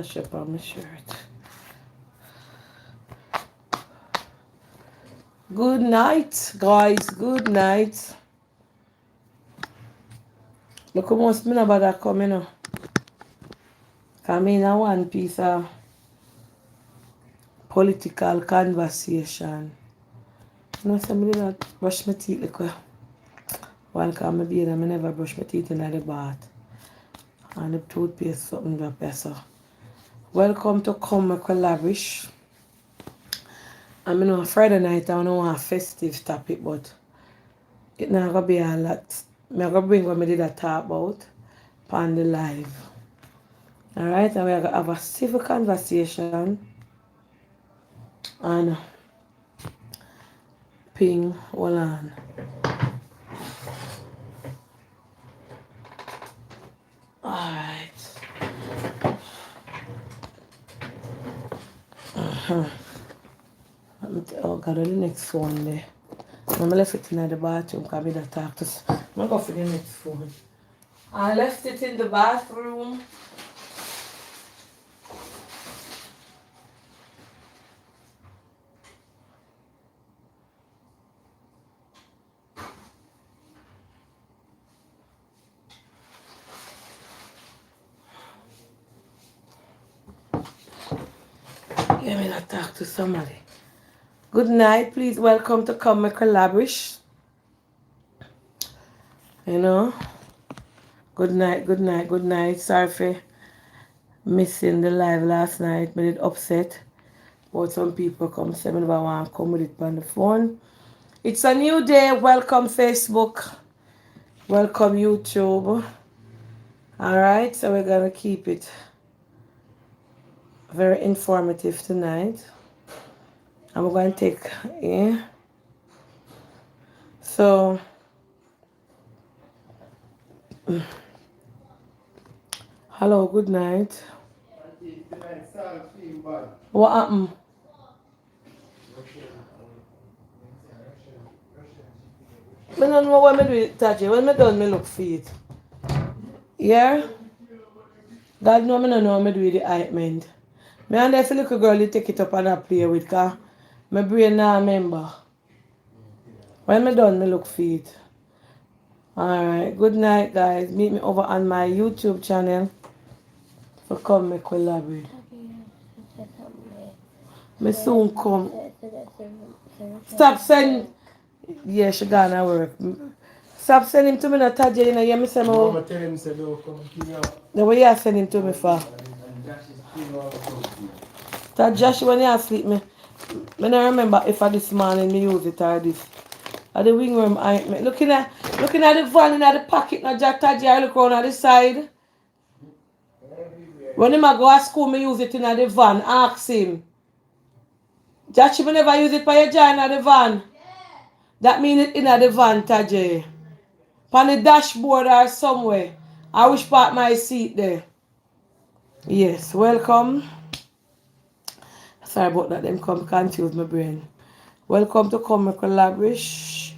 Shop on my shirt. Good night, guys. Good night. Look how much me about that coming up. Come in a one piece of political conversation. You know, somebody that brush my teeth like while come my beard, I never brush my teeth in the bath. And the toothpaste something up there. So welcome to Mek We Labrish. I mean on Friday night I don't want a festive topic, but it not gonna be a lot. I'm gonna bring what I did a talk about on the live. Alright, and we're gonna have a civil conversation and ping hold on. Alright. Oh god, the next phone there. I'm left it in the bathroom because I did talk to I'm gonna go for the next phone. I left it in the bathroom. Let me not talk to somebody. Good night, please welcome to Mek We Labrish. You know, good night, good night, good night. Sorry for missing the live last night. Made it upset. But some people come say me never want to come with it on the phone. It's a new day. Welcome Facebook. Welcome YouTube. Alright, so we're gonna keep it very informative tonight. I'm going to take so hello, good night. What happened? I don't know what I do it, Taji. When I done, I look for it. Yeah? God know I don't know what I do with the ointment. Me and that little girl, you take it up and I play with because my brain now remember. When I done, I look for it. Alright, good night, guys. Meet me over on my YouTube channel for Mek We Labrish. Me soon come. Stop sending. Yeah, she gonna work. Stop sending him to me, not Taji. You know, you say Mama tell him say don't come give me up. the way you send him to me for. That Josh when you asleep me. I don't remember if I this morning me use it or this. At the wing room I looking at the van in the pocket now Jack Taji I look around on the side. When him a go to school me use it in the van. Ask him. Josh me never use it for your join in the van. That mean it in the van Taji. On the dashboard or somewhere. I wish part my seat there. Yes, welcome. Sorry about that, them come confuse my brain. Welcome to Mek We Labrish.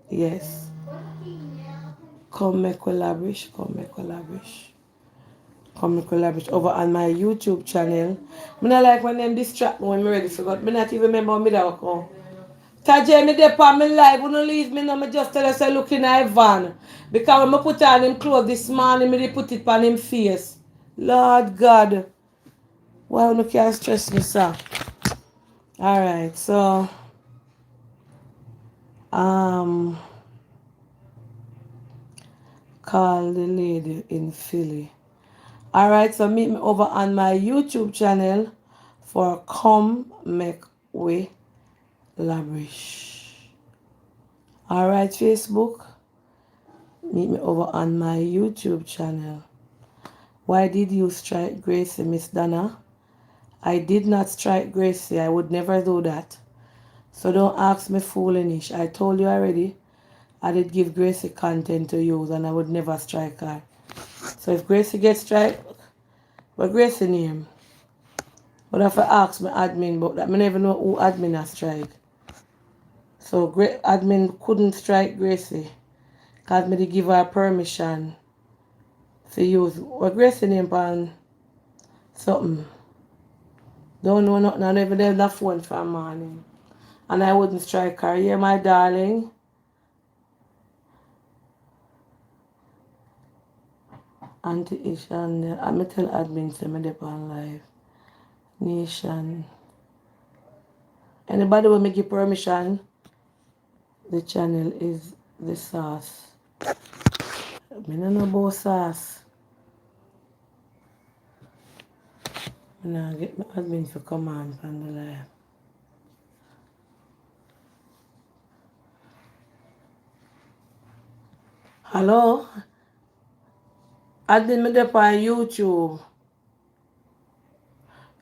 Yes. Mek We Labrish. Mek We Labrish. Mek We Labrish over on my YouTube channel. I don't like when them distract me when I'm ready for God. I not even remember me that come. Tajay me dey on my live, you don't leave me no, me just tell us I look in a van. Because when I put on him clothes this morning, me dey put it on him face. Lord God. Why you can't stress me, sir? Alright, so call the lady in Philly. Alright, so meet me over on my YouTube channel for Mek We Labrish. Alright, Facebook. Meet me over on my YouTube channel. Why did you strike Gracie, Miss Donna? I did not strike Gracie. I would never do that. So don't ask me foolish. I told you already. I did give Gracie content to use and I would never strike her. So if Gracie gets strike, what Gracie name? But if I ask my admin about that, I never know who admin has strike. So admin couldn't strike Gracie because me did give her permission to use. What Gracie name on something. Don't know nothing. I never did that phone for morning. And I wouldn't strike her. Yeah, my darling. Auntie Ishan. I'm tell admin to me dep on live. Nation. Anybody will make you permission? The channel is the sauce. I don't know about sauce. I now get my admin to come on the live. Hello? Admin me dep on YouTube.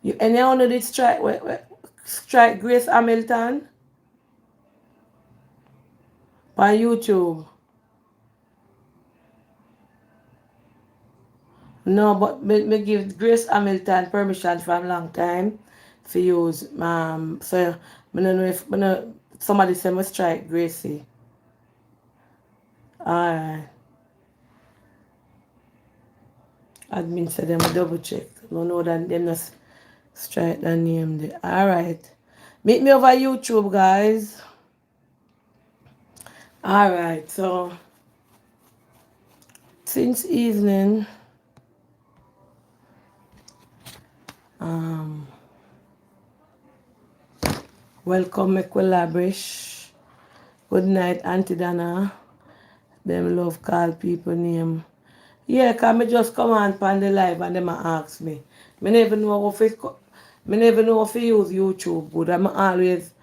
You anyone did strike Grace Hamilton on YouTube? No, but me give Grace Hamilton permission for a long time to use so I don't know if somebody say me strike Gracie. Alright. Admin said them double check. No know that them not strike the name there. Alright. Meet me over YouTube, guys. Alright, so since evening, welcome Mek We Labrish. Good night, Auntie Dana. Them love call people name. Yeah, cause me just come on the live and them ask me. Me never know if it, me never know if I use YouTube good. I'm always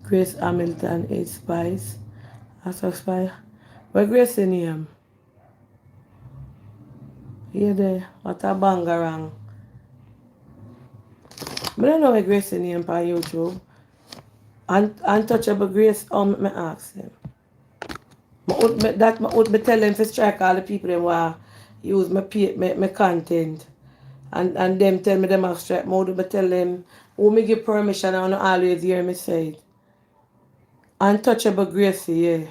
Grace Hamilton 8 Spice. That's a spice. Where Grace name? Here there. What a bangarang. I don't know where Grace name on YouTube. Untouchable Grace, me ask them. I would tell them to strike all the people that want use my content. And them tell me them have strike. I would tell them who me give permission and always hear me say it. Untouchable Gracie, yeah.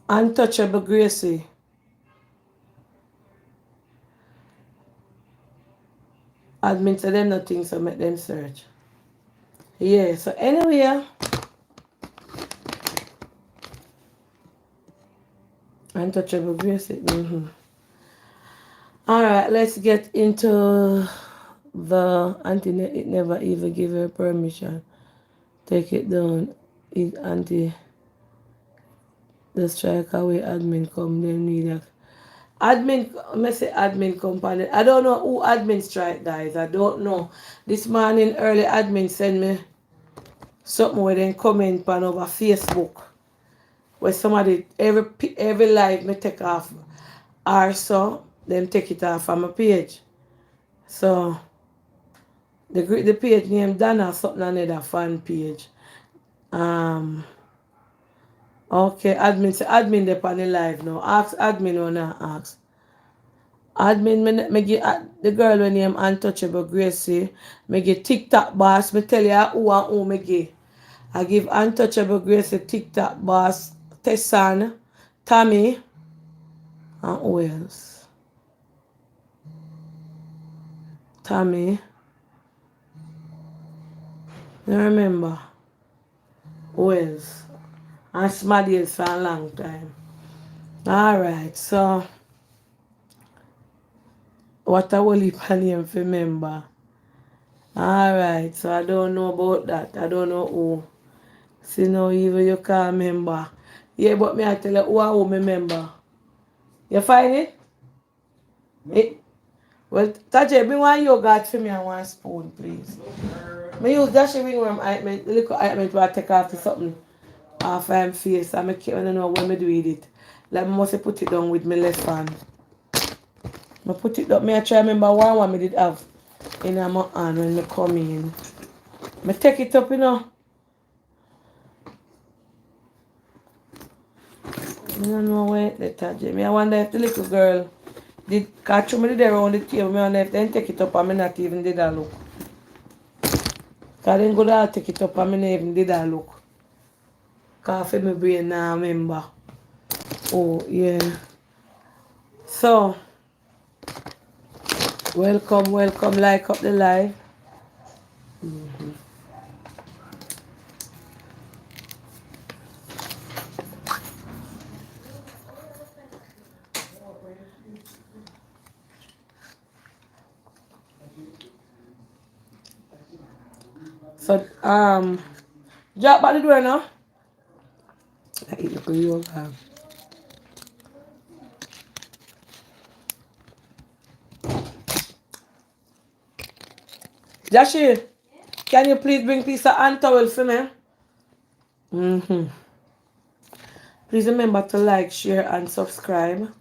Untouchable Gracie. Admin to them nothing, so make them search. Yeah, so anyway, Untouchable Gracie. Alright, let's get into the auntie. It never even give her permission. Take it down. It auntie. The strike away admin come. They need a admin. I say admin company. I don't know who admin strike, guys. I don't know. This morning early admin send me something where they comment on over Facebook. Where somebody every live me take off or so them take it off on my page. So the page name Dana something another fan page. Okay, admin say admin they on the live now. Ask admin or not ask. Admin me give the girl when name Untouchable Gracie. Me give TikTok boss. Me tell you who and who me give. I give Untouchable Gracie TikTok boss Tessan, Tommy, and who else? Tommy. I remember. Who else? And Smaddies for a long time. Alright, so what a whole heap of name for remember. Alright, so I don't know about that. I don't know who. See now even you can't remember. Yeah, but me I tell you who me remember. You find it? Well, Tajay, bring one yogurt for me and one spoon, please. Me use that ring worm ointment, the little ointment where I take off to something off my face. I don't know what I do with it. Like I must put it down with my left hand. I put it up. I try remember one I did have in my hand when I come in. I take it up, you know. I don't know where the Tajay. I wonder if the little girl did catch me there around the table. I wonder if they take it up and I not even did that look. Because then go there take it up and I even did that look. Coffee my brain now remember. Oh yeah. So welcome, welcome, like up the live. So drop by the door now. I eat the yoga. Jashi, can you please bring piece of hand towel for me? Mm-hmm. Please remember to like, share, and subscribe.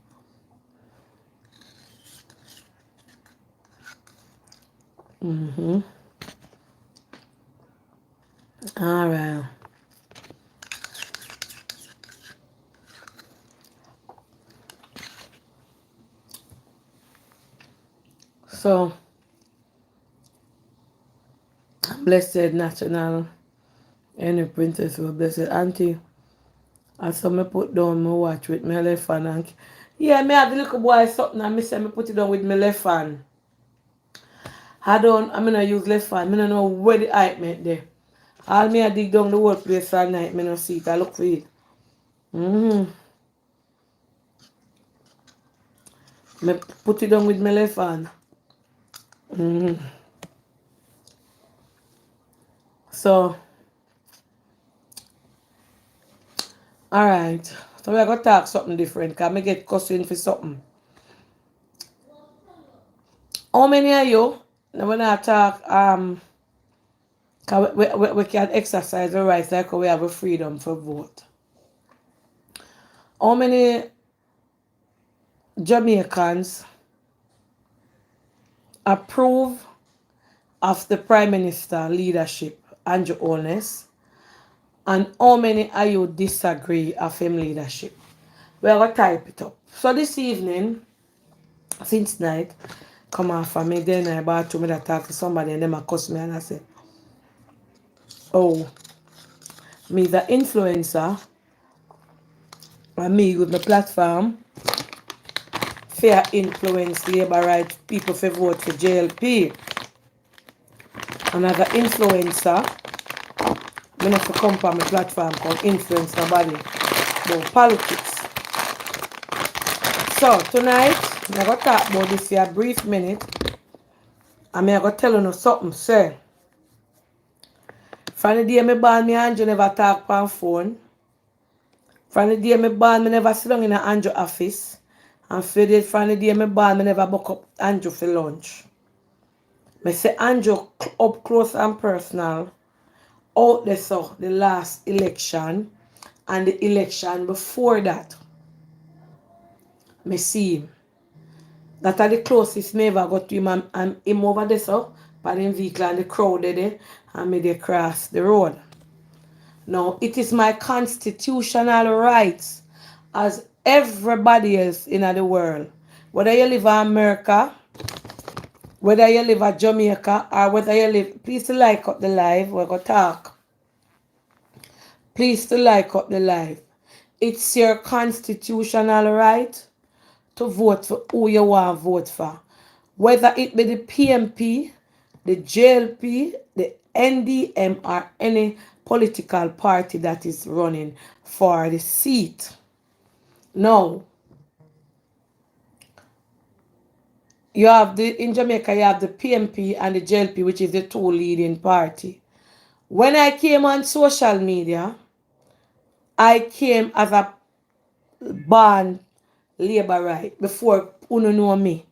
Mm-hmm. All right. So, blessed national any princess or blessed auntie. I saw me put down my watch with my left hand. And yeah, me have the little boy something and me say me put it down with my left hand. I mean I use left hand. I don't know where the height meant there. All me I dig down the whole place all night. Me no see it. I look for it. Mm-hmm. Me put it down with my left hand. Mm-hmm. So, alright. So we are gonna talk something different. Cause me get cussing for something. How many of you when I talk 'cause we can exercise our rights like we have a freedom for vote. How many Jamaicans approve of the Prime Minister leadership, Andrew Holness, and how many of you disagree of him leadership? We are going to type it up. So this evening, since night, come off of me, then I bought to me that talk to somebody and them a cuss me and I say, oh, me the influencer, and me with the platform, fair influence labor rights people for vote for JLP. Another influencer, me not to come from my platform called influence nobody about politics. So tonight, I'm going to talk about this for a brief minute. And I'm going to tell you something, sir. From the day I born, me and Andrew never talk on phone. From the day I born, I never sit down in an Andrew office. And from the day I born, I never book up Andrew for lunch. I say Andrew up close and personal. Out there, so the last election and the election before that. I see him. That are the closest me ever got to him and him over there, so by the vehicle and the crowd there and me they cross the road. Now, it is my constitutional rights as everybody else in the world. Whether you live in America, whether you live in Jamaica, or whether you live, please to like up the live, we're going to talk. Please to like up the live. It's your constitutional right to vote for who you want to vote for. Whether it be the PMP, the JLP, the NDM, or any political party that is running for the seat. Now, in Jamaica, you have the PMP and the JLP, which is the two leading party. When I came on social media, I came as a born labor right before uno know me.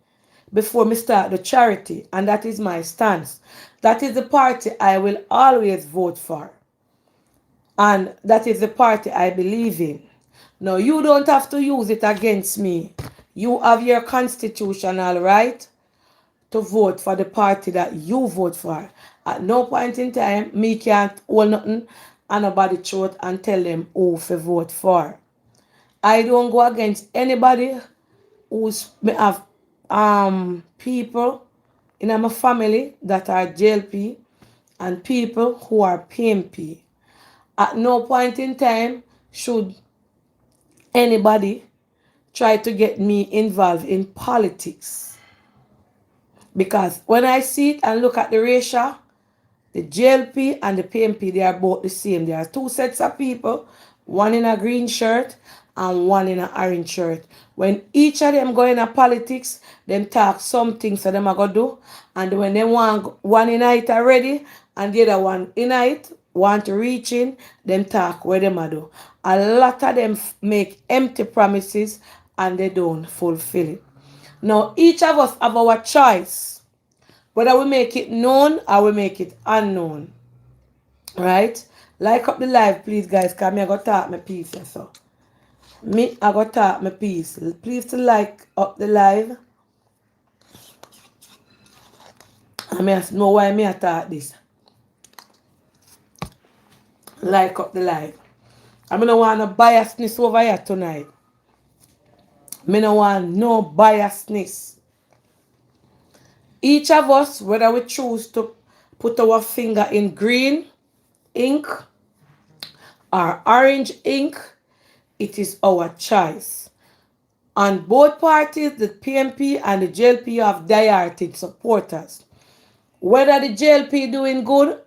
Before me start the charity, and that is my stance. That is the party I will always vote for. And that is the party I believe in. Now, you don't have to use it against me. You have your constitutional right to vote for the party that you vote for. At no point in time, me can't hold nothing on nobody throat and tell them who to vote for. I don't go against anybody who's may have people in my family that are JLP and people who are PMP. At no point in time should anybody try to get me involved in politics. Because when I see it and look at the ratio, the JLP and the PMP, they are both the same. There are two sets of people, one in a green shirt and one in an orange shirt. When each of them go in a politics, them talk something so them are going to do. And when they want one in it already and the other one in it want to reach in, them talk where them are do. A lot of them make empty promises and they don't fulfill it. Now, each of us have our choice whether we make it known or we make it unknown. Right? Like up the live, please, guys, because me I go talk my piece. So. Me, I go talk my piece. Please to like up the live. I may know why me I talk this. Like up the live. I don't want no biasness over here tonight. Me no want no biasness. Each of us, whether we choose to put our finger in green ink or orange ink, it is our choice. On both parties, the PMP and the JLP have diehard supporters. Whether the JLP doing good,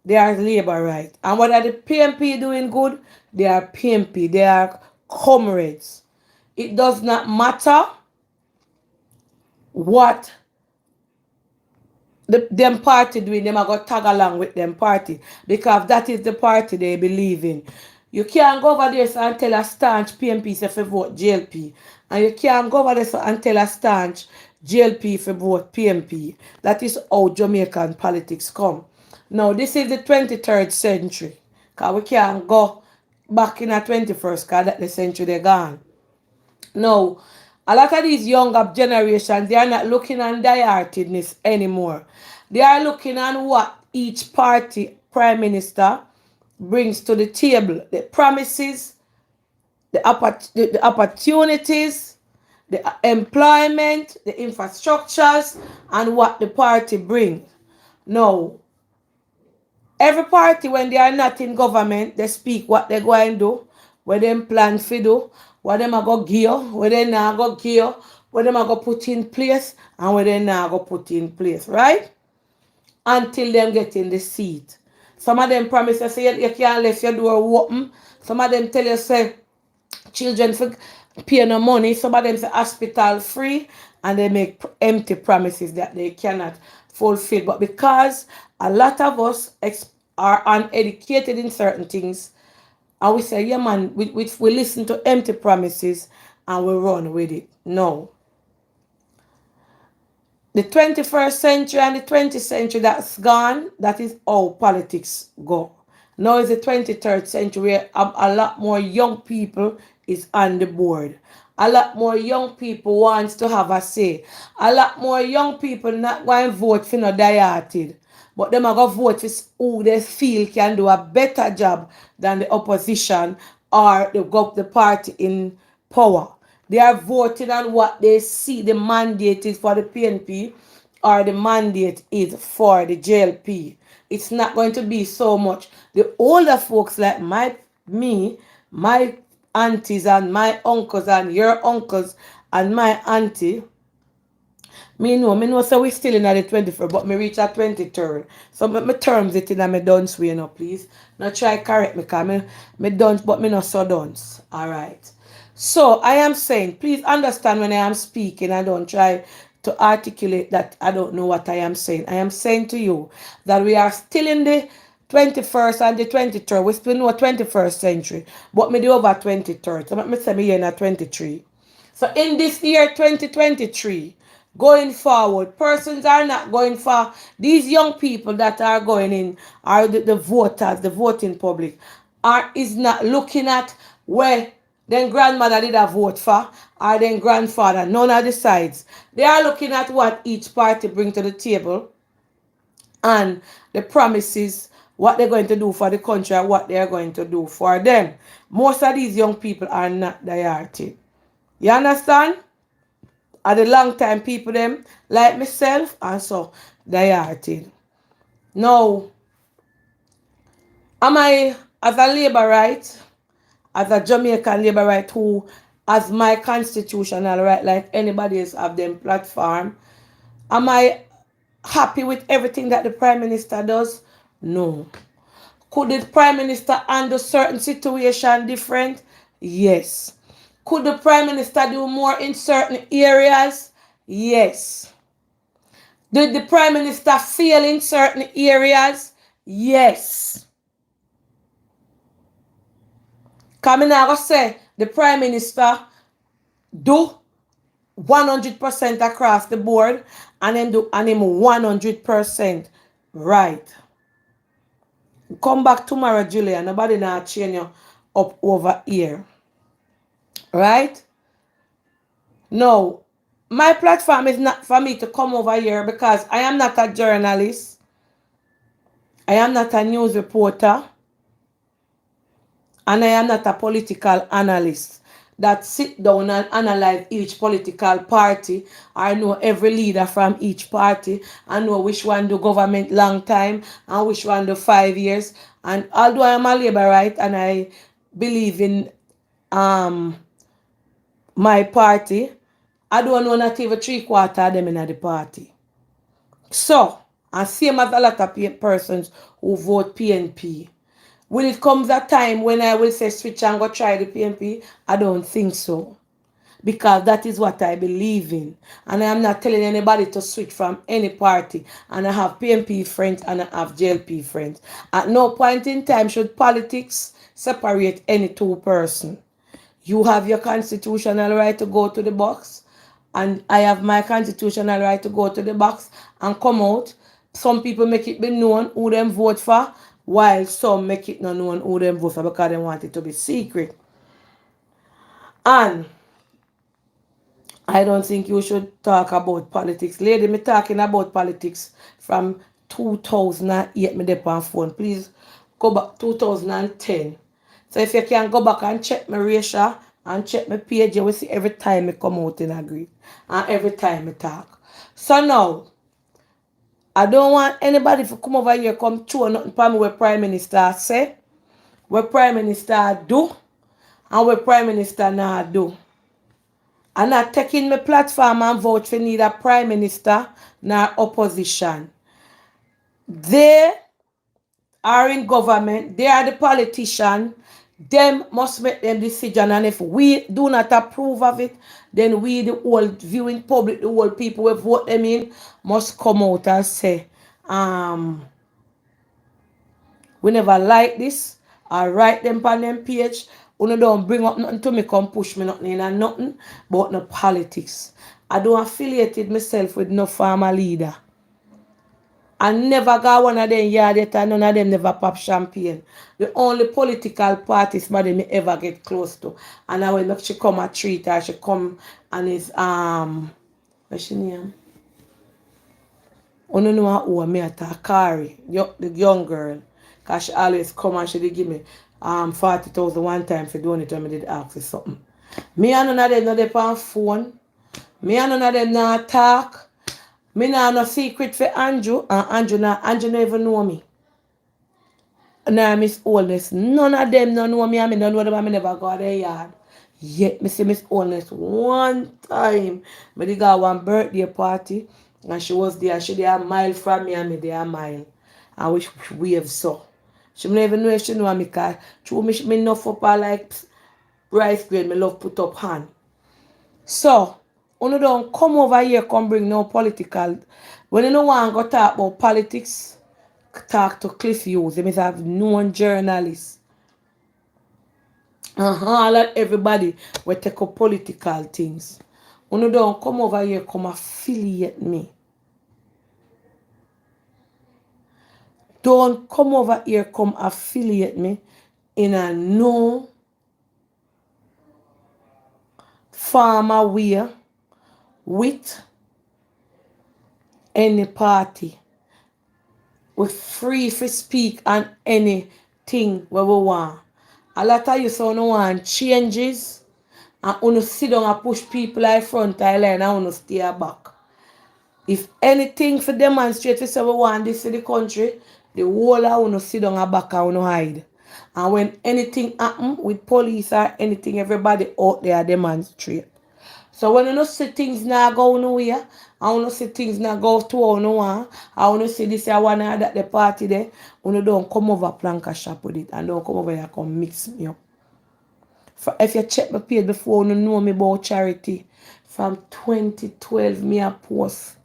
they are labor right. And whether the PMP doing good, they are PMP. They are comrades. It does not matter what them party doing, them are going to tag along with them party because that is the party they believe in. You can't go over there and tell a staunch PMP if you vote JLP. And you can't go over there and tell a staunch JLP if you vote PMP. That is how Jamaican politics come. Now, this is the 23rd century. Because we can't go back in the 21st because that the century they're gone. Now, a lot of these younger generations, they are not looking on diehardness anymore. They are looking on what each party prime minister brings to the table. The promises, the opportunities, the employment, the infrastructures, and what the party brings. Now, every party, when they are not in government, they speak what they're going to do, what them plan to do, what them are going to give, what they not going to give, what them are going to put in place, and what they not going to put in place, right? Until them get in the seat. Some of them promise to say you can't let your door open. Some of them tell you say children for pay no money. Some of them say hospital free, and they make empty promises that they cannot fulfill. But because a lot of us are uneducated in certain things, and we say, yeah man, we listen to empty promises and we run with it. No. The 21st century and the 20th century that's gone, that is how politics go. Now is the 23rd century where a lot more young people is on the board. A lot more young people wants to have a say. A lot more young people not going to vote for no dieharded. But them are going to vote for who they feel can do a better job than the opposition or the party in power. They are voting on what they see the mandate is for the PNP or the mandate is for the JLP. It's not going to be so much. The older folks like my aunties and my uncles and your uncles and my auntie, me know, so we still in the 24th, but me reach at 23rd. So me terms it in a me dance way now, please. Not try correct me, because me dance, but me not so dance. Alright. So I am saying, please understand when I am speaking, I don't try to articulate that I don't know what I am saying. I am saying to you that we are still in the 21st and the 23rd. We still know 21st century, but me do over 23rd. So let me say me in a 23. So in this year 2023, going forward, persons are not going for these young people that are going in, are the voters, the voting public, is not looking at where then grandmother did a vote for or then grandfather, none of the sides. They are looking at what each party bring to the table and the promises, what they're going to do for the country and what they're going to do for them. Most of these young people are not dieharded. You understand? Are the long time people them like myself and so dieharded. Now, am I as a labor right? as a Jamaican labor right who has my constitutional right like anybody else have them platform. Am I happy with everything that the Prime Minister does? No. Could the Prime Minister handle certain situation different? Yes. Could the Prime Minister do more in certain areas? Yes. Did the Prime Minister fail in certain areas? Yes. Coming out say the Prime Minister do 100% across the board and him do and him 100% right. Come back tomorrow, Julia. Nobody now chain you up over here. Right? No. My platform is not for me to come over here because I am not a journalist. I am not a news reporter. And I am not a political analyst that sit down and analyze each political party. I know every leader from each party. I know which one do government long time and which one do 5 years. And although I am a laborite and I believe in um my party, I don't know not even 3/4 of them in the party. So, and same as a lot of persons who vote PNP. Will it comes a time when I will say switch and go try the PNP? I don't think so. Because that is what I believe in. And I am not telling anybody to switch from any party. And I have PNP friends and I have JLP friends. At no point in time should politics separate any two person. You have your constitutional right to go to the box, and I have my constitutional right to go to the box and come out. Some people make it be known who them vote for, while some make it not known who them vote for because they want it to be secret. And I don't think you should talk about politics. Lady, me talking about politics from 2008, me dey on phone. Please go back 2010. So if you can go back and check my ratio and check my page, you will see every time I come out in agree. And every time I talk. So now, I don't want anybody to come over here come throw nothing for me what Prime Minister say, what Prime Minister do, and what Prime Minister not do. I'm not taking my platform and vote for neither Prime Minister nor opposition. They are in government, they are the politician, them must make them decision. And if we do not approve of it, then we, the whole viewing public, the whole people who vote them in, must come out and say, we never like this. I write them on them page. You don't bring up nothing to me, come push me nothing and nothing but no politics. I don't affiliated myself with no farmer leader. I never got one of them yard yet and none of them never pop champagne. The only political parties somebody me ever get close to. And I when she come a treat her, she come and is what's she name? I don't know who me at Kari, the young girl. Cause she always come and she did give me 40,000 one time for doing it when I did ask for something. Me and none of them not dey on phone. Me and none of them not talk. Me nah no secret for Andrew, and Andrew never know me. Nah, Miss Oldness, none of them no know me, and me don't know them, and me never go to their yard. Yet, me see Miss Oldness one time. Me did go one birthday party, and she was there, she there a mile from me, and me there a mile. And we wave so. She me never know if she know me, because through me enough up her like rice grain, me love put up hand. So, you don't come over here, come bring no political. When you don't want to talk about politics, talk to Cliff Hughes. They must have known journalists. All that everybody will take up political things. You don't come over here, come affiliate me. Don't come over here, come affiliate me in a no farmer way with any party. We're free to speak on anything where we want. A lot of you so no want changes and you sit down and push people like front line and you stay back. If anything for demonstrate to say we want this for the country, the whole of you sit down and back and you hide. And when anything happen with police or anything, everybody out there demonstrate. So when you no see things now go nowhere, I want to see things now go to how no one, I want to see this I want that the party there, when you don't come over plank shop with it and don't come over here come mix me up. If you check my page before, you know me about charity. From 2012, me a post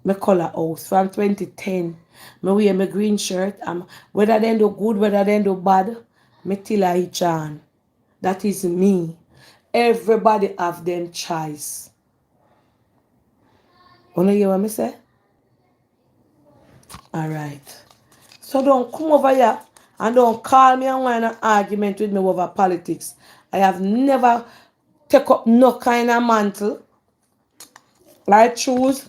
my color house. From 2010, me wear my green shirt. Whether they do good, whether they do bad, me till I each on. That is me. Everybody have them choice. Wanna hear what me say? Alright. So don't come over here and don't call me and want an argument with me over politics. I have never take up no kind of mantle. I choose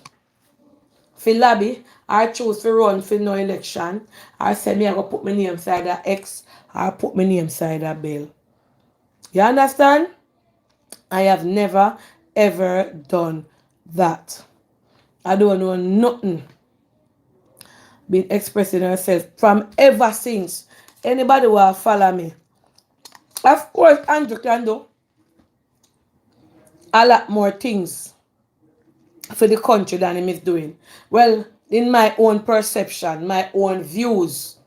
for lobby, I choose to run for no election. I say me I go put my name side of X, I put my name side of Bill. You understand? I have never ever done that. I don't know nothing been expressing herself from ever since. Anybody will follow me. Of course, Andrew can do a lot more things for the country than him is doing. Well, in my own perception, my own views.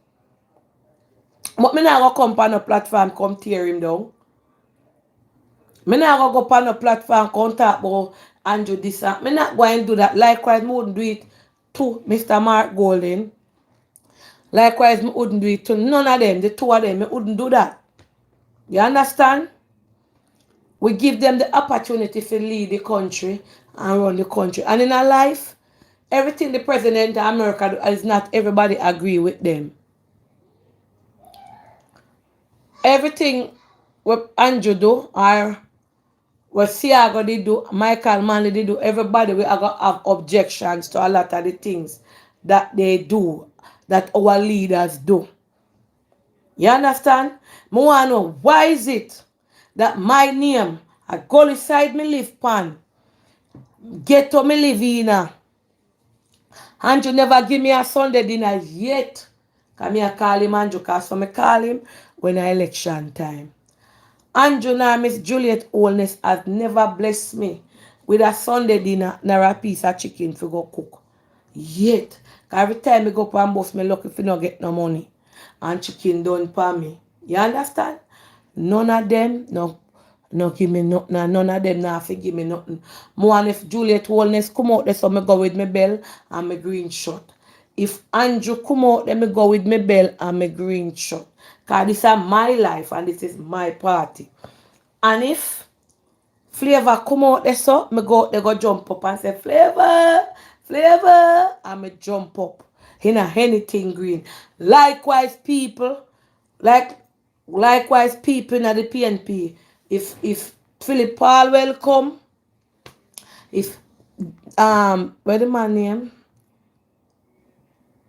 But me not go come on a platform come tear him down. Me not go on a platform come talk about Andrew this and me not going to do that. Likewise, me wouldn't do it to Mr. Mark Golden. Likewise, me wouldn't do it to none of them. The two of them, me wouldn't do that. You understand? We give them the opportunity to lead the country and run the country. And in our life, everything the president of America do is not everybody agree with them. Everything what Andrew do or what Siago did do, Michael Manley did do, everybody will have objections to a lot of the things that they do, that our leaders do. You understand? I want to know why is it that my name, a gully side me live pan, ghetto me live in, and you never give me a Sunday dinner yet. Come here, call him Andrew, because so me call him when I election time. Andrew nor Miss Juliet Oldness has never blessed me with a Sunday dinner nor a piece of chicken to go cook. Yet, every time I go up and bust me lucky if I not get no money. And chicken done for me. You understand? None of them no give me nothing. And none of them not fi give me nothing. More and if Juliet Wellness come out there, so me go with my bell and my green shirt. If Andrew come out there, me go with my bell and my green shirt. Because this is my life and this is my party. And if Flavor come out there, so me go out there go jump up and say Flavor, Flavor, and me jump up in a anything green. Likewise, people, likewise people in the PNP. If Philip Palwell come, if where the man name?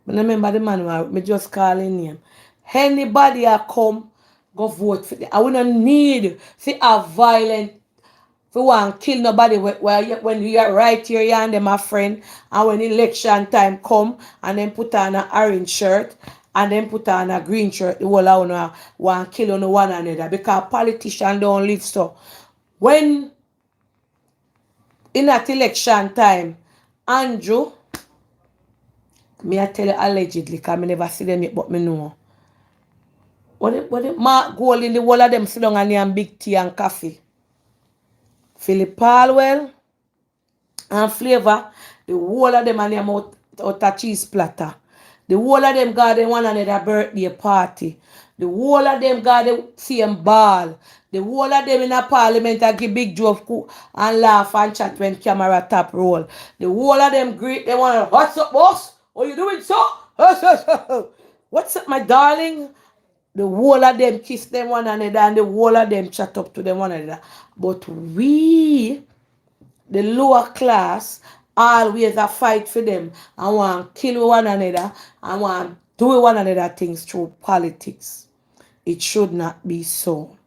I remember the man me just call his name. Anybody a come, go vote for them. I will not need see a violent for one kill nobody when you are right here, you and them a friend, and when election time come and then put on an orange shirt and then put on a green shirt, the whole of one kill on one another because politicians don't live so. When in that election time, Andrew, me I tell you allegedly, because I never see them yet, but me know. What Mark Gold in the whole of them sit down and they have big tea and coffee. Philip Palwell and Flavor, the whole of them and them out a cheese platter. The whole of them got them one another birthday party. The whole of them got the same ball. The whole of them in a parliament a give big joke and laugh and chat when camera tap roll. The whole of them greet them one, what's up, boss? What you doing, so? What's up, my darling? The whole of them kiss them one another and the whole of them chat up to them one another. But we, the lower class, always a fight for them and want to kill one another and want to do one another things through politics. It should not be so.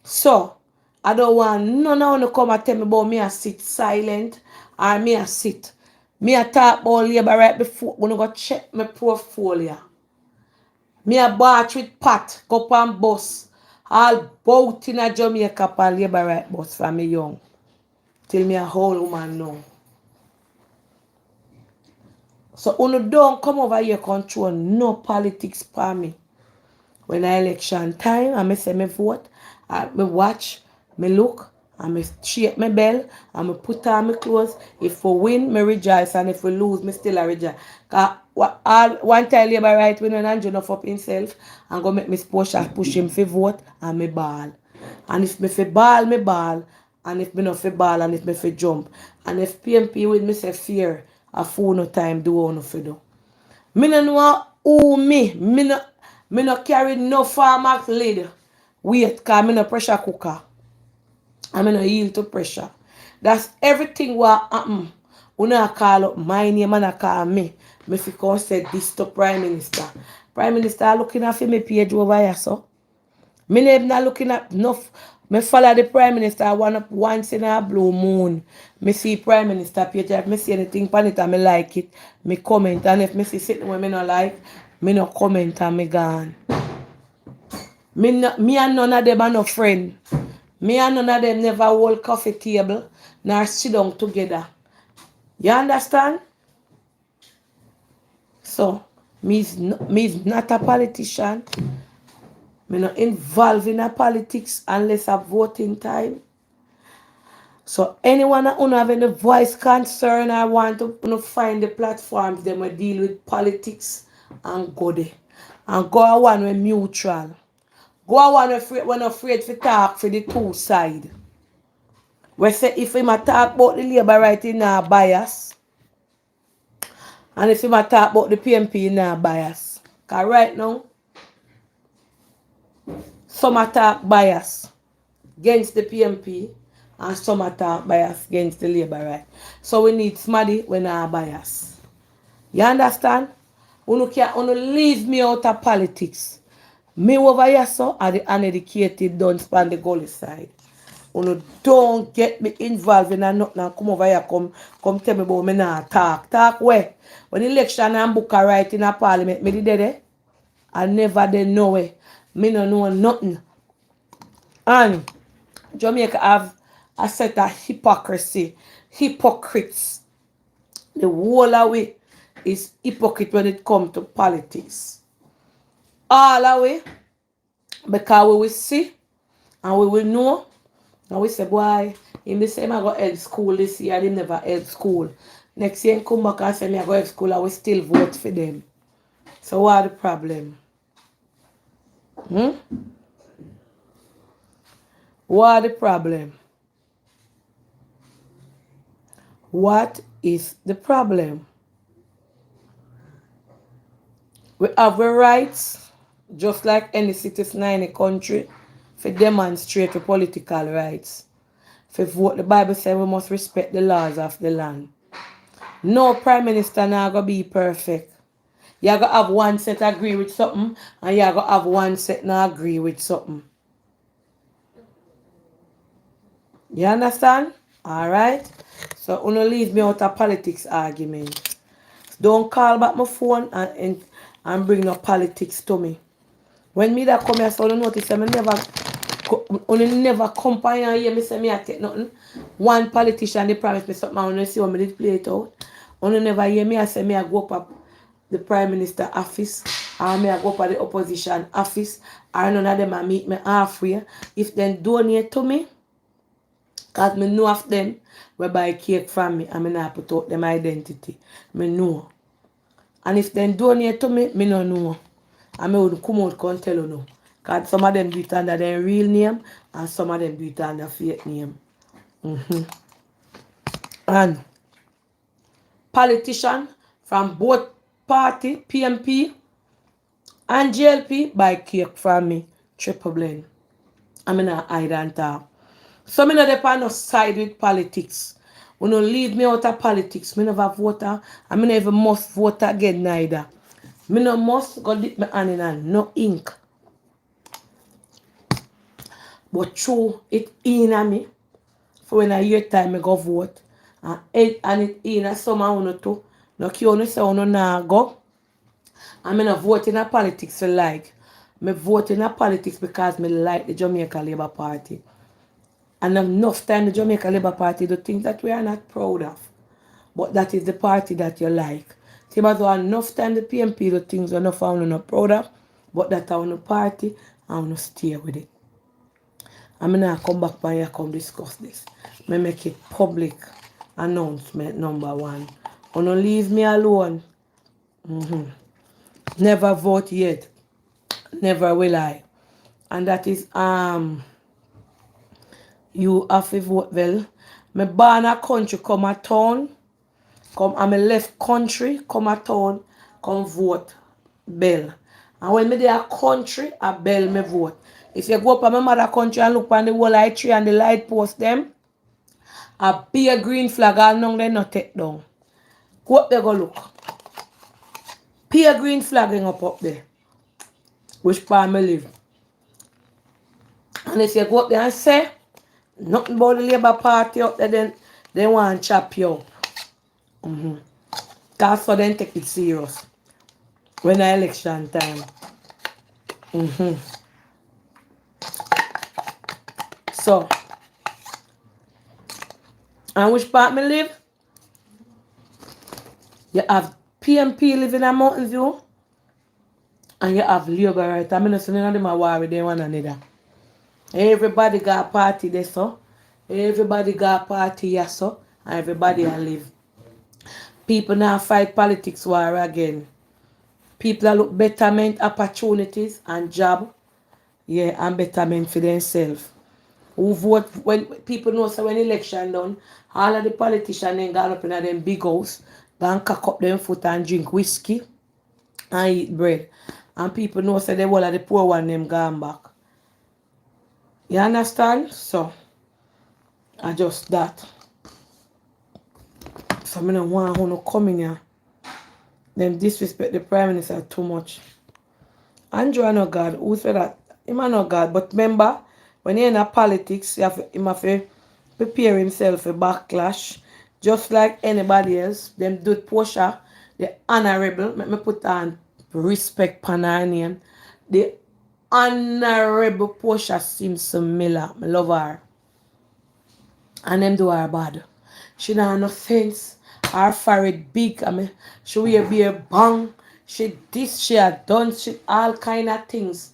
So, I don't want none of you to come and tell me about me and sit silent or me and sit. Me a talk about labor right before when I go check my portfolio. Me a batch with Pat, go pan bus. All bout in a Jamaica pan labor right bus from me young. Till me a whole woman now. So uno don't come over here control no politics for me. When I election time, I say me vote, me watch, me look, and me shake my bell, and me put on my clothes. If we win, me rejoice, and if we lose, me still a rejoice. Cause one time Labour right when Andrew enough up himself and go make me push him for vote and me ball. And if me fi ball, me ball. And if me no fi ball and if me fi jump. And if PMP with me say fear, a fool no time do what no fi do. Me no know who me. Me no carry no farmer lid. Wait, cause me no pressure cooker. And me no yield to pressure. That's everything what happen. Una call up my name and I call me. Me fi come say this to Prime Minister. Prime Minister looking at me page over here, so. Me not looking at enough. Me follow the Prime Minister once in a blue moon. Me see Prime Minister page. If me see anything pan it and me like it, me comment. And if me see something where me not like, me no comment and me gone. Me and none of them are no friend. Me and none of them never hold coffee table nor sit down together. You understand? So, me is not a politician. Me not involved in a politics unless a voting time. So anyone who have any voice concern I want to find the platforms them will deal with politics and go there. And go a one with mutual. Go a one when afraid to talk for the two side. We say if him a talk about the Labour right in a bias. And if him a talk about the PMP in a bias. Cause right now, some attack bias against the PMP and some attack bias against the Labour right. So we need somebody when our bias. You understand? Unu leave me out of politics. Me over here so are the uneducated don't span the gully side. Unu don't get me involved in a nothing and come over here come tell me about me nah talk. Talk where? When election and book a right in a parliament, me did there. I never did know it. Me no know nothing. And Jamaica have a set of hypocrites. The whole of it is hypocrite when it comes to politics. All of it, because we will see and we will know, and we say, boy, he may say, I go to school this year, and he never held school. Next year, he come back and say, I go to school, I will still vote for them. So what the problem? What the problem? What is the problem? We have the rights, just like any citizen in a country, to demonstrate the political rights. For vote, the Bible says we must respect the laws of the land. No prime minister now gonna be perfect. You gonna have one set agree with something, and you gonna have one set not agree with something. You understand? Alright? So uno leave me out of politics argument. Don't call back my phone and bring no politics to me. When me that come here, so you notice I never come by and hear me say me I take nothing. One politician they promise me something, I want to see how me did play it out. You never hear me I say me I go up the Prime Minister office, or me I go up at the opposition office, or none of them I meet me halfway. If they donate to me, cause me know of them, we buy cake from me and me not put out them identity. Me know. And if they donate to me, me no know. And me would come out and tell you no. Because some of them do it under their real name and some of them do it under fake name. And politician from both party, PMP and GLP, buy cake from me. Triple blend. I mean, I hide and talk. So me no depend no side with politics. When you leave me out of politics, me never vote and me never must vote again neither. Me no must go dip my hand in no ink. But true, it in me. For when I hear time, I go vote. And it in some of you too. No key on say you nah go. I'm not voting in politics for like. Me voting in politics because me like the Jamaica Labour Party. And enough time the Jamaica Labour Party do things that we are not proud of. But that is the party that you like. Same as well, enough time the PMP do things we're not found not proud of. But that I want to party, I want to stay with it. I'm gonna come back and here come discuss this. Me make it public announcement number one. Wanna leave me alone. Never vote yet. Never will I. And that is you have to vote well. Me born a country come a town. Come and me left country, come a town, come vote bell. And when me dey a country, a bell me vote. If you go up to my mother country and look on the whole light tree and the light post them, a big green flag all now they not take down. Go up there go look. Big green flag hang up there. Which part me live. And if you go up there and say nothing about the Labour Party up there, then they want to chop you up. Because so then take it serious. When the election time. So, and which part me live? You have PMP living in Mountain View, and you have Labour right. I mean, so none of them are war with them one another. Everybody got a party there, so. Everybody got a party here, so. And everybody a live. People now fight politics war again. People that look betterment opportunities and job. Yeah, and betterment for themselves. Who vote when people know so when election done, all of the politicians then gone up in them big house, gone cock up them foot and drink whiskey and eat bread. And people know so they all of the poor one them gone back. You understand? So I just that. So I don't want who no come in here. Them disrespect the Prime Minister too much. Andrew are not God. Who said that? Him are not God. But remember, when you're in a politics, you have to, him have to prepare himself for backlash. Just like anybody else. Them do Portia, the honorable. Let me put on respect on her name. The honorable Portia Simpson Miller. I love her. And them do her bad. She not have no sense. Her forehead big. I mean, she wear be a bang. She this, she had done she all kind of things.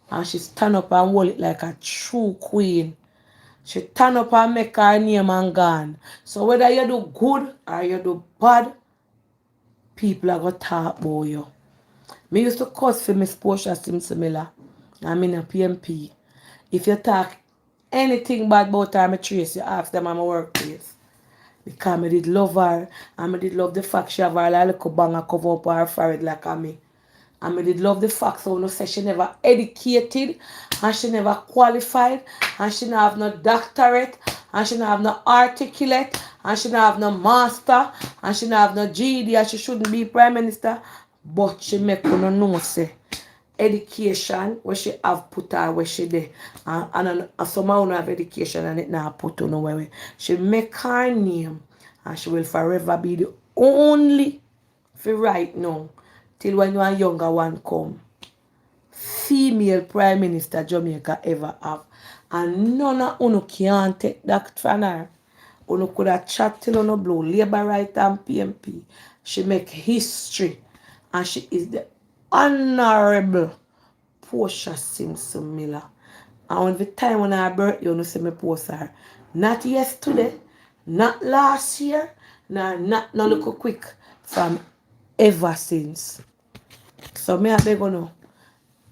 And she stand up and hold it like a true queen. She stand up and make her name and gone. So whether you do good or you do bad, people are going to talk about you. Me used to cuss for Miss Portia Simpson Miller. I'm in a PMP. If you talk anything bad about her, I trace you ask them at my workplace. Because I did love her. And I did love the fact she have her little banger cover up her forehead like a me. And I did love the fact so no say she never educated and she never qualified and she not have no doctorate and she not have no articulate and she not have no master and she not have no GED and she shouldn't be prime minister. But she make you know say education where she have put her where she there and somehow no have education and it not put her nowhere. She make her name and she will forever be the only for right now till when you are younger one come female prime minister Jamaica ever have and none of you can take that from her. You could have chat till you blow Labour right and PMP. She make history and she is the honorable Portia Simpson Miller. And when the time when I birthday, you see me post her. Not yesterday, not last year, not no look quick from ever since. So me I beg you know,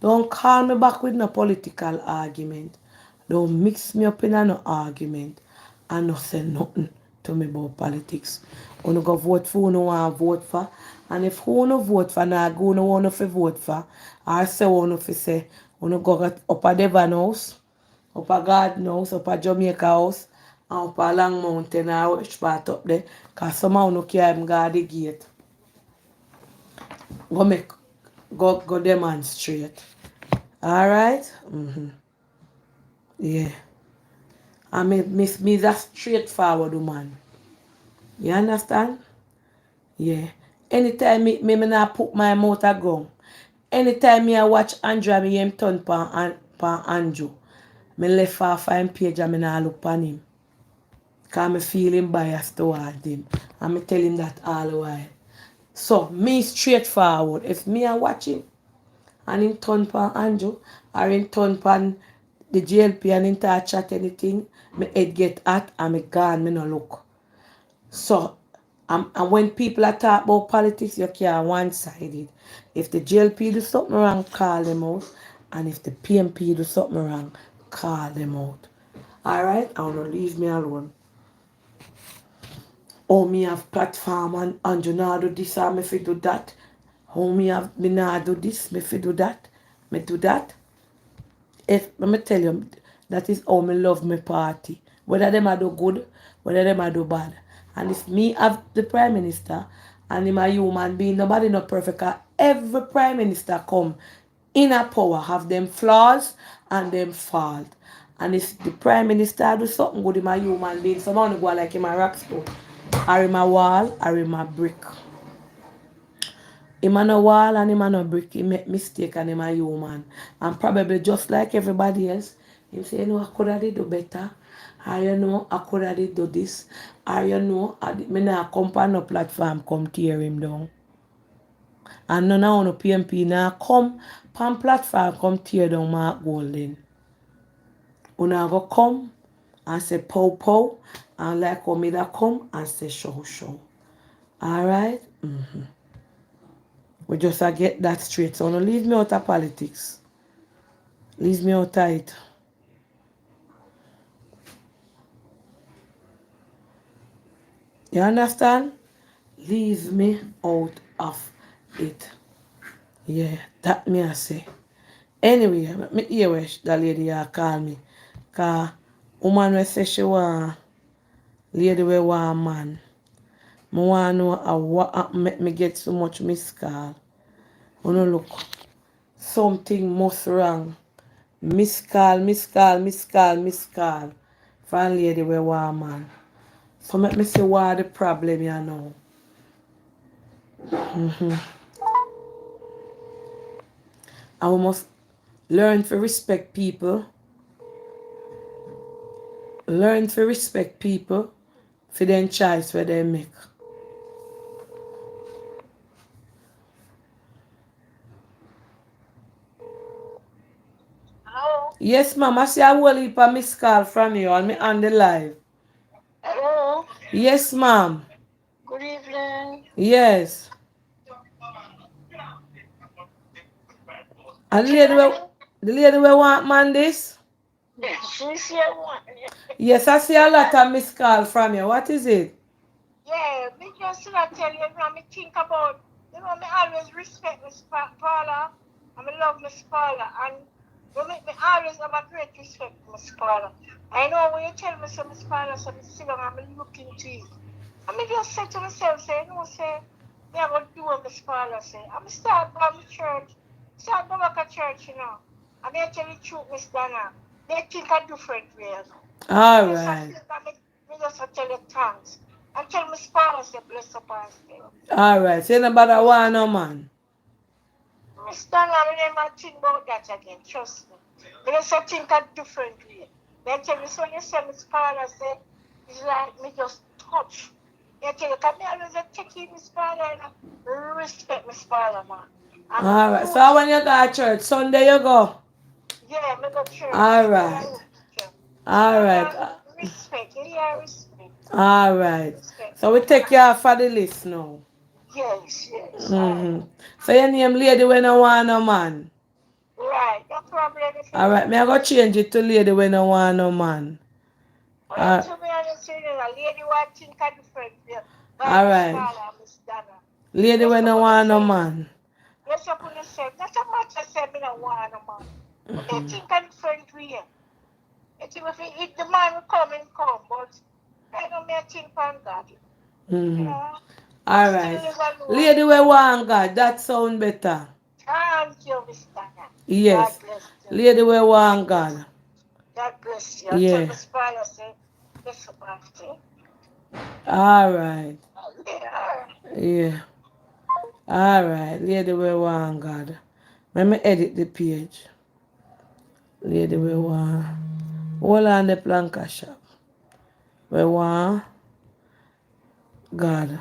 don't call me back with no political argument. Don't mix me up in no argument. And not say nothing to me about politics. You go vote for who you want to vote for. And if who you vote for, now go no want to vote for. Or say what you say, you go up a Devon house, up a Garden house, up a Jamaica house, and up a Long Mountain or which part up there. Because somehow you can't even guard the gate. Go demonstrate. Alright? Yeah. I mean, me that straightforward woman. You understand? Yeah. Anytime me not put my mouth a ground. Anytime me I watch Andrew, me him turn pan Andrew. Me left off him page and me not look pan him. Cause me feeling biased toward him. And me tell him that all the while. So me straightforward. If me I watch him and him turn pan Andrew or him turn pan the JLP and him start chat anything, me head get hot and me gone, me no look. So, and when people are talk about politics, you can't one-sided. If the JLP do something wrong, call them out. And if the PMP do something wrong, call them out. Alright? I wanna leave me alone. Oh, me have platform and you know do this or me fi do that. Oh, me nah do this, me fi do that. Me do that. If let me tell you, that is how me love my party. Whether them I do good, whether them I do bad. And if me have the prime minister and him a human being, nobody not perfect. 'Cause every prime minister come in a power have them flaws and them fault. And if the prime minister do something good, him a human being, someone go like him a rock stone, or him a wall, or him a brick. Him a no wall and him a no brick. He make mistake and him a human. And probably just like everybody else, him say, you know, I could have did do better. Or you know, I could have did do this. Or you know, me not come on no platform come tear him down. And none of no PMP now come on platform come tear down Mark Golden. Una go come and say pow pow and like how me da come and say show show. Alright? We just get that straight. So no leave me out of politics. Leave me out of it. You understand? Leave me out of it. Yeah, that me I say. Anyway, me hear where that lady call me. Cause woman will say she want lady we want man. Me want know what happen make me get so much miss call. Wanna look. Something must wrong. Miss call, miss call, miss call, miss call. From lady we want man. So make me see what the problem you know. And we must learn to respect people. Learn to respect people for their choice where they make. Hello? Yes, ma'am. I see a whole heap of missed call from you on me on the live. Hello? Yes, ma'am. Good evening. Yes. And Say that again? the lady we want man this? She's here one. Yes, I see a lot of missed call from you. What is it? Yeah, me just to tell you, me think about, me always respect Miss Paula, and me love Miss Paula, and me always have a great respect for Miss Paula. I know when you tell me so Miss Paula, so me sit down and me look into it. And me just say to myself, say, me I'm going to do what Miss Paula say. And me start going to church, start going back to church, And me tell you the truth, Miss Donna, they think a different way. All Me just a right. think that me just a tell you thanks. And tell Miss Paula say bless up and stay. All right. Say nobody want no man. Miss Donna, me never think about that again, trust me. Me just a think a different way. Me tell you, so when you say Miss Paula say, it's like me just touch. Me tell you, because me always take in Miss Paula and respect Miss Paula, man. And All right. do So when you go to church, Sunday you go. yeah, me go church. All Me go right. church. All And right. respect, yeah, respect. All right. Respect. So we take you off for the list now. Yes, yes, I Mm-hmm. know. So your name lady when no want no man. Right, no problem if you All right. want Me I to go listen. change it to lady when no want no man. Well, Uh, to be honest with you, a lady want think a different way. By all Miss right. Paula, Miss Donna. Lady Bless when up no on want no yourself. man. Bless up on yourself. Not a matter say me no want no man. But they think a different way. It if the man will come and come, but I know me I think on God. You Mm-hmm. know, I'm All still right. live alone. Lady we want God. That sound better. Thank you, Miss Donna. God Yes. bless you. Lady we God want bless God. you. God bless you. I tell Yeah. Miss Paula say, bless up and stay. All right. Yeah. Yeah. Alright, lady we want God. Let me edit the page. Lady we want. Hold on the planka shop. We want God.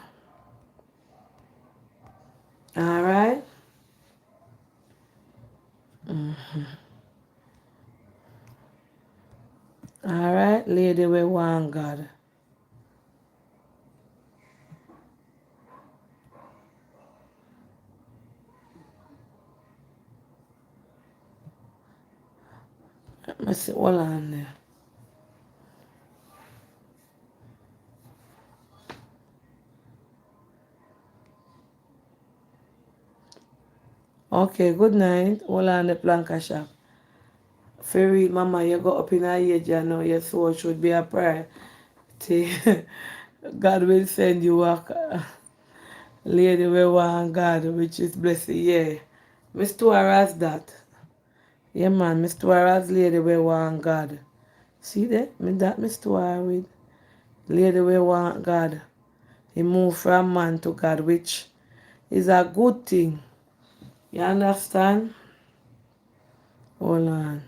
Alright? Alright, lady we want God. Let me see, hold on there. Okay, good night. Hold on the planka shop. For real, mama, you go up in a age, you know, your soul should be a prayer. God will send you a lady we want God, which is blessed. Yeah. Mr. Wara's that. Yeah, man, Mr. Wara's lady we want God. See that? Me that Mr. Wara with. Lady we want God. He moved from man to God, which is a good thing. You understand? Hold on.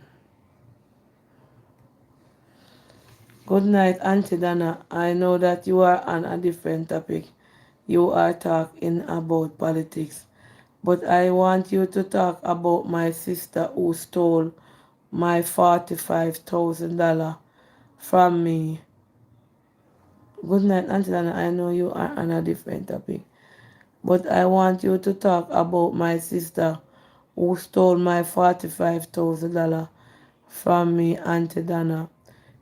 Good night, Auntie Dana. I know that you are on a different topic. You are talking about politics. But I want you to talk about my sister who stole my $45,000 from me. Good night, Auntie Dana. I know you are on a different topic. But I want you to talk about my sister who stole my $45,000 from me, Auntie Dana.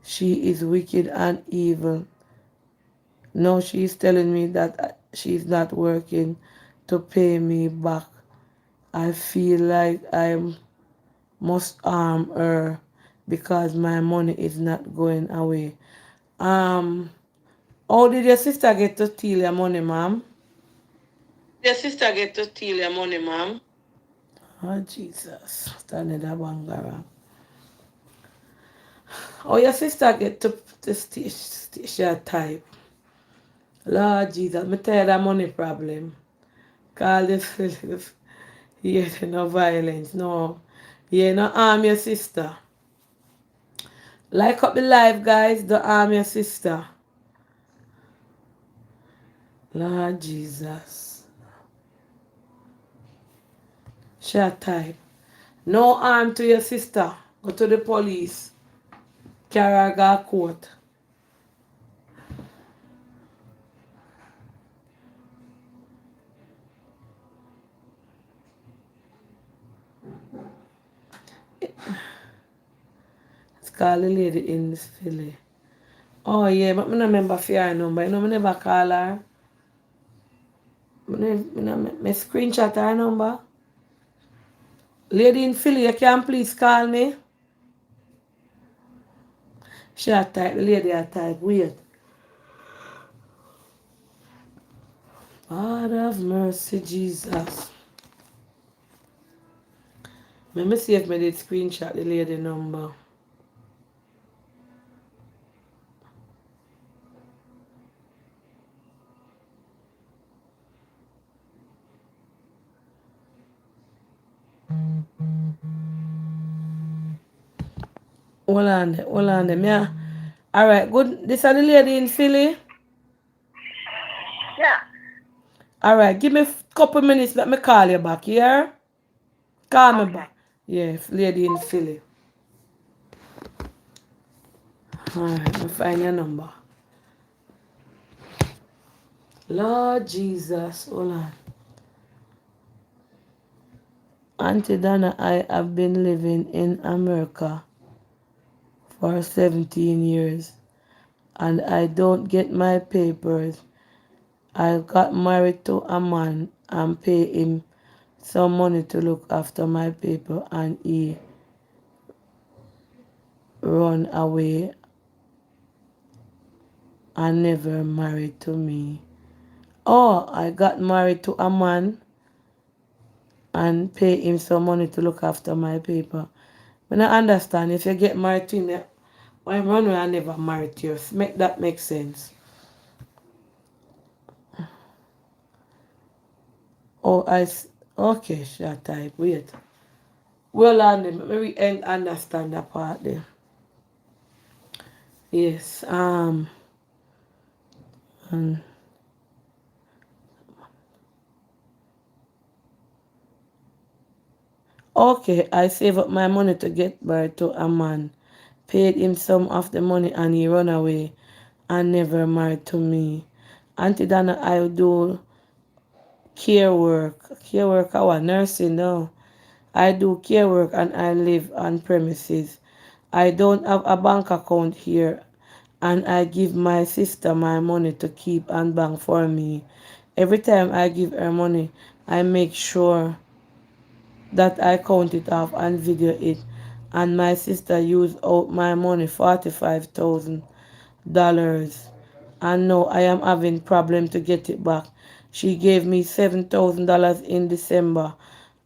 She is wicked and evil. Now she is telling me that she is not working to pay me back. I feel like I must harm her because my money is not going away. Um, how did your sister get to steal your money, ma'am? Your sister get to steal your money, ma'am. Oh, Jesus. Stand that bangara. How your sister get to steal your type? Lord Jesus, me tell you that money problem. Call this yeah, no violence, no. Yeah, no harm your sister. Like up the live, guys. Don't harm your sister. Lord Jesus. Share type. No harm to your sister. Go to the police. Carry her go court. Let's call the lady in this Philly. Oh yeah, but I don't remember her number. You know, I never call her. I screenshot her number. Lady in Philly, you can please call me. She a type, the lady a type. Wait. God of mercy, Jesus. Let me see if I did screenshot the lady number. Hold on there. Yeah. Alright, good. This is the lady in Philly. Yeah. Alright, give me a couple minutes, let me call you back, yeah? Call me Okay. back. Yeah, lady in Philly. Alright, let me find your number. Lord Jesus, hold on. Auntie Donna, I have been living in America for 17 years and I don't get my papers. I got married to a man and pay him some money to look after my paper and he run away and never married to me. Oh, I got married to a man and pay him some money to look after my paper. When I understand, if you get married to him, why run away and never married to you? Make that make sense. Oh, okay, shall type. Wait. Well, on them. Maybe understand that part there. Yes. Um, okay, I save up my money to get married to a man. Paid him some of the money and he run away and never married to me. Auntie Dana, I do care work. Care work, our nursing now. I do care work and I live on premises. I don't have a bank account here and I give my sister my money to keep and bank for me. Every time I give her money, I make sure that I count it off and video it. And my sister used out my money $45,000 and now I am having problem to get it back. She gave me $7,000 in December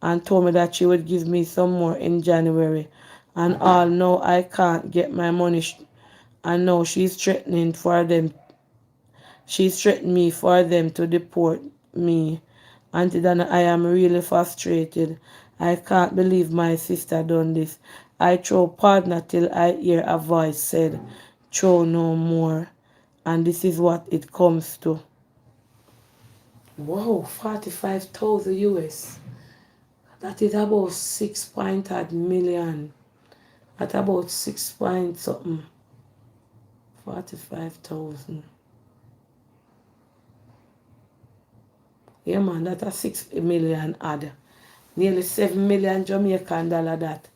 and told me that she would give me some more in January. And all now I can't get my money and now she's threatened me for them to deport me. Auntie Dana, I am really frustrated. I can't believe my sister done this. I throw partner till I hear a voice said, throw no more. And this is what it comes to. Whoa, 45,000 US. That is about 6 million. At about 6 point something. 45,000. Yeah, man, that's a 6 million odd. Nearly 7 million Jamaican dollar that.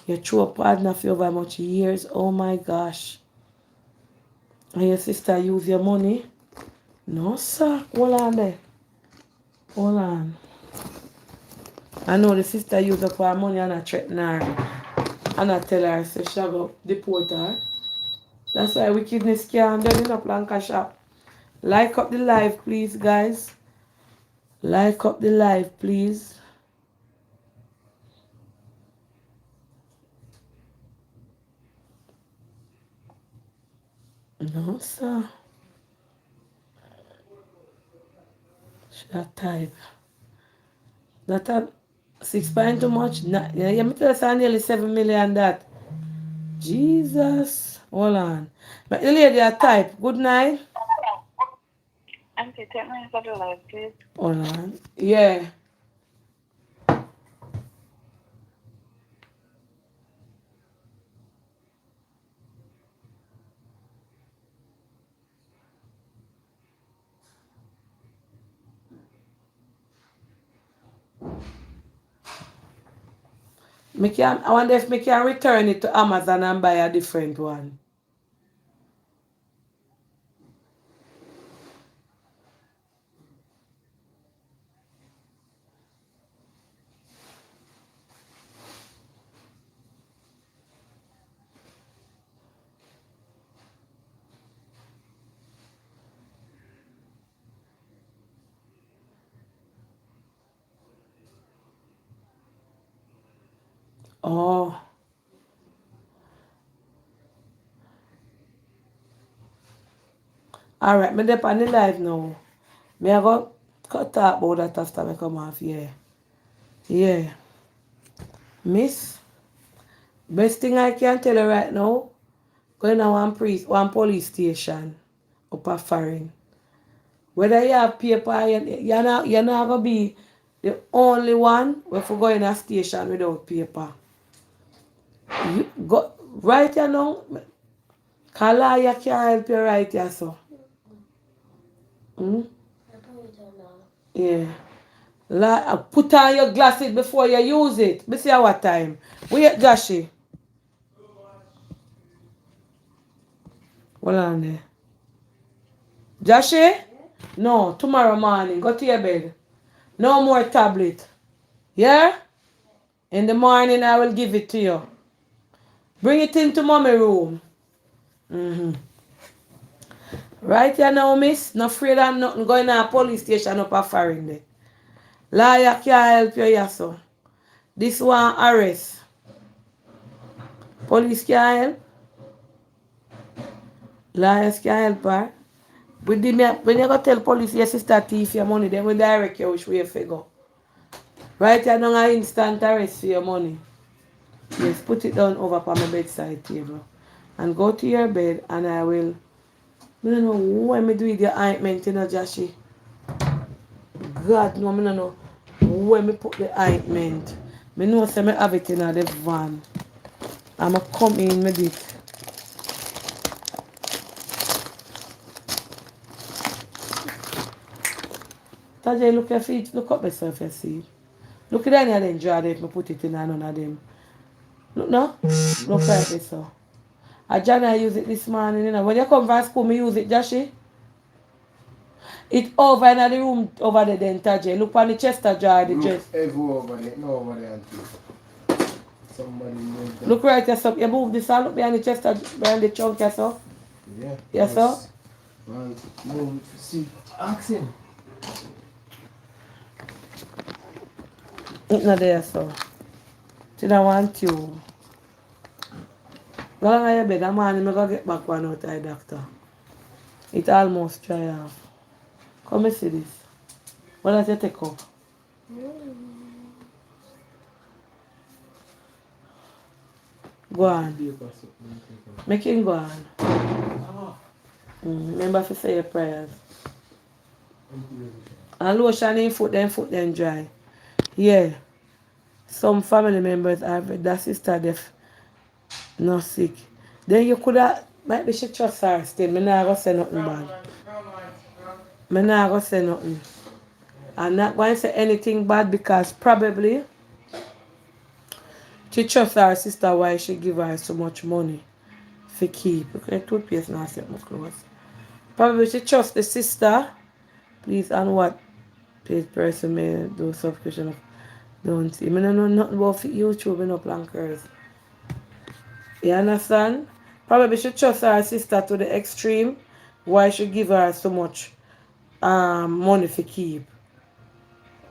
You throw a partner for over much years. Oh my gosh. And your sister use your money? No, sir. Hold on there. Hold on. I know the sister use up her money and I threaten her. And I tell her, so she go deport her. That's why wickedness can't done in a planka shop. Like up the live, please, guys. Like up the live, please. No, sir. Should type. That a 6 point too much? Yeah, you tell us nearly 7 million that. Jesus. Hold on. But the lady a type. Good night. Auntie, take me for the life, please. Hold on. Yeah. I wonder if I can return it to Amazon and buy a different one. Oh. Alright, me dey on the live now. Me I go talk about that after me come off, yeah. Yeah. Miss, best thing I can tell you right now, going to one police station up a foreign. Whether you have paper, you're not going to be the only one who go in a station without paper. You go right here now. Kala, you can't help you right here, so. Hmm? Yeah. Put on your glasses before you use it. Me see what time. Wait, Joshy. Hold on there. Joshy? No, tomorrow morning. Go to your bed. No more tablet. Yeah? In the morning I will give it to you. Bring it into mommy room. Right here now, miss. No afraid of nothing going to a police station up a foreign there. Lawyer can't help you, yeah, so. This one arrest. Police can't help. Lawyers can't help her. When you go tell police your sister thief your money, then we direct you which way you go. Write it down an instant arrest for your money. Yes, put it down over on my bedside table. And go to your bed and I will. I don't know when me do with the ointment, you know, Joshy. God, no, I don't know when me put the ointment. Me know say me have it in the van. I'ma come in with it. Tajay, look your feet, look up myself, you see. Look at any of them jar if me put it in none of them. Look no? Look like this so. I Jana use it this morning, you know. When you come from school, me use it, Joshy. It over in the room over there, then Tajay. Look on the chester jar, the Look dress. every over there, no over there until somebody moved that. Look right yourself. You move this and look behind the chester, behind the trunk yourself. Yeah. Yes, sir? Yes. Well, move, see, ask him. It's not there, so. She don't want you. Go on your bed, the morning I go get back one out of the doctor. It almost dry off. Come and see this. What does you take up? Go on. Make him go on. Remember to say your prayers. And lotion in foot them dry. Yeah. Some family members have that sister deaf not sick. Then you could have might be she trust her still. Me not gonna say nothing bad. Me not gonna say nothing. I'm not going to say anything bad because probably she trusts her sister why she give her so much money for keep. Okay, toothpaste now set my clothes. Probably she trusts the sister. Please and what paid person may do subscription of don't see. Me don't know nothing about YouTube and no plankers. You understand? Probably she trust her sister to the extreme. Why she give her so much money for keep.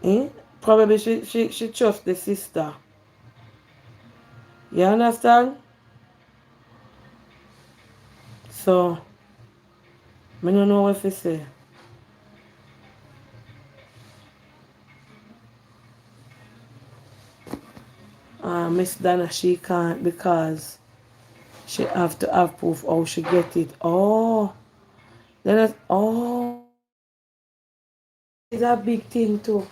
Eh? Probably she trusts the sister. You understand? So, I don't know what to say. Miss Dana, she can't because she have to have proof how she get it. Oh, it's a big thing too.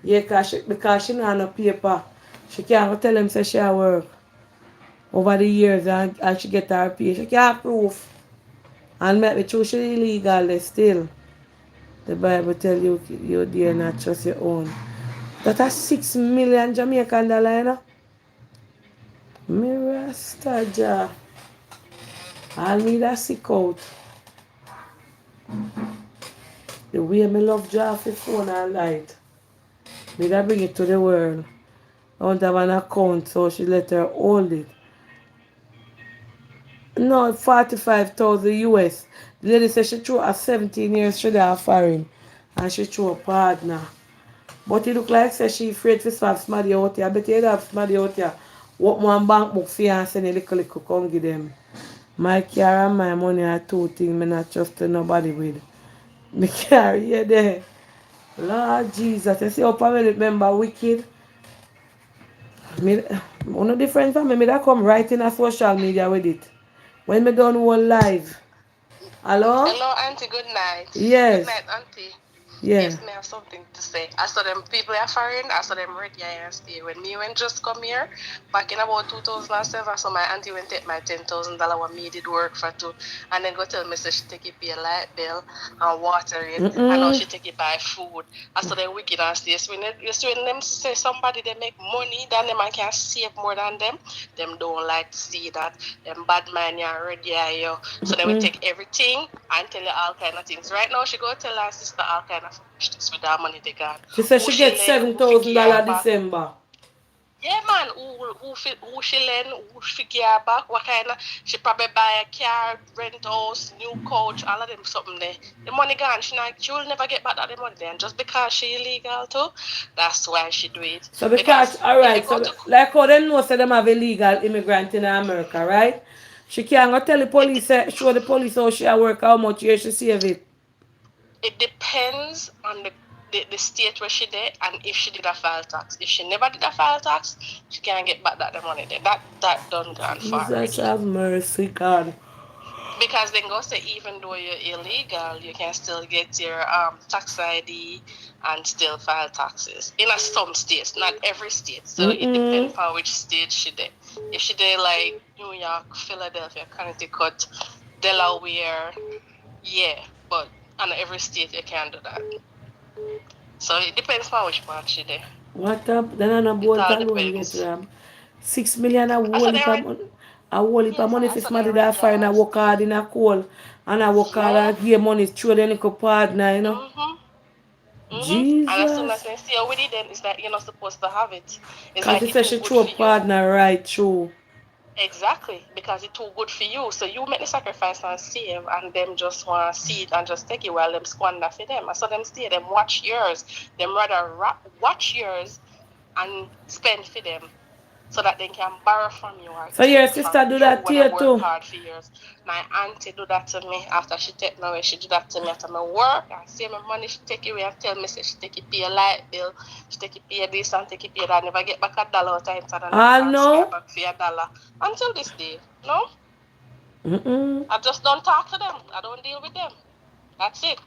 Yeah, because she not no paper. She can't go tell them say she a work over the years and she get her pay. She can't have proof. And maybe true she illegal still. The Bible tell you you dare not trust your own. That a 6 million Jamaican dollar, you know? Me rasta ja. All me that sick out. The way me love draw for phone and light. Me that bring it to the world. I want to have an account so she let her hold it. No, 45,000 US. The lady said she threw a 17 years she have foreign. And she threw a partner. But it look like say she afraid to swap somebody out here. I bet you have somebody out here. What one bank book for you and send a little come give them. My car and my money are two things me not trust nobody with. Me carry you there. Lord Jesus, you see how family member wicked? Me, one different family, me that come right in a social media with it. When me done one live. Hello? Hello, Auntie. Good night. Good Yes. night, Auntie. Yeah. Yes, me have something to say. I saw them people are foreign. I saw them ready and stay. When me went just come here, back in about 2007, so my auntie went take my $10,000 what me did work for too. And then go tell me say she take it pay a light bill and water it. And now Mm-mm. she take it buy food. I saw them wicked and stay. So when them say somebody they make money than them and can save more than them don't like to see that. Them bad man you already are you. So they will Mm-mm. take everything and tell you all kind of things. Right now she go tell her sister all kind of foolishness with that money they got. She said Who she she get lend, who fi give her $7,000 back. December. Yeah man, who she lend, who fi give her back, what kind of she probably buy a car, rent house, new couch, all of them something there. The money gone, she will never get back that the money there. And just because she illegal too, that's why she do it. So because, Because if you alright, go so to like how them know say them have illegal immigrant in America, right? She can't go tell the police, show the police how she a work, how much year she save it. it depends on the the state where she did and if she did a file tax. If she never did a file tax, she can't get back that the money there. That done gone far Jesus already. have mercy, God. Because then go say even though you're illegal, you can still get your tax ID and still file taxes. In a some states, not every state. So it Mm-mm. depends on which state she did. If she did like New York, Philadelphia, Connecticut, Delaware, yeah. But in every state you can do that. So it depends on which part she did. What up? Then on a It bolt all alone get depends. robbed. 6 million a I whole said they heap of already money. A whole heap of yes, money if I it's said they somebody that already fine and work hard stay. in a coal and I work hard Yeah. and give money through the little partner, you know. Mhm. And as soon as Jesus. they see you with it, then it's like you're not supposed to have it. It's Cause she like it's said too she good threw a for you. partner right through. Exactly, because it's too good for you. So you make the sacrifice and save, and them just want to see it and just take it while them squander for them. I saw them stay, them watch yours. Them rather watch yours and spend for them so that they can borrow from you or So your take from sister do you that to when I you work too? hard for years. My auntie do that to me after she take me away. She do that to me after my work and see my money she take away and tell me say she take it pay a light bill, she take it pay this and take it pay that. Never get back a dollar out of inside and never All ask her no? back for a dollar. Until this day. No? Mm-mm. I just don't talk to them. I don't deal with them. That's it.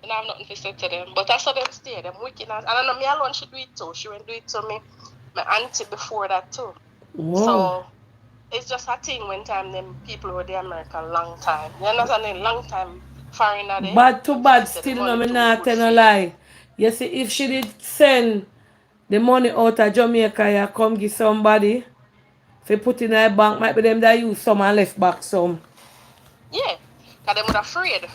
And I have nothing to say to them. But I saw them stay, them wicked and I know me alone she do it too. She went do it to me, my auntie before that too. Wow. So it's just a thing when time them people were the American long time. You understand? A long time foreigner there. Bad to Them feel bad say the still no money me too not good tell for no you. lie. You see if she did send the money out of Jamaica you come give somebody. If you put in a bank might be them that use some and left back some. Yeah. Cause them would afraid.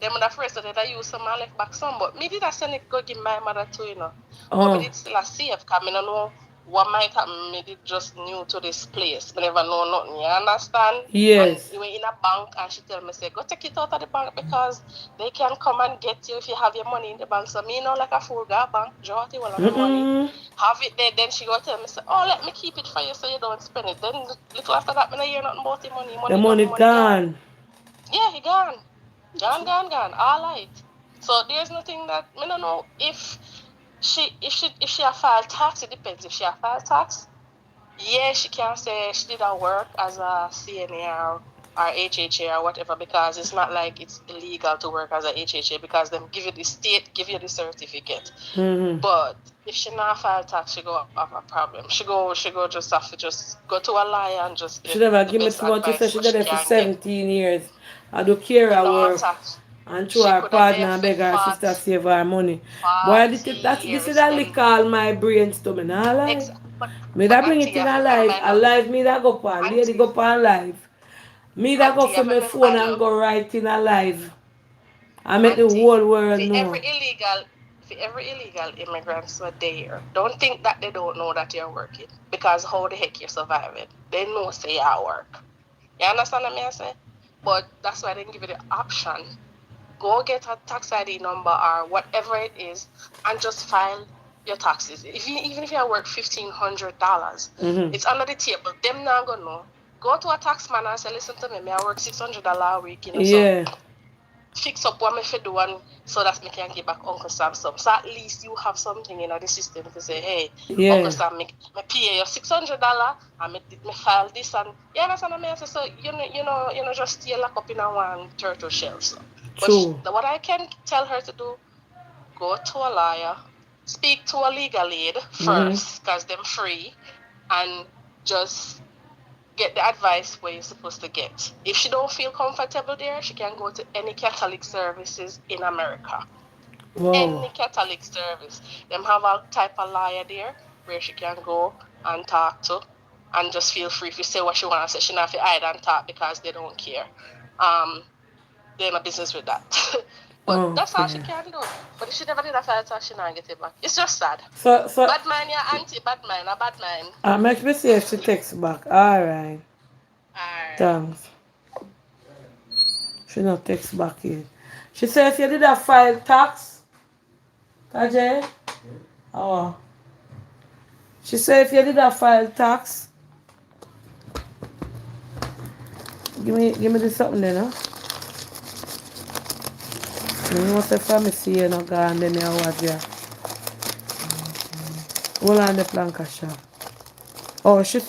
Them would afraid so that I use some and left back some. But me did I send it go give my mother too, you know. But me Oh. did still a safe cause me no know what might happen. Me did just new to this place. Me never know nothing. You understand? And Yes. we were in a bank and she tell me say go take it out of the bank because they can come and get you if you have your money in the bank. So me know like a fool go bank, draw it all of my money, Mm-mm. have it there. Then she go tell me say, oh let me keep it for you so you don't spend it. Then little after that me no hear nothing about the money. The Money money gone, money gone. gone. Yeah, he gone. Gone. All right. So there's nothing that me don't know if she have filed tax, it depends. If she have filed tax, yeah, she can say she did her work as a CNA or HHA or whatever because it's not like it's illegal to work as a HHA because them give you the state give you the certificate. Mm-hmm. But if she not file tax, she go have a problem. She go just have to just go to a lawyer and just get She never the give me best too much. She advice said she what did she there for can get. 17 years. I do care It her no work. matter. And through She her could have partner there and for beg her sister 40, save her money. Boy, 40 this is years. a Them lick all my brains to me. Nah lie. but Me that bring auntie, it you in have a to live. remember A now. live me that go on. Lady Auntie, go on live. Me that go auntie, you for have to my remember phone and now. go right in a live. I make the Auntie, whole world for know. every illegal immigrants who are there, don't think that they don't know that you're working. Because how the heck you're surviving? They know say you work. You understand what I say? But that's why they give you the option. Go get a tax ID number or whatever it is and just file your taxes. Even if you work $1,500, Mm-hmm. it's under the table. Them not gonna know. Go to a tax man and say, listen to me, I work $600 a week, so Yeah. fix up what me fi do and so that me can give back Uncle Sam some. So at least you have something in the system to say, hey, Uncle Yeah. Sam, me pay you $600 and me file this and you understand what I mean? So just stay locked up in a one turtle shell. So. But True. what I can tell her to do, go to a lawyer, speak to a legal aid Mm-hmm. first, because they're free, and just get the advice where you're supposed to get. If she don't feel comfortable there, she can go to any Catholic services in America. Wow. Any Catholic service. Them have a type of lawyer there where she can go and talk to and just feel free to say what she wants to say. She not have to hide and talk because they don't care. Um, they're in a business with that. But that's all she Okay. can do. But if she never did a fight, she not get it back. It's just sad. So Bad man, yeah, auntie, bad man, a bad man. make me see if she texts back. Alright. Alright. Thanks. She not text back yet. She said if you did a file tax, Tajay. Oh. She said if you did a file tax, give me this something then, huh? You know say from me see you no gone then you was here. Hold on the planka shop. Oh, she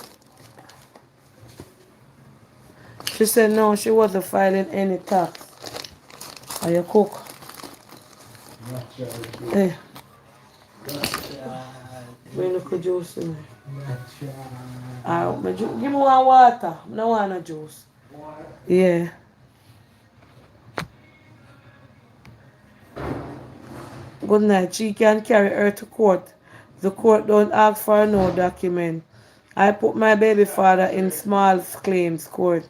said no, she wasn't filing any tax. Are you cook? Natural. Eh, Natural. bring the juice in me. Natural. Give me one water. No want no juice. Yeah. Good night. She can carry her to court. The court don't ask for no document. I put my baby father in small claims court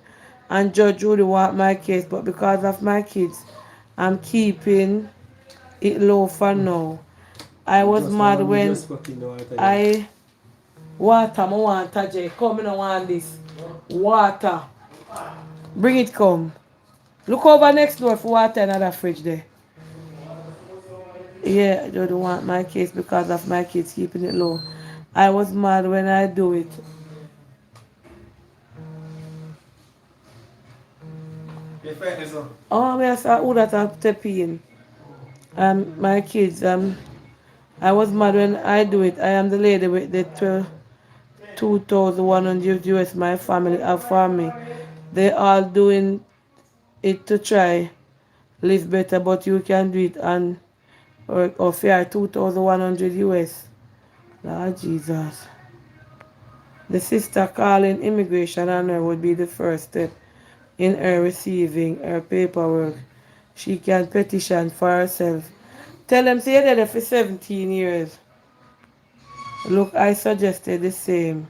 and Judge Judy want my case, but because of my kids, I'm keeping it low for now. I was mad when I water, I want Tajay. Come, I don't want this. Water. Bring it come. Look over next door for water in another fridge there. Yeah, I don't want my case because of my kids keeping it low. I was mad when I do it. Oh, yes, I would have to pay. My kids, I was mad when I do it. I am the lady with the 2,100 US my family have for me. They all doing it to try live better, but you can do it and or fair 2,100 US. Lord Jesus. The sister calling immigration on her would be the first step in her receiving her paperwork. She can petition for herself. Tell them say they're there for 17 years. Look, I suggested the same.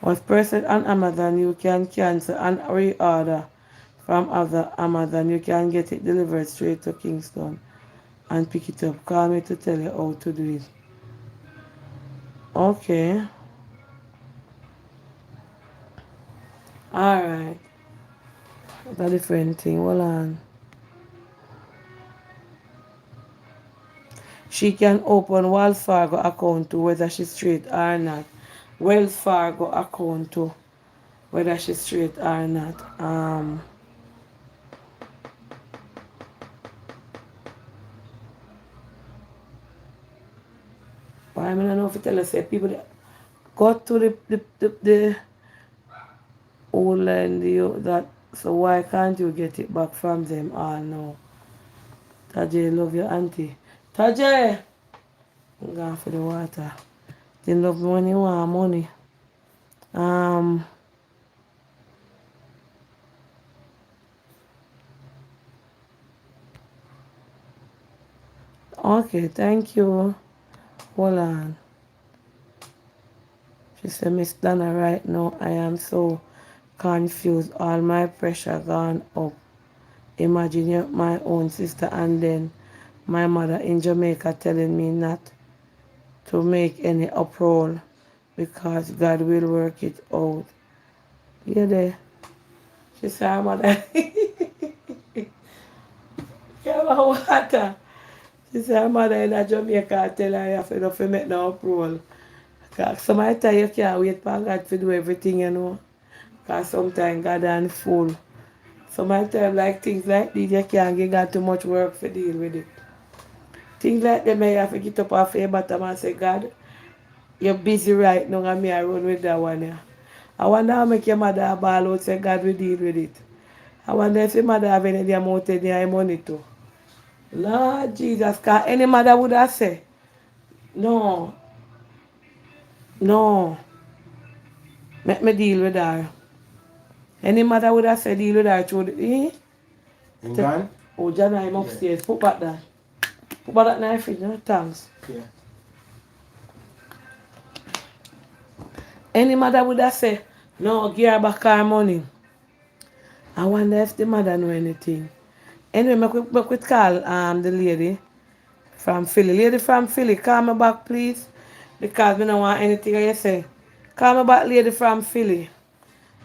Was present on Amazon, you can cancel and reorder from other Amazon. You can get it delivered straight to Kingston and pick it up. Call me to tell you how to do it. Okay. Alright. That's a different thing. Hold on. She can open Wells Fargo account too, whether she's straight or not. Wells Fargo account too, whether she's straight or not. But I don't know if you tell us say people that go to the old land that so why can't you get it back from them all now? Tajay love your auntie. Tajay! I'm going for the water. They love me when you want money. Um okay, thank you. Hold on. She said, Miss Donna, right now I am so confused. All my pressure gone up. Imagine you're my own sister and then my mother in Jamaica telling me not to make any uproar because God will work it out. You there? She said, her mother, give her water. She said, her mother in Jamaica tell her you have to make no uproar. Because sometimes you can't wait for God to do everything, you know. Because sometimes God is full. Sometimes like things like this, you can't give God too much work to deal with it. Things like that, may you have to get up off your bottom and say, God, you're busy right now and me I run with that one. Yeah. I wonder how make your mother ball out say God will deal with it. I wonder if your mother have any amount of their money too. Lord Jesus, because any mother would have said, no, no, let me deal with her. Any mother would have said deal with her through the, eh? You gone? Oh, Jana, I'm upstairs. Put back that. Put back that knife in, no thanks. Yeah. Any mother would have said, no, give her back her money. I wonder if the mother know anything. Anyway, make we call the lady from Philly. Lady from Philly, call me back, please. Because we don't want anything you say. Call me back, lady from Philly.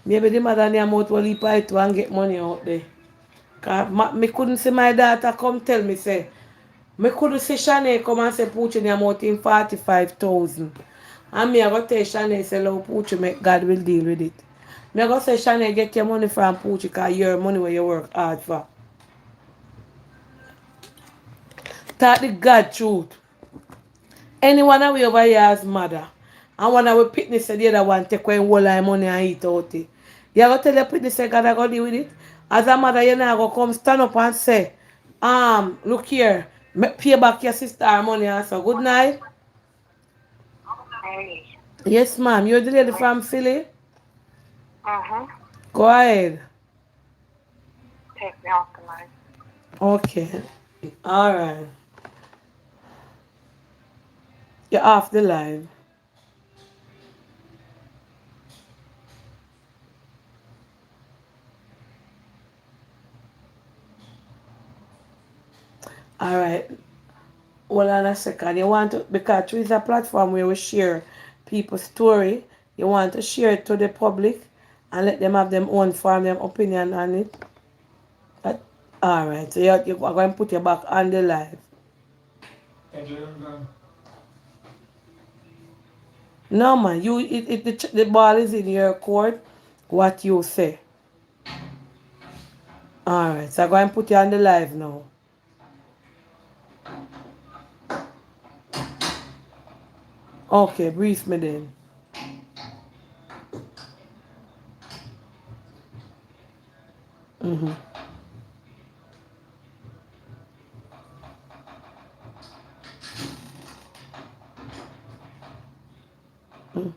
Maybe the mother and the mouth will leap out and get money out there. Because me couldn't see my daughter come tell me, say, me couldn't see Shanae come and say, put in your mouth in 45,000. And me I go tell Shanae, say, Lord, put you, make God will deal with it. Me go say, Shanae, get your money from Poochie because your money where you work hard for. Talk the God truth. Anyone away over here as mother. And one of our pitney said the other one take away all our money and eat out it. You go tell your pitney say God I go deal with it. As a mother, you now go come stand up and say, look here, pay back your sister her money and so good night. Hey. Yes, ma'am. You're the lady from Philly? Uh-huh. Go ahead. Take me off the line. Okay. Alright. You're off the line. Alright. Hold on a second. You want to, because through is a platform where we share people's story, you want to share it to the public and let them have them own form, them opinion on it. That, all right. So you're going to put your back on the live. No, man. The ball is in your court. What you say. All right. So I'm going to put you on the live now. Okay. Brief me then. Mm-hmm. Mm.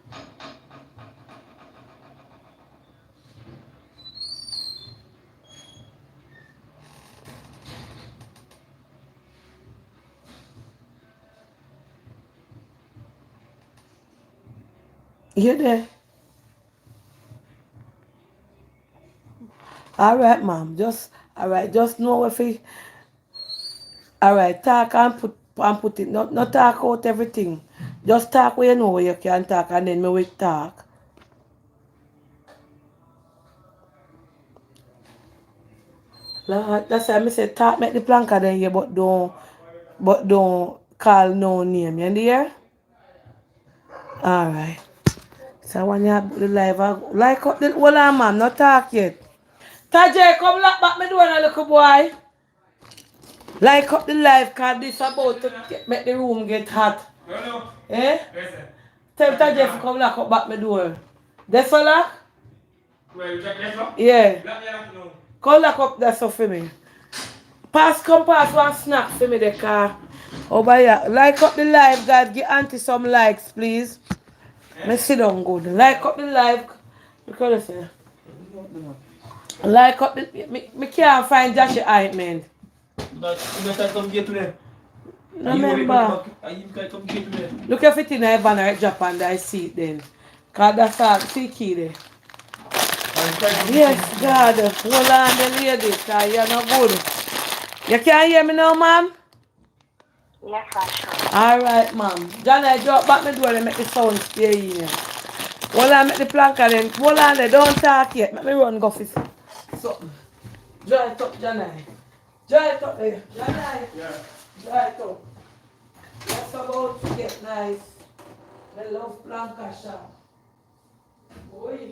You there? All right, ma'am. All right. Just know if it. All right, talk and put it. Not talk out everything. Just talk where you know where you can talk, and then me will talk. Lord, that's why I say talk make the planka then you but don't call no name. You hear? All right. So when you have the live, like up the hold on, ma'am. Not talk yet. Tajay, come lock back my door, now, little boy. Like up the live, cause this about to make the room get hot. No. Eh? Listen. Tell Tajay to come lock up back my door. That's for lock? Where you check this one? Yeah. Let me know. Come lock up that stuff for me. Pass one snack for me the car. Over here. Like up the live, guys. Give auntie some likes, please. Me sit down good. Like up the live. Because you say. Like up the me can't find Josh ointment. But you better come get to them. Remember. You can come get to them. Look if it in a van or Japan, I see it then. Cause that's all see key there. Yes, God. Hold on the lady, cause you're not good. You can't hear me now, ma'am? Yes, I sure. Alright, ma'am. John, I drop back my door and make the sound stay in here. Hold on, make the plank and then hold on there, don't talk yet. Let me run go for something. Draw it up, John. Draw it up there. John, Yeah. draw it up. That's about to get nice. I love planka shop. Boy.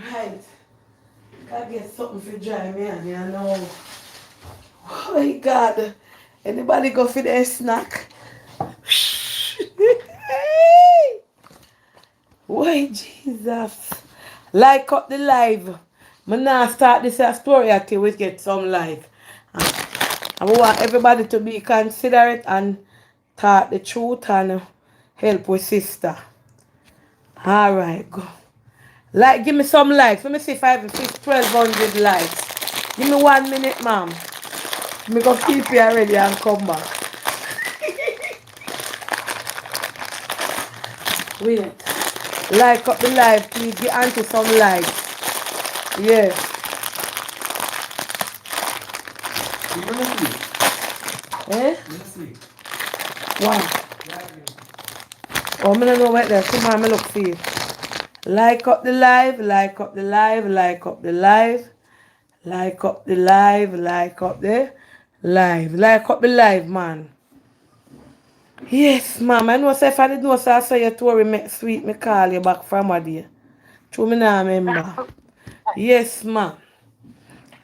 Alright. Gotta get something for dry me on, you know. Oh my God. Anybody go for their snack? Why Jesus? Like up the live. I'm now start this story until we get some like. I want everybody to be considerate and talk the truth and help with sister. Alright, go. Like, give me some likes. Let me see if I have 1,200 likes. Give me 1 minute, ma'am. Me go keep you Okay. already and come back. Wait. Like up the live, please. Get onto some likes. Yes. You wanna see? Eh? You wanna see? Why? Yeah, you. Oh, I don't know what there. Come on, me look for it. Like up the live, like up the live, like up the live, like up the live, like up the live, like up the live, man. Yes, ma'am. I know say if I did know say I saw your story make sweet, me call you back from a day. True me now remember. Yes, ma'am.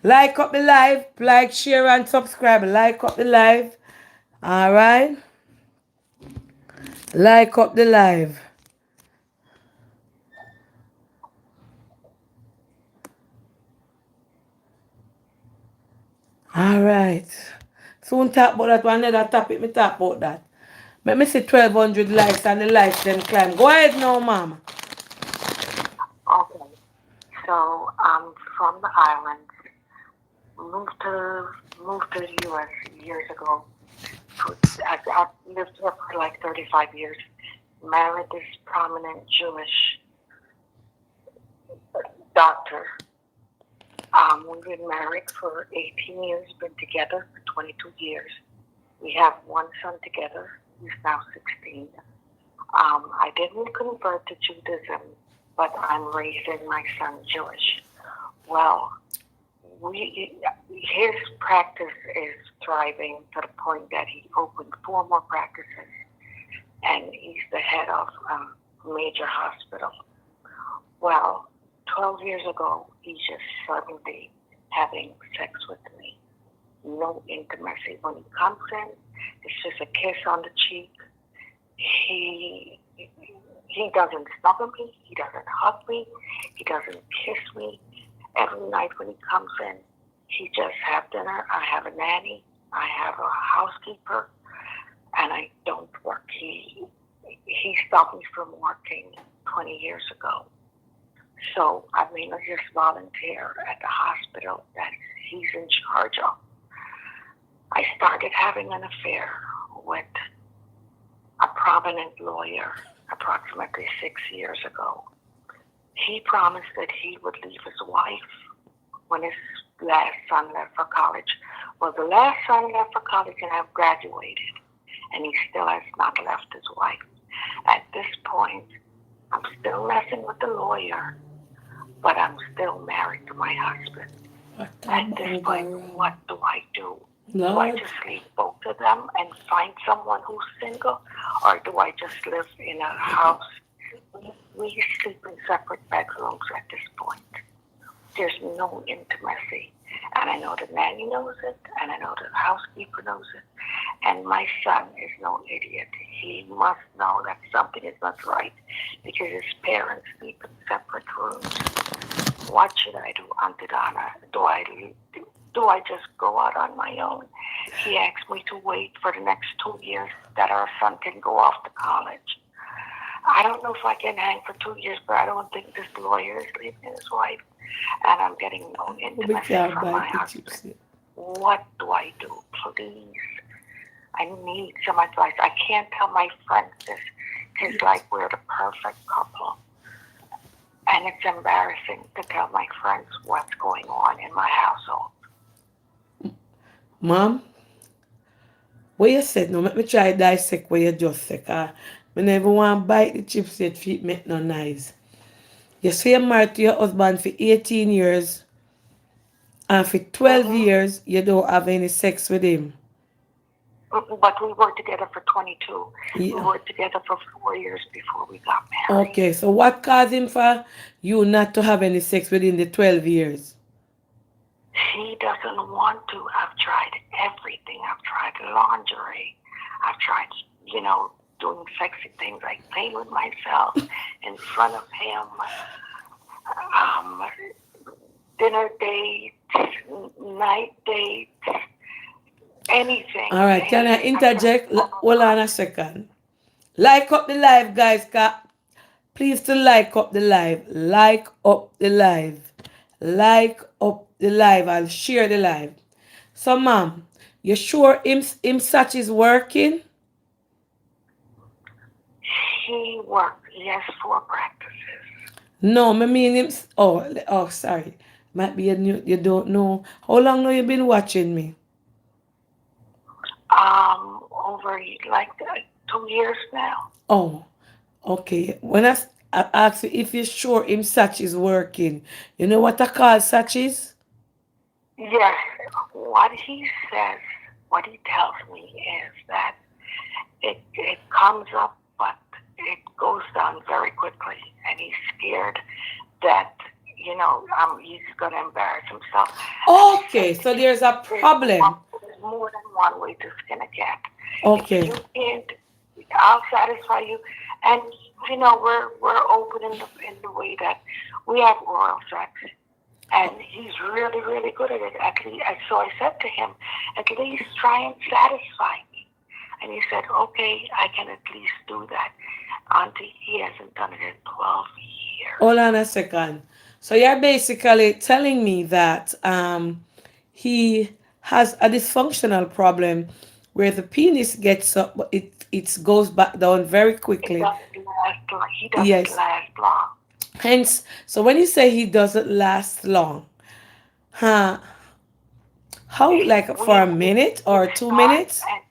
Like up the live, like, share, and subscribe. Like up the live. Alright? Like up the live. Alright. Soon talk about that one another topic. Me talk about that. Let me see 1,200 likes and the likes them climb. Go ahead now, mama. Okay. So I'm from the islands. Moved to moved to the U.S. years ago. I've lived here for like 35 years. Married this prominent Jewish doctor. We've been married for 18 years. Been together for 22 years. We have one son together. He's now 16. I didn't convert to Judaism, but I'm raising my son Jewish. Well, his practice is thriving to the point that he opened four more practices, and he's the head of a major hospital. Well, 12 years ago, he just suddenly having sex with me. No intimacy. When he comes in, it's just a kiss on the cheek. He he doesn't snuggle me. He doesn't hug me. He doesn't kiss me. Every night when he comes in, he just have dinner. I have a nanny. I have a housekeeper, and I don't work. He stopped me from working 20 years ago. So I mean, I just volunteer at the hospital that he's in charge of. I started having an affair with a prominent lawyer approximately 6 years ago. He promised that he would leave his wife when his last son left for college. Well, the last son left for college and have graduated, and he still has not left his wife. At this point, I'm still messing with the lawyer, but I'm still married to my husband. What At this a point, what do I do? Do I Lord. just leave both of them and find someone who's single? Or do I just live in a house? We sleep in separate bedrooms at this point. There's no intimacy. And I know the nanny knows it, and I know the housekeeper knows it. And my son is no idiot. He must know that something is not right because his parents sleep in separate rooms. What should I do, Auntie Donna? Do I just go out on my own? He asked me to wait for the next 2 years that our son can go off to college. I don't know if I can hang for 2 years, but I don't think this lawyer is leaving his wife, and I'm getting no We intimacy can't from buy my the husband. chips. What do I do? Please. I need some advice. I can't tell my friends this because, like, we're the perfect couple. And it's embarrassing to tell my friends what's going on in my household. Mom, what you said, no, let me try dissect what you just said. I never want to bite the chips yet feet make no noise. You say you're married to your husband for 18 years, and for 12 Mm-hmm. years, you don't have any sex with him. But we were together for 22. We Yeah. were together for 4 years before we got married. Okay, so what caused him for you not to have any sex within the 12 years? He doesn't want to. I've tried everything. I've tried lingerie. I've tried, doing sexy things like playing with myself in front of him, um, dinner dates, night dates, anything, All right, can I anything. I just, interject? oh my Hold on God. a second. Like up the live, guys. Please to like up the live. Like up the live. Like up the live and share the live. So, ma'am, You sure him such is working? He works. He has 4 practices. No, me mean him. Oh, sorry. Might be you don't know. How long now you been watching me? Over like 2 years now. Oh, okay. I ask you if you're sure him such is working, you know what I call such is? Yes. What he says, what he tells me is that it comes up, but it goes down very quickly, and he's scared that he's gonna embarrass himself. And he said Okay, to so me, there's a there's problem. more than one way to skin a cat. If Okay. you can't, I'll satisfy you. And we're open in the way that we have oral sex, and he's really really good at it. At least, so I said to him, at least try and satisfy me. And he said, okay, I can at least do that. Auntie, he hasn't done it in 12 years. Hold on a second. So you're basically telling me that he has a dysfunctional problem where the penis gets up, but it goes back down very It quickly. doesn't last long. He doesn't Yes. last long. Hence, so when you say he doesn't last long, huh? How, like for a minute We or two start minutes? and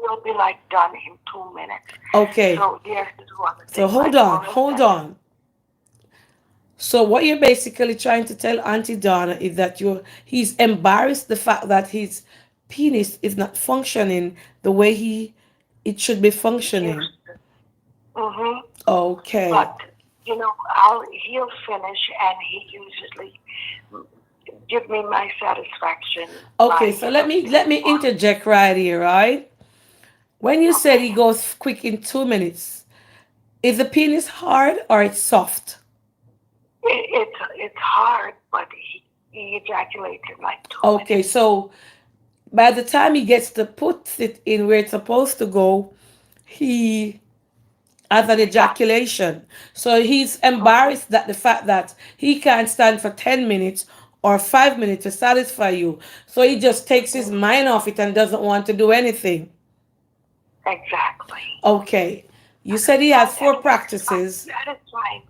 we'll be like done in 2 minutes. Okay. So he has to do other So things like oral hold sex. on. So what you're basically trying to tell Auntie Donna is that he's embarrassed the fact that his penis is not functioning the way it should be functioning. Used to. Mm-hmm. Okay. But he'll finish, and he usually give me my satisfaction Okay, by so let me more. interject right here, right? When you said Okay. he goes quick in 2 minutes, is the penis hard or it's soft? It's hard, but he ejaculates in like two Okay, minutes. so by the time he gets to put it in where it's supposed to go, he has an Stop. ejaculation. So he's Mm-hmm. embarrassed that the fact that he can't stand for 10 minutes or 5 minutes to satisfy you. So he just takes his mind off it and doesn't want to do anything. Exactly. Okay. You said he has And four he's not practices. satisfying.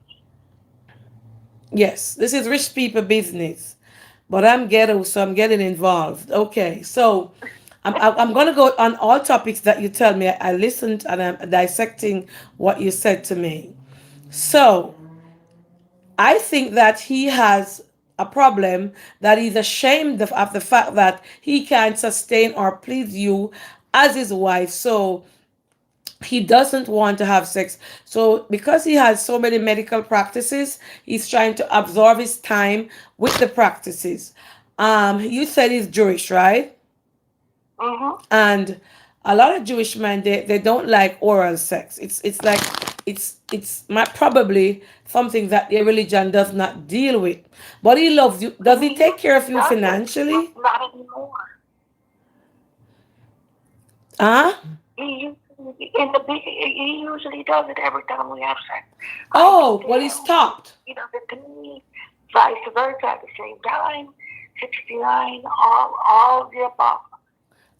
Yes, this is rich people business. But I'm ghetto, so I'm getting involved. Okay, so I'm going to go on all topics that you tell me. I listened and I'm dissecting what you said to me. So I think that he has a problem that he's ashamed of the fact that he can't sustain or please you as his wife. So he doesn't want to have sex. So because he has so many medical practices, he's trying to absorb his time with the practices. You said he's Jewish, right? Mm-hmm. And a lot of Jewish men they don't like oral sex. It's like it's probably something that their religion does not deal with. But he loves you. Does he He take care of usually you does it, but financially? not anymore. Huh? He usually does it every time we have sex. I do Oh, to but he him. stopped. He does it to me. Vice versa at the same time. 69, all the above.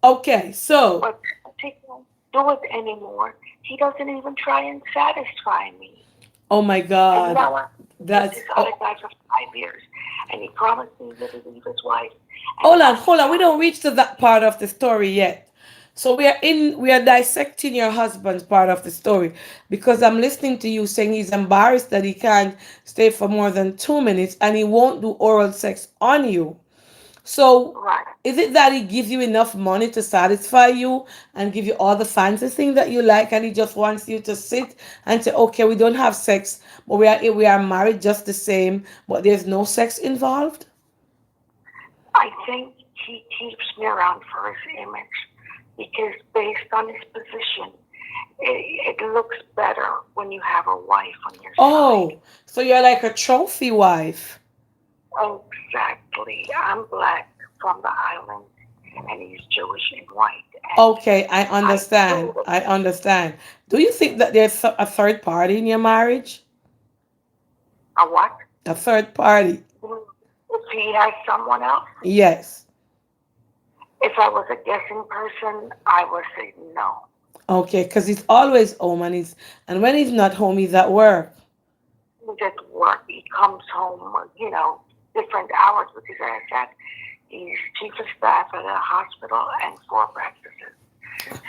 Okay, so But he can't do it anymore. He doesn't even try and satisfy me. oh my And God, now I'm with that's this other guy for 5 years, and he promised me that he'd leave his wife, and he hold hasn't on. We done don't it. reach to that part of the story yet. So we are dissecting your husband's part of the story because I'm listening to you saying he's embarrassed that he can't stay for more than 2 minutes and he won't do oral sex on you. So Right. is it that he gives you enough money to satisfy you and give you all the fancy things that you like and he just wants you to sit and say, okay, we don't have sex, but we are married just the same, but there's no sex involved? I think he keeps me around for his image because, based on his position, it looks better when you have a wife on your side. Oh, so you're like a trophy wife. Exactly. I'm black from the islands, and he's Jewish and white. And Okay, I I feel understand. that I understand. Do you think that there's a third party in your marriage? a what? A third party? If he has someone else, Yes. If I was a guessing person, I would say no. Okay, because he's always home and when he's not home, he's at work. He just work. He comes home, different hours because as I said, he's chief of staff at a hospital and four practices.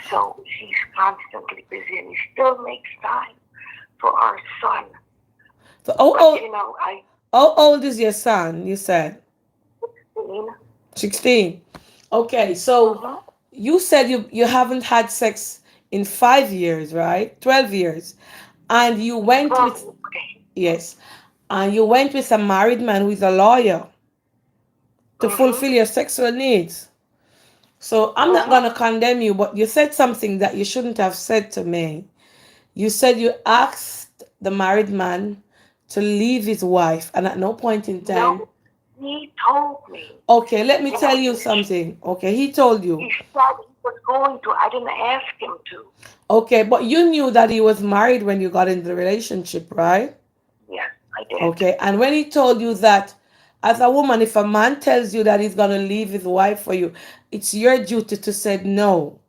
So he's constantly busy and he still makes time for our son. So But I how old is your son? You said mean, 16. Okay, so mm-hmm. you said you haven't had sex in 5 years, right? 12 years, and you went Well, with okay. yes, and you went with a married man who is a lawyer to Mm-hmm. fulfill your sexual needs. So I'm not Mm-hmm. gonna condemn you, but you said something that you shouldn't have said to me. You said you asked the married man to leave his wife, and at no point in time. No, he told me. Okay, let me You tell know, you he, something. Okay, he told he you. said he was going to. I didn't ask him to. Okay, but you knew that he was married when you got into the relationship, right? Yes, I did. Okay, and when he told you that, as a woman, if a man tells you that he's gonna leave his wife for you, it's your duty to say no.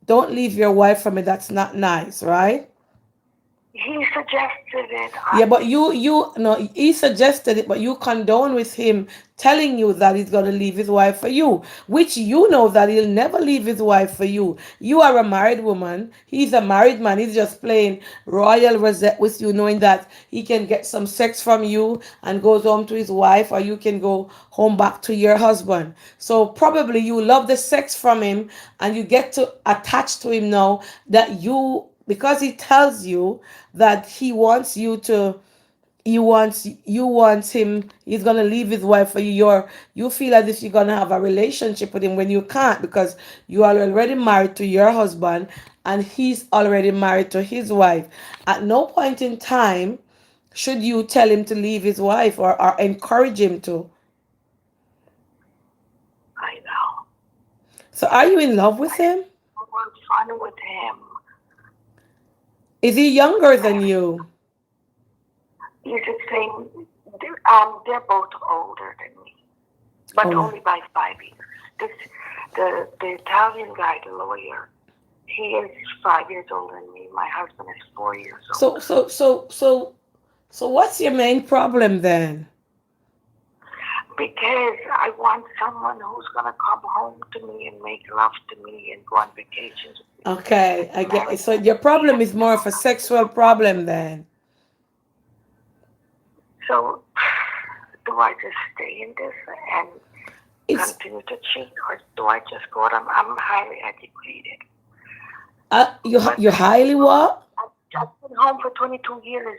Don't leave your wife for me. That's not nice, right? He suggested it. Yeah, but you no, he suggested it, but you condone with him telling you that he's gonna leave his wife for you, which you know that he'll never leave his wife for you. You are a married woman, he's a married man, he's just playing royal rosette with you, knowing that he can get some sex from you and goes home to his wife, or you can go home back to your husband. So probably you love the sex from him and you get to attach to him now that because he tells you that you want him, he's gonna leave his wife for you. You feel as if you're gonna have a relationship with him when you can't, because you are already married to your husband and he's already married to his wife. At no point in time should you tell him to leave his wife, or encourage him to. I know. So are you in love I with had him? so much fun with him. Is he younger than you? He's the same. They're both older than me, Oh but my. only by 5 years. This, the Italian guy, the lawyer, he is 5 years older than me. My husband is 4 years So older. so so so so what's your main problem then? Because I want someone who's gonna come home to me and make love to me and go on vacations with me. Okay, This I get it. married So man, your he problem has is more no of a time sexual for that. problem then. So, do I just stay in this and It's continue to cheat, or do I just go out? I'm highly educated, but you highly what? I've been home for 22 years,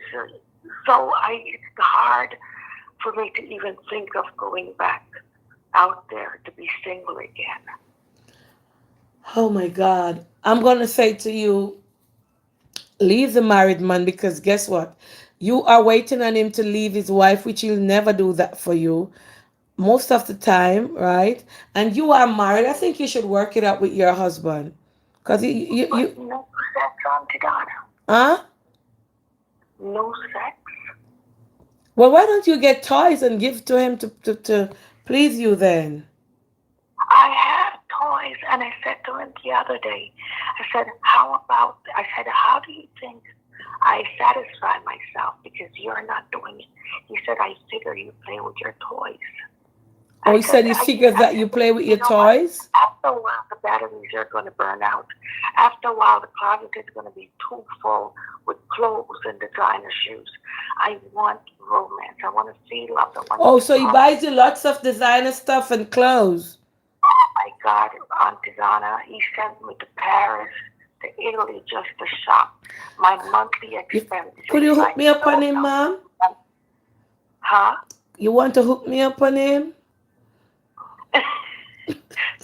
so it's hard for me to even think of going back out there to be single again. Oh my God. I'm gonna say to you, leave the married man, because guess what? You are waiting on him to leave his wife, which he'll never do that for you most of the time, right? And you are married. I think you should work it out with your husband. Because But no sex on Tigana. huh? No sex. Well, why don't you get toys and give to him to please you then? I have toys, and I said to him the other day, I said, how do you think I satisfy myself because you're not doing it? He said, I figure you play with your toys. Oh, I he said, said he figures I that you said, play with you your know what? toys? After a while, the batteries are going to burn out. After a while, the closet is going to be too full with clothes and designer shoes. I want romance. I want to see love. I want to Oh, be so he pumped. buys you lots of designer stuff and clothes. I got Auntie Donna. He sent me to Paris, to Italy just to shop. My monthly You, expense could is you hook like me up on him, ma'am? 12,000. Huh? You want to hook me up on him?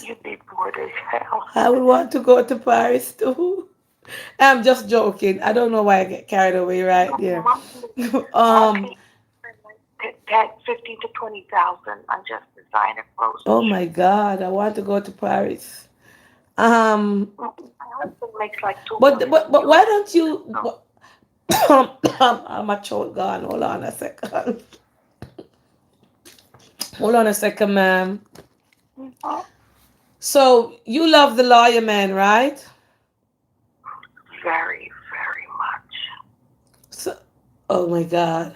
You'd be bored as hell. I would want to go to Paris too. I'm just joking. I don't know why I get carried away right there. Monthly, um, monthly, like 15 to 20,000 on just designer clothes and oh my shoes. God, I want to go to Paris. Um, My husband makes like two but million but but why US. don't you? So, I'm a throat gone. Hold on a second. Hold on a second, ma'am. mhm. So you love the lawyer man, right? Very, very much. So, oh my God.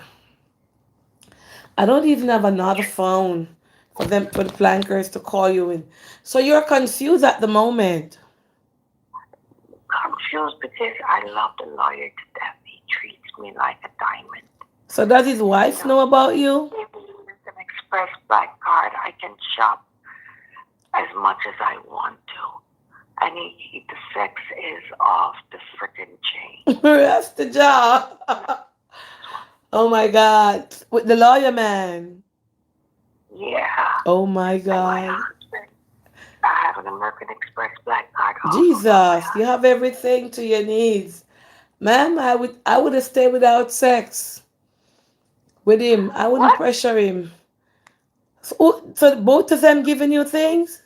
I don't even have another phone for the plankers to call you in. So you're confused at the moment. Confused because I love the lawyer to death. He treats me like a diamond. So does his You wife know, know about you? if he uses an express black card, I can shop as much as I want to. And the sex is off the freaking chain. That's the job. Oh my God. With the lawyer man. Yeah. Oh my And my God. husband, I have an American Express black card also from my Jesus, you husband. have everything to your needs. Ma'am, I would have stayed without sex with him. I wouldn't What? pressure him. So both of them giving you things?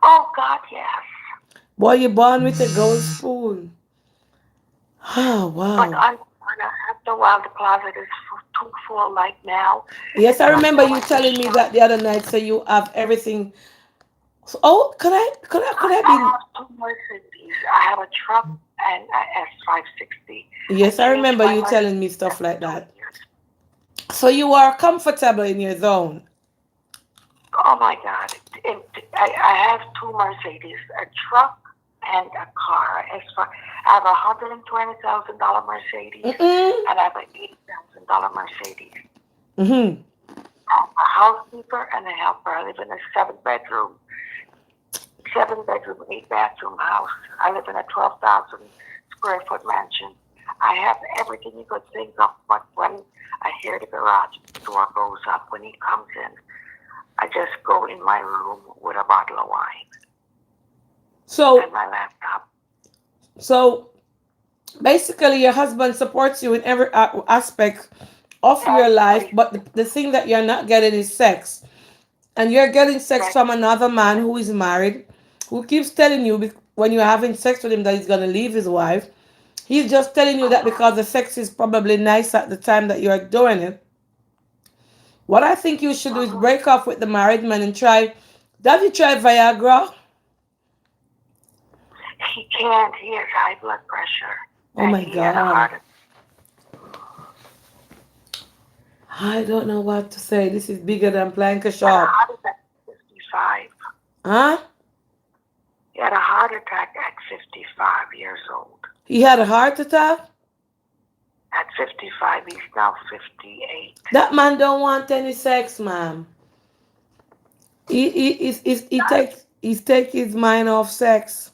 Oh, God, yes. Boy, you born with a gold spoon. Oh But wow. after a while, the closet is too full like now. Yes, It's I like remember I you went to telling me shop. that the other night. So you have everything. So, oh, could I I be? have two Mercedes. I have a truck and a S560. I Yes, I changed remember my you telling me Mercedes stuff every like two that. years. So you are comfortable in your zone. Oh my God. I have two Mercedes, a truck and a car. I have $120,000 Mercedes Mm-mm. and I have an $80,000 Mercedes. Mm-hmm. I'm a housekeeper and a helper. I live in a seven bedroom, 8 bathroom house. I live in a 12,000 square foot mansion. I have everything you could think of, but when I hear the garage door goes up when he comes in, I just go in my room with a bottle of wine and So my laptop. so basically, your husband supports you in every aspect of your life, but Everything. the thing that you're not getting is sex. And you're getting sex That's from another man who is married, who keeps telling you when you're having sex with him that he's going to leave his wife. He's just telling you that because the sex is probably nice at the time that you're doing it. What I think you should do is mhm. break off with the married man and try. Have you tried Viagra? He can't. He has high blood pressure, Oh and my he had a God. heart attack. I don't know what to say. This is bigger than Planka He had a Shop. heart attack at 55. Huh? He had a heart attack at 55 years old. He had a heart attack? At 55, he's now 58. That man don't want any sex, ma'am. He take his mind off sex.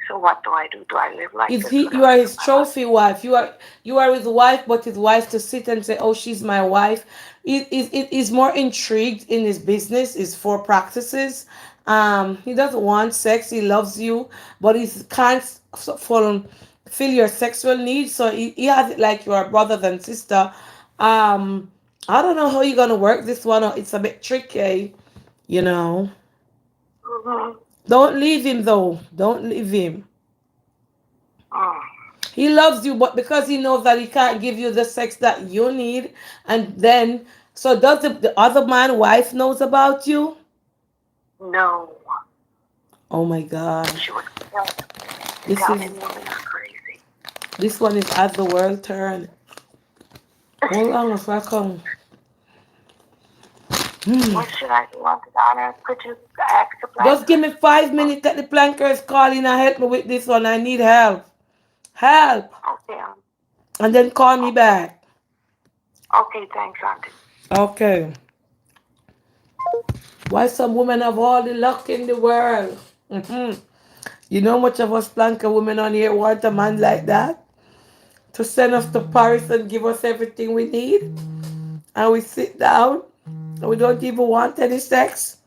So what do I do? Do I live like Is this he? for the You are rest of his my life? trophy wife. You are his wife, but his wife to sit and say, "Oh, she's my wife." It is more intrigued in his business. His four practices. He doesn't want sex. He loves you, but he can't fulfill your sexual needs. So he has it like you are brothers and sister. I don't know how you're gonna work this one out. It's a bit tricky, you know. Mm-hmm. Don't leave him though. Don't leave him. Mm. He loves you, but because he knows that he can't give you the sex that you need, and then so does the other man wife knows about you? No, Oh my God, she would tell, this tell is him women are crazy. this one is as the world turn. Hold on a second. What should I do, Auntie Donna? Could you ask the Just give blankers? me 5 minutes that the planker is calling and help me with this one. I need help. Help, Okay, and then call me okay, back. okay. Thanks, Auntie. Okay. Why some women have all the luck in the world? You know much of us planker women on here want a man like that? To send us to Paris and give us everything we need, and we sit down and we don't even want any sex.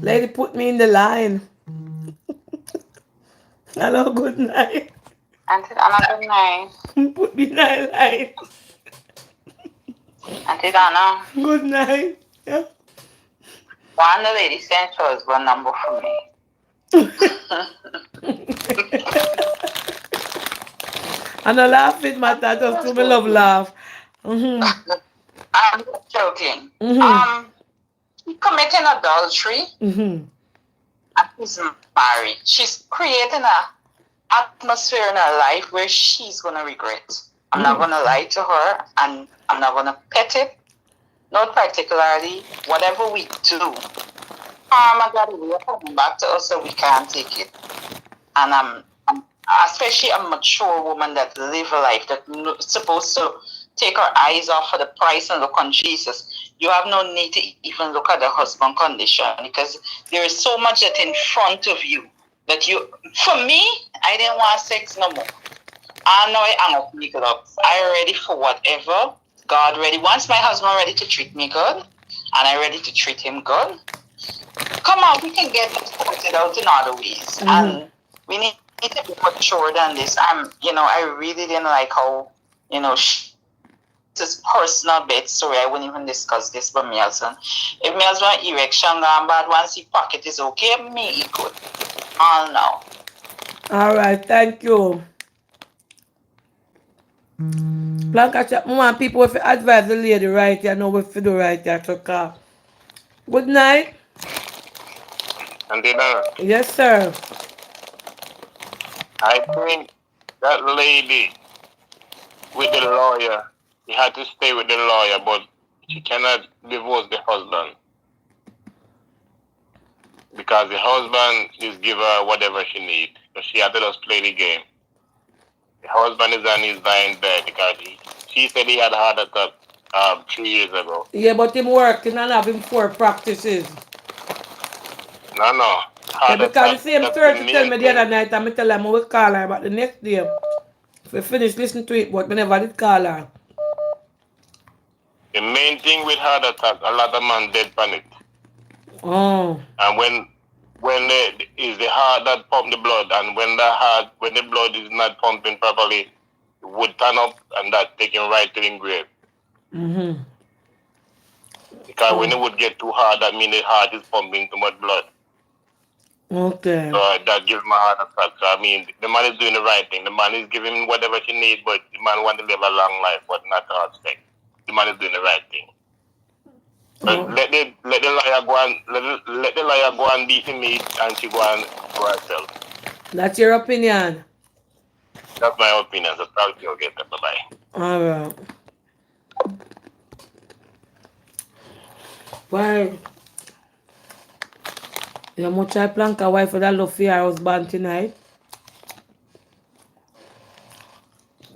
Lady, put me in the line. Hello, good night. Auntie Donna, good night. Put me in the line. Auntie Donna, Good night. Yeah. one of the lady sent her husband number for me. And I laugh with my tattoo to me love laugh. Mm-hmm. I'm just joking. Mm-hmm. committing adultery Mm-hmm. and she's married. She's creating a atmosphere in her life where she's gonna regret. I'm not gonna lie to her, and I'm not gonna pet it. Not particularly. Whatever we do, karma got a way of coming back to us, so we can't take it. And especially a mature woman that live a life that supposed to take her eyes off of the price and look on Jesus. You have no need to even look at the husband condition, because there is so much that in front of you that you. For me, I didn't want sex no more. I know I hang up my gloves. I ready for whatever. God ready. Once my husband ready to treat me good, and I ready to treat him good, come on, we can get it sorted out in other ways. And we need to be mature than this. I really didn't like how, this personal bed story. I wouldn't even discuss this with my husband. If my husband erection gone bad, once he pocket is okay, me he good. Oh no. All right, thank you. Blanca, I want people if you advise the lady right, you know if you do right, you to call. Good night. And then Yes, sir. I think that lady with the lawyer, he had to stay with the lawyer, but she cannot divorce the husband because the husband is give her whatever she needs. So she had to just play the game. The husband is on his dying bed because she said he had a heart attack 3 years ago. Yeah, but him working and having 4 practices. No. Yeah, Heart because the attack, same that's the story she tell main me the thing. other night, and I tell her I will call her about the next day. If we finish listening to it, but we never did call her. The main thing with heart attack, a lot of men dead on it. Oh. And when is the heart that pump the blood, and when the blood is not pumping properly, it would turn up and that taking right to the grave. Mm-hmm. Because when it would get too hard, that means the heart is pumping too much blood. Okay. So that gives my heart attack. So I mean, the man is doing the right thing. The man is giving whatever she needs, but the man wants to live a long life, but not to have sex. The man is doing the right thing. But let the lawyer go and let the lawyer go and beat the meat, and she go and go herself. That's your opinion. That's my opinion. So talk to you again. Bye bye. All right. Well, you much I plank a wife that love for her husband tonight.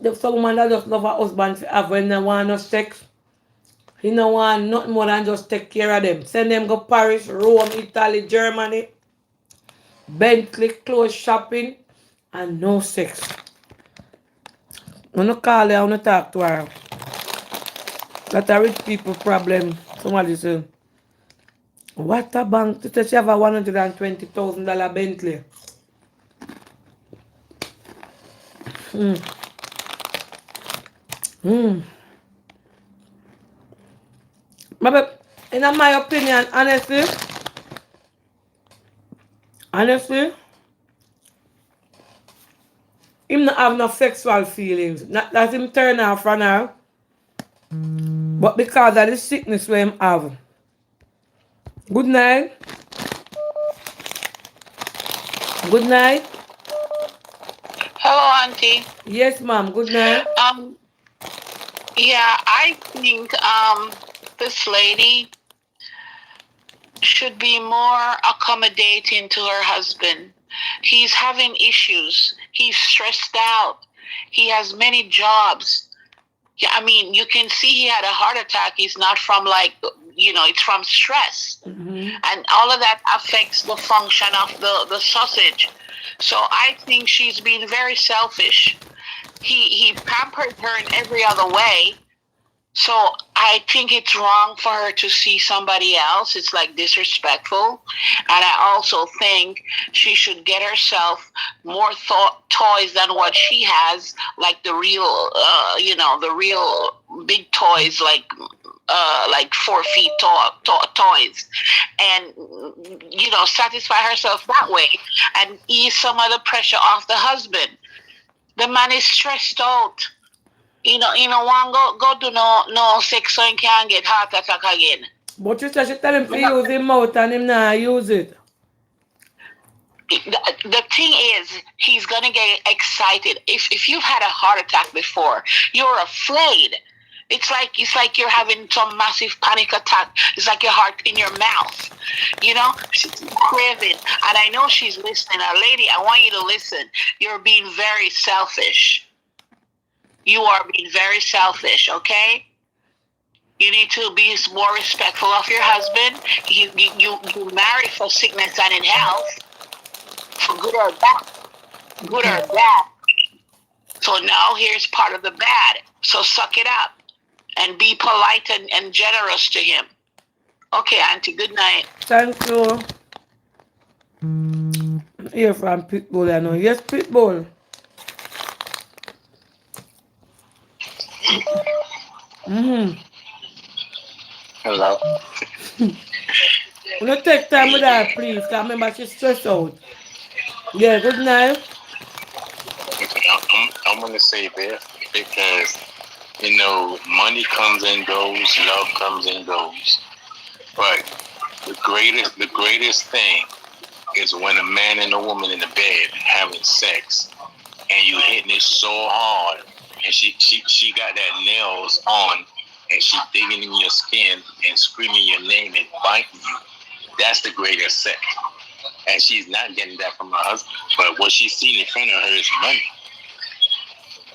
There's some woman that just love her husband for have when they want no sex. He no want nothing more than just take care of them. Send them go Paris, Rome, Italy, Germany, Bentley, clothes shopping, and no sex. When you call her, when you talk to her. That's a rich people problem. Somebody say, what a bank? She said she have a $120,000 Bentley. But in my opinion, honestly, him not have no sexual feelings. Not that him turn off from her, but because of the sickness we him have. Good night. Good night. Hello, Auntie. Yes, ma'am. Good night. Yeah, I think this lady should be more accommodating to her husband. He's having issues. He's stressed out. He has many jobs. Yeah, I mean, you can see he had a heart attack. It's not from it's from stress. And all of that affects the function of the sausage. So I think she's being very selfish. He pampered her in every other way. So I think it's wrong for her to see somebody else. It's like disrespectful. And I also think she should get herself more toys than what she has, like the real, the real big toys, like 4 feet toys, and satisfy herself that way and ease some of the pressure off the husband. The man is stressed out. One go do no sex so he can't get heart attack again. But you said she tell him to Me not- use him mouth and him not use it. the thing is, he's gonna get excited. If you've had a heart attack before, you're afraid. It's like you're having some massive panic attack. It's like your heart in your mouth. She's craving, and I know she's listening. Now, lady, I want you to listen. You're being very selfish. You are being very selfish. Okay. You need to be more respectful of your husband. You marry for sickness and in health, for good or bad. Good or bad. So now here's part of the bad. So suck it up and be polite and generous to him. Okay, Auntie, good night. Thank you. Hear from Pitbull, I know. Yes, Pitbull. Mm-hmm. Hello. You take time with her, please, because remember she's stressed out. Yeah, good night. I'm gonna say this because money comes and goes, love comes and goes. But the greatest thing is when a man and a woman in the bed having sex and you hitting it so hard and she got that nails on and she digging in your skin and screaming your name and biting you. That's the greatest sex. And she's not getting that from her husband. But what she's seeing in front of her is money.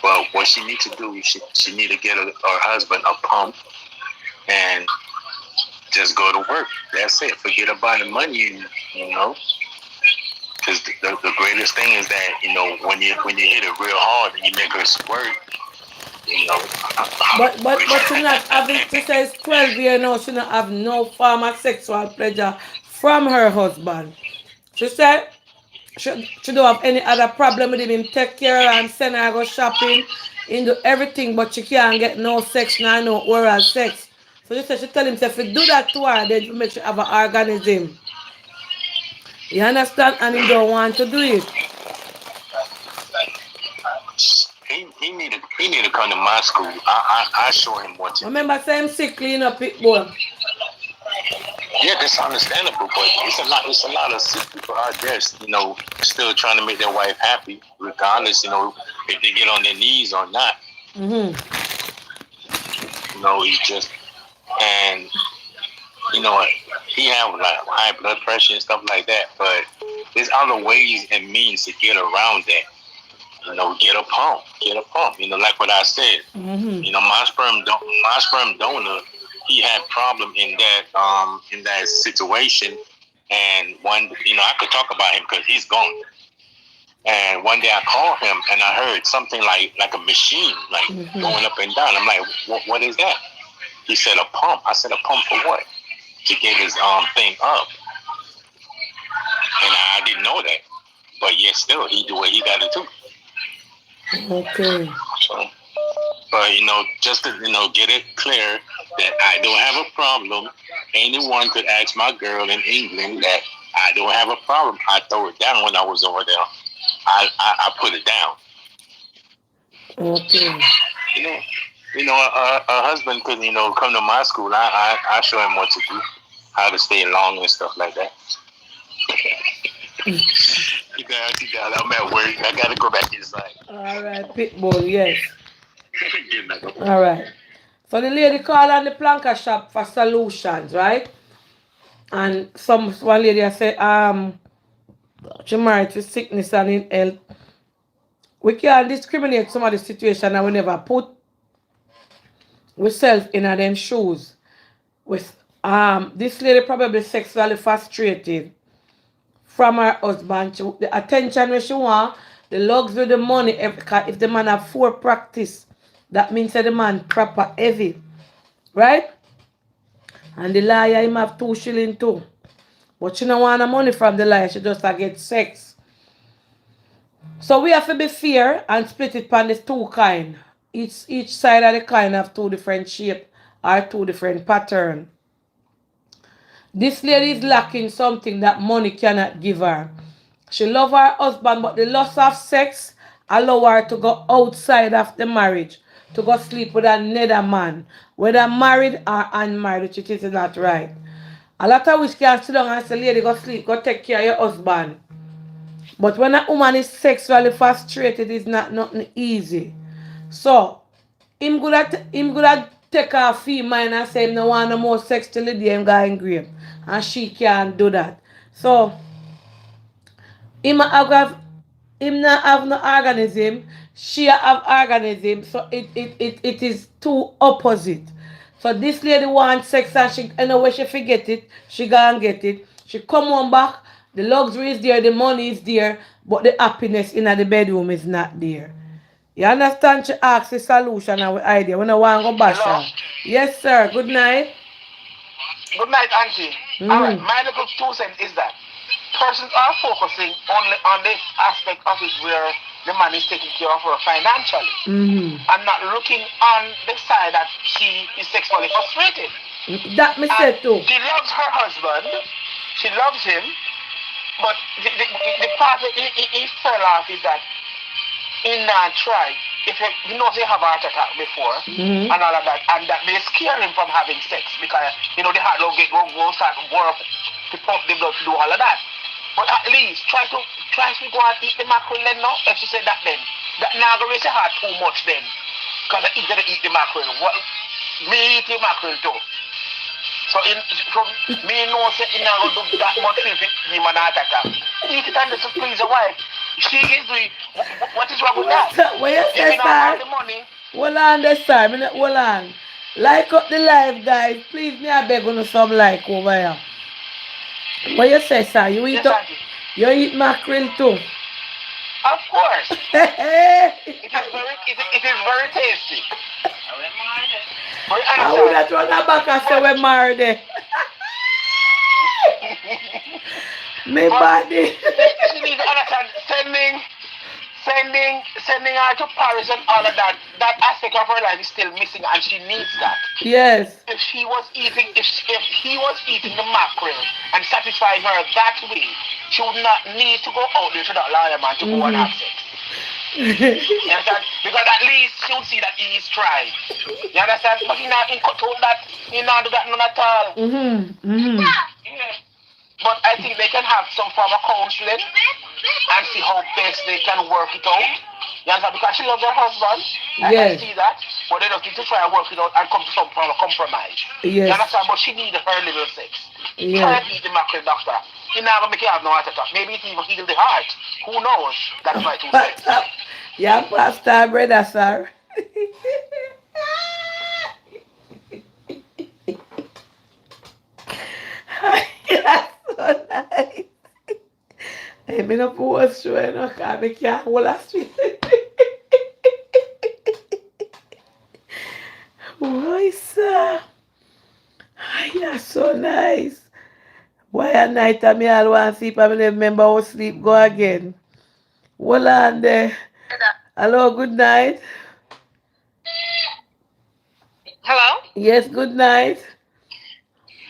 But what she needs to do, she need to get her husband a pump and just go to work. That's it. Forget about the money, because the greatest thing is that when you hit it real hard and you make her squirt, you know. But she not having, she says 12 years now, she not have no form of sexual pleasure from her husband. She said she don't have any other problem with him take care of her and send her go shopping, into everything, but she can't get no sex now, no oral sex. So she said she tell him if you do that to her, then you make sure have an organism. You understand? And him don't want to do it. He need to come to my school. I show him what to do. Remember, say him sickly in a Pitbull. Yeah, that's understandable, but it's a lot of sick people out there, still trying to make their wife happy, regardless, if they get on their knees or not. Mm-hmm. It's just, and he have like high blood pressure and stuff like that, but there's other ways and means to get around that. Get a pump. Like what I said. Mm-hmm. My sperm donor, he had problem in that situation, and I could talk about him because he's gone. And one day I called him and I heard something like a machine like going up and down. I'm like, what is that? He said a pump. I said a pump for what? To get his thing up. And I didn't know that. But yet still he do what he gotta do. Okay. So, but just to get it clear that I don't have a problem. Anyone could ask my girl in England that I don't have a problem. I throw it down when I was over there. I put it down. Okay. A husband could come to my school. I show him what to do, how to stay long and stuff like that. You got. I'm at work. I gotta go back inside. All right, Pitbull, yes. All right. So the lady called on the planker shop for solutions, right? And one lady said, she married with sickness and in health. We can't discriminate some of the situation and we never put ourselves in them shoes. With this lady probably sexually frustrated from her husband. The attention where she want, the luxury, the money. If the man have 4 practice, that means that the man proper heavy, right? And the liar him have 2 shilling too. But she don't want the money from the liar, she just get sex. So we have to be fair and split it upon the 2 kind. Each side of the kind have 2 different shape or 2 different pattern. This lady is lacking something that money cannot give her. She love her husband, but the loss of sex allow her to go outside of the marriage to go sleep with another man, whether married or unmarried, which is not right. A lot of which can sit down and say, lady, go sleep, go take care of your husband. But when a woman is sexually frustrated, it's not nothing easy. So, him gonna take her female and say him no want no more sex till the day him got engraved. And she can't do that. So, him have him not have no organism, she have organism, so it is two opposite. So this lady wants sex and she anyway she forget it, she go and get it. She come on back, the luxury is there, the money is there, but the happiness in the bedroom is not there. You understand? She asks the solution and the idea. When I want to go bash Hello. her. Yes, sir. Good night. Good night, Auntie. All right, my little 2 cents is that persons are focusing only on the aspect of it where the man is taking care of her financially and not looking on the side that she is sexually frustrated. That me And said too. she loves her husband, she loves him, but the part that he fell off is that in not try. If you know they have a heart attack before and all of that, and that they scare him from having sex because the heart will go start work to pump the blood to do all of that. But at least try to go and eat the mackerel then now. If you say that then, that now go raise your heart too much then, because I eat the mackerel. What me eat the mackerel too. So from me know say in now do that much if it give him an heart attack. Eat it and just please your wife. She is doing what is wrong with that? What you say, Giving out all sir? the money. Hold on there, sir. Hold on. Like up the live, guys. Please, me I beg you some like over here. What you say, sir? Yes, Auntie. You eat mackerel too. Of course. It is very tasty. But you I would understand? have thrown her back and say we're married. Me But body. she needs to understand sending her to Paris and all of that. That aspect of her life is still missing, and she needs that. Yes. If he was eating the mackerel and satisfying her that way, she would not need to go out there to that liar man to go and have sex. You understand? Because at least she would see that he is trying. You understand? But he not cut out that, he not do that none at all. But I think they can have some form of counseling and see how best they can work it out. You understand? Because she loves her husband. I can see that. But they just need to try and work it out and come to some form of compromise. You understand? But she needs her little sex. Try to eat the mackerel, doctor. You're not going to make you have no heart attack. Maybe it even heal the heart. Who knows? That's my 2 cents. Yeah, Pastor, brother, sir. That's so nice. Hey, me no post show, you know, because I can't hold a street. Why, sir? Ay, that's so nice. Why at night I me all want sleep and me remember how sleep go again. Hold on there. Hello, good night. Hello? Yes, good night.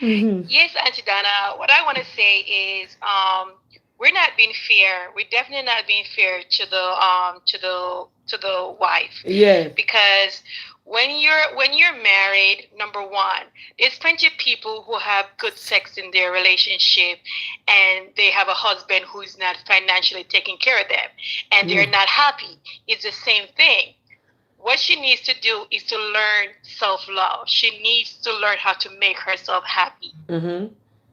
Yes, Auntie Donna. What I want to say is, we're not being fair. We're definitely not being fair to the wife. Yes. Because when you're married, number one, there's plenty of people who have good sex in their relationship, and they have a husband who's not financially taking care of them, and they're not happy. It's the same thing. What she needs to do is to learn self-love. She needs to learn how to make herself happy.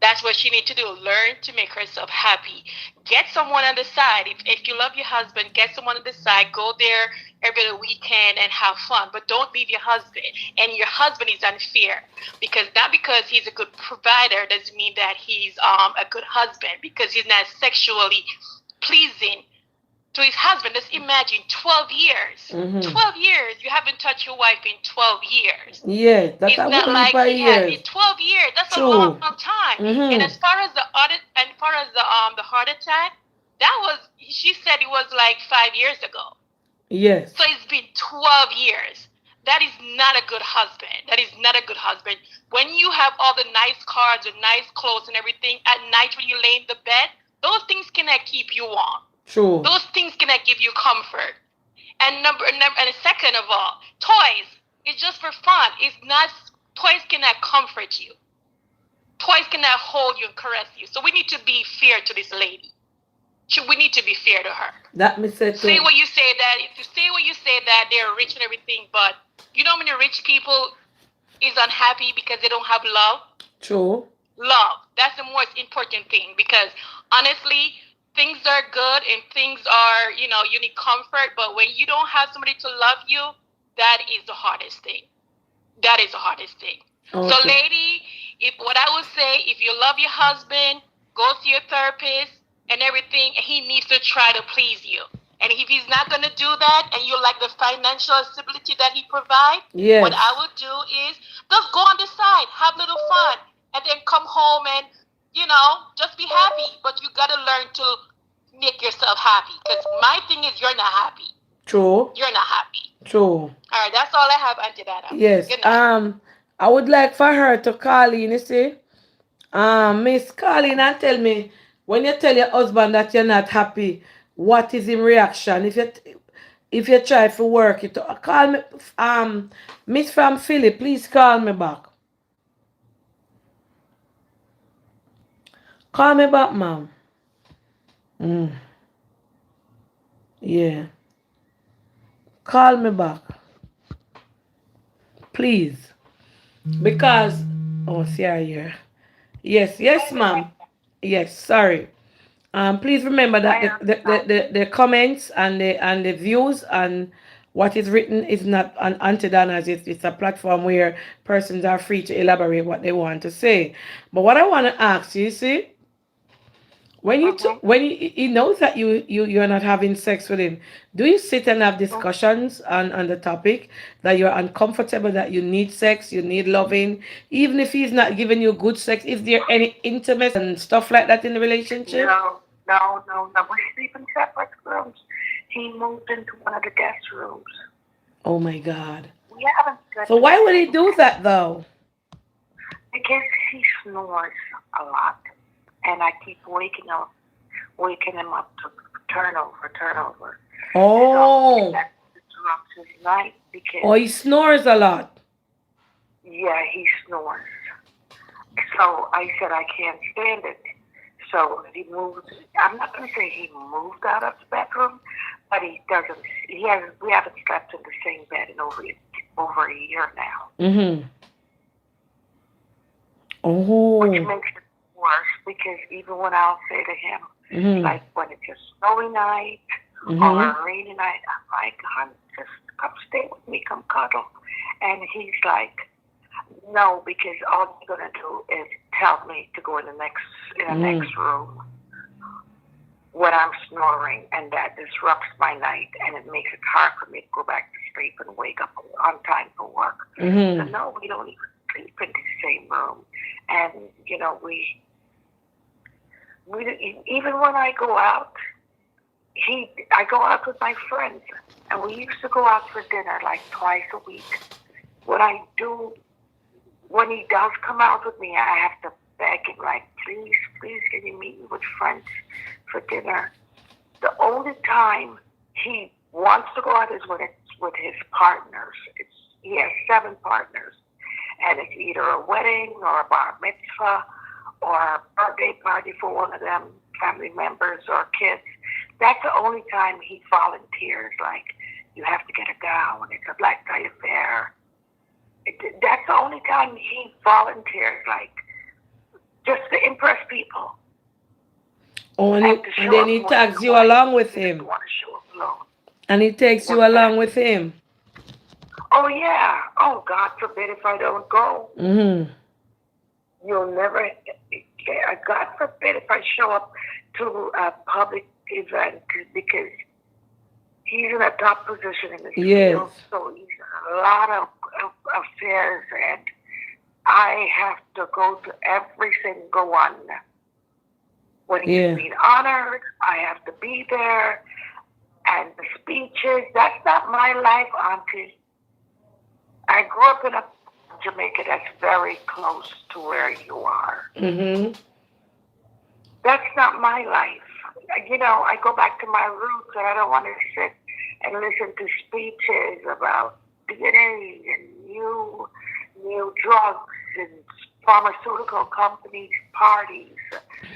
That's what she needs to do. Learn to make herself happy. Get someone on the side. If you love your husband, get someone on the side. Go there every weekend and have fun. But don't leave your husband. And your husband is unfair. Because he's a good provider doesn't mean that he's a good husband. Because he's not sexually pleasing to his husband. Just imagine 12 years. 12 years. You haven't touched your wife in 12 years. Yes, that's it's not like he had in 12 years. That's a long time. And as far as the audit, and far as the heart attack, that was, she said it was like 5 years ago. Yes. So it's been 12 years. That is not a good husband. That is not a good husband. When you have all the nice cars and nice clothes and everything, at night when you lay in the bed, those things cannot keep you warm. True. Those things cannot give you comfort. And second of all, toys. It's just for fun. It's not. Toys cannot comfort you. Toys cannot hold you and caress you. So we need to be fair to this lady. We need to be fair to her. That me said Say too. what you say that if you say what you say that they're rich and everything, but you know how many rich people is unhappy because they don't have love? True. Love. That's the most important thing because honestly, things are good and things are, you need comfort, but when you don't have somebody to love you, that is the hardest thing. That is the hardest thing. So, Okay. lady, if what I would say, if you love your husband, go see your therapist and everything, and he needs to try to please you. And if he's not going to do that, and you like the financial stability that he provides, what Yes. I would do is just go on the side, have a little fun, and then come home and, just be happy. But you got to learn to make yourself happy. Because my thing is, you're not happy. True. You're not happy. True. All right, that's all I have, Auntie Dada. Yes. Good night. I would like for her to call in, you see. Miss, call in and tell me when you tell your husband that you're not happy, what is his reaction? If you try to work it, call me. Miss from Philly, please call me back. Call me back, ma'am. Mm, yeah. Call me back, please. Because see I here. Yes, ma'am. Yes, sorry. Please remember that the comments and the views and what is written is not an anti-Donna's. It's a platform where persons are free to elaborate what they want to say. But what I want to ask you, see, when he knows that you're not having sex with him, do you sit and have discussions on the topic that you're uncomfortable, that you need sex, you need loving, even if he's not giving you good sex? Is there any intimacy and stuff like that in the relationship? No. We sleep in separate rooms. He moved into one of the guest rooms. Oh my God. We haven't So slept in why the would he same do bed that though? because he snores a lot, and I keep waking him up to turn over. So Oh. that disrupts his night because Oh, he snores a lot. yeah, he snores. So I said I can't stand it. So he moved. I'm not going to say he moved out of the bedroom, but he doesn't. He hasn't. We haven't slept in the same bed in over a year now, Mm-hmm. which Oh. makes it worse because even when I'll say to him, Mm-hmm. like when it's a snowy night or Mm-hmm. a rainy night, I'm like, "Hon, just come stay with me, come cuddle," and he's like, "No, because all you're gonna do is tell me to go in the next room when I'm snoring, and that disrupts my night, and it makes it hard for me to go back to sleep and wake up on time for work." So Mm-hmm. no, we don't even sleep in the same room, and we even when I go out, I go out with my friends, and we used to go out for dinner like twice a week. When I do when he does come out with me, I have to beg him, like, please, can you meet me with friends for dinner? The only time he wants to go out is when it's with his partners. He has 7 partners, and it's either a wedding or a bar mitzvah or a birthday party for one of them family members or kids. That's the only time he volunteers, like, you have to get a gown, it's a black tie affair. That's the only time he volunteers, like, just to impress people. Oh, And then he tags you along with he doesn't him. want to show up alone. And he takes you What's that? along with him. Oh, yeah. Oh, God forbid if I don't go. Mm-hmm. You'll never, God forbid if I show up to a public event because he's in a top position in his field. So he's in a lot of affairs, and I have to go to every single one. When he's being honored, I have to be there. And the speeches, that's not my life, Auntie. I grew up in Jamaica that's very close to where you are. Mm-hmm. That's not my life. I go back to my roots, and I don't want to sit and listen to speeches about DNA and new drugs and pharmaceutical companies parties.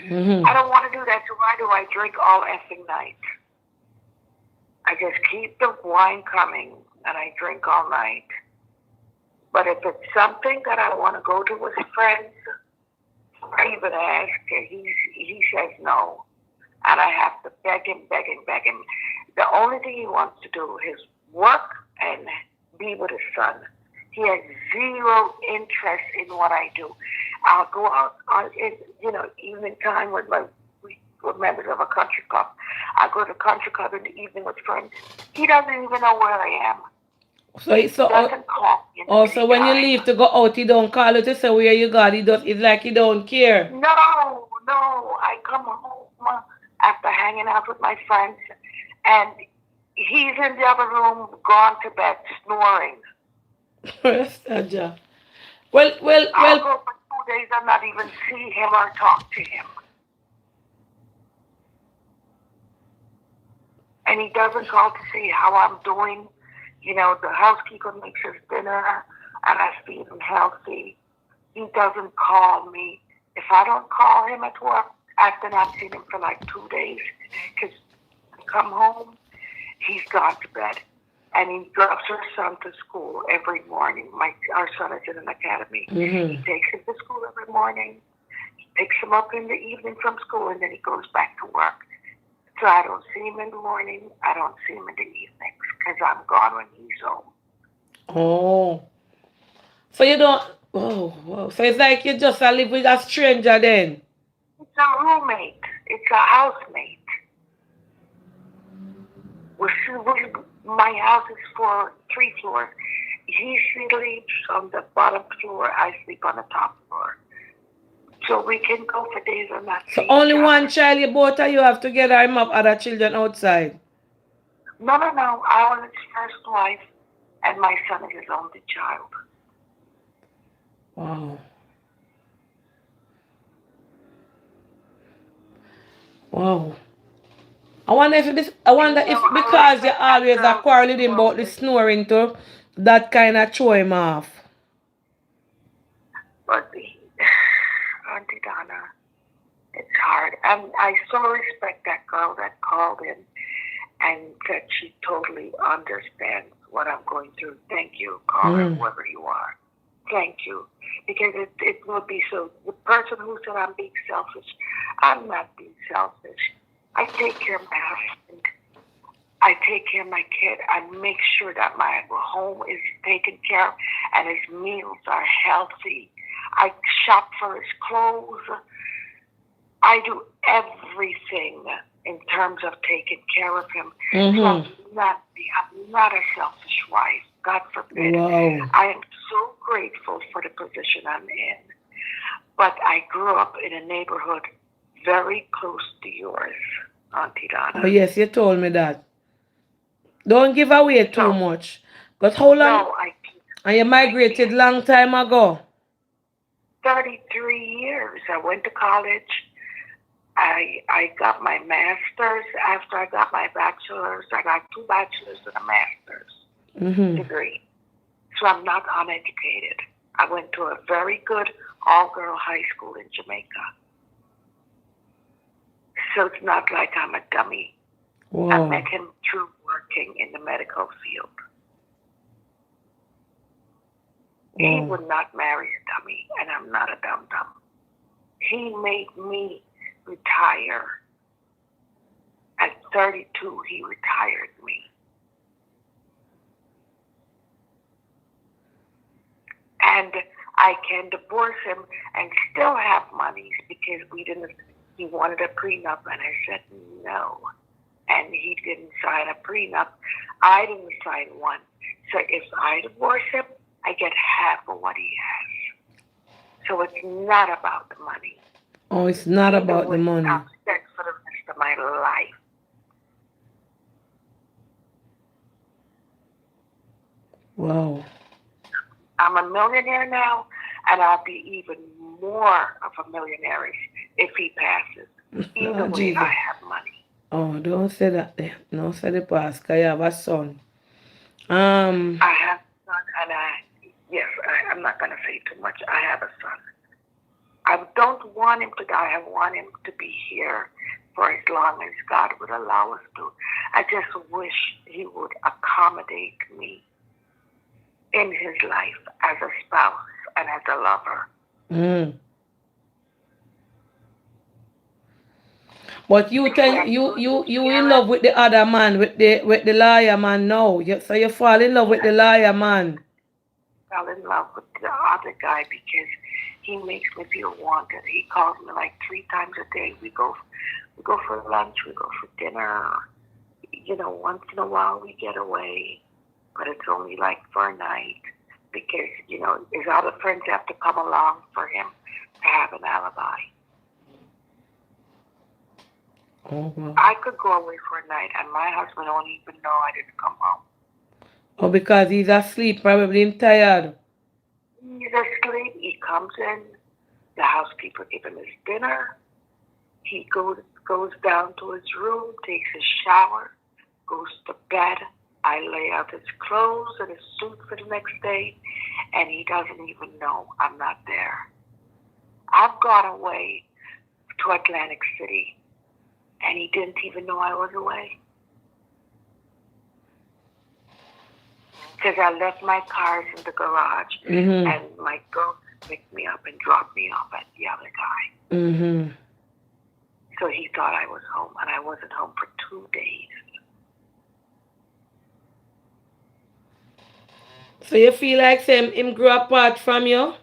Mm-hmm. I don't want to do that. So why do I drink all effing night? I just keep the wine coming and I drink all night. But if it's something that I want to go to with friends, I even ask, he says no. And I have to beg him, beg him, beg him. The only thing he wants to do is work and be with his son. He has zero interest in what I do. I'll go out on, evening time with with members of a country club. I go to country club in the evening with friends. He doesn't even know where I am. He doesn't call me. So when you leave to go out, he don't call you to say where you got. It's like he don't care. No. I come home after hanging out with my friends, and he's in the other room, gone to bed, snoring. I'll go for 2 days and not even see him or talk to him. And he doesn't call to see how I'm doing. The housekeeper makes his dinner, and I feed him healthy. He doesn't call me. If I don't call him at work, after not seeing him for like 2 days, because I come home, he's gone to bed. And he drops our son to school every morning. Our son is in an academy. Mm-hmm. He takes him to school every morning. He picks him up in the evening from school, and then he goes back to work. So I don't see him in the morning. I don't see him in the evenings because I'm gone when he's home. Oh. So you don't... Oh, wow. So it's like you just live with a stranger then? It's a roommate. It's a housemate. My house is for 3 floors. He sleeps on the bottom floor. I sleep on the top floor. So we can go for days or not. So only one child, you both of you have together, or you have other children outside? No. I was his first wife, and my son is his only child. Wow. Wow. I wonder if because you always are quarreling him about the snoring too, that kind of throw him off. But Auntie Donna, it's hard. And I so respect that girl that called in and that she totally understands what I'm going through. Thank you, caller, whoever you are. Thank you. Because it would be so. The person who said I'm being selfish, I'm not being selfish. I take care of my husband. I take care of my kid. I make sure that my home is taken care of and his meals are healthy. I shop for his clothes. I do everything in terms of taking care of him. Mm-hmm. So I'm not a selfish wife. God forbid. Wow. I am so grateful for the position I'm in. But I grew up in a neighborhood very close to yours, Auntie Donna. Oh, yes, you told me that. Don't give away too much. But how long? No, I can't. And you migrated long time ago? 33 years. I went to college. I got my master's. After I got my bachelor's, I got 2 bachelor's and a master's degree. So I'm not uneducated. I went to a very good all-girl high school in Jamaica. So it's not like I'm a dummy. Wow. I met him through working in the medical field. He would not marry a dummy, and I'm not a dum-dum. He made me retire. At 32, he retired me. And I can divorce him and still have monies because he wanted a prenup, and I said no. And he didn't sign a prenup. I didn't sign one. So if I divorce him, I get half of what he has. So it's not about the money. Oh, it's not about the money. I'm set for the rest of my life. Wow. I'm a millionaire now, and I'll be even more of a millionaire if he passes. Either way, I have money. Oh, don't say that there. Don't say the past, 'cause you have a son. I have a son, and yes, I'm not going to say too much. I have a son. I don't want him to die. I want him to be here for as long as God would allow us to. I just wish he would accommodate me in his life as a spouse and as a lover. Mm. But you If we tell are going to you in share it, love with the other man, with the lawyer man now. So you fall in love with the yes, lawyer man. fell in love with the other guy because he makes me feel wanted. He calls me like 3 times a day. We go for lunch, we go for dinner. Once in a while we get away, but it's only like for a night because his other friends have to come along for him to have an alibi. Oh, wow. I could go away for a night and my husband won't even know I didn't come home. Oh, because he's asleep, probably him tired. He's asleep. He comes in. The housekeeper give him his dinner. He goes down to his room, takes his shower, goes to bed. I lay out his clothes and his suit for the next day, and he doesn't even know I'm not there. I've gone away to Atlantic City, and he didn't even know I was away. Because I left my cars in the garage, and my girl picked me up and dropped me off at the other guy. Mm-hmm. So he thought I was home, and I wasn't home for 2 days. So you feel like him grew apart from you?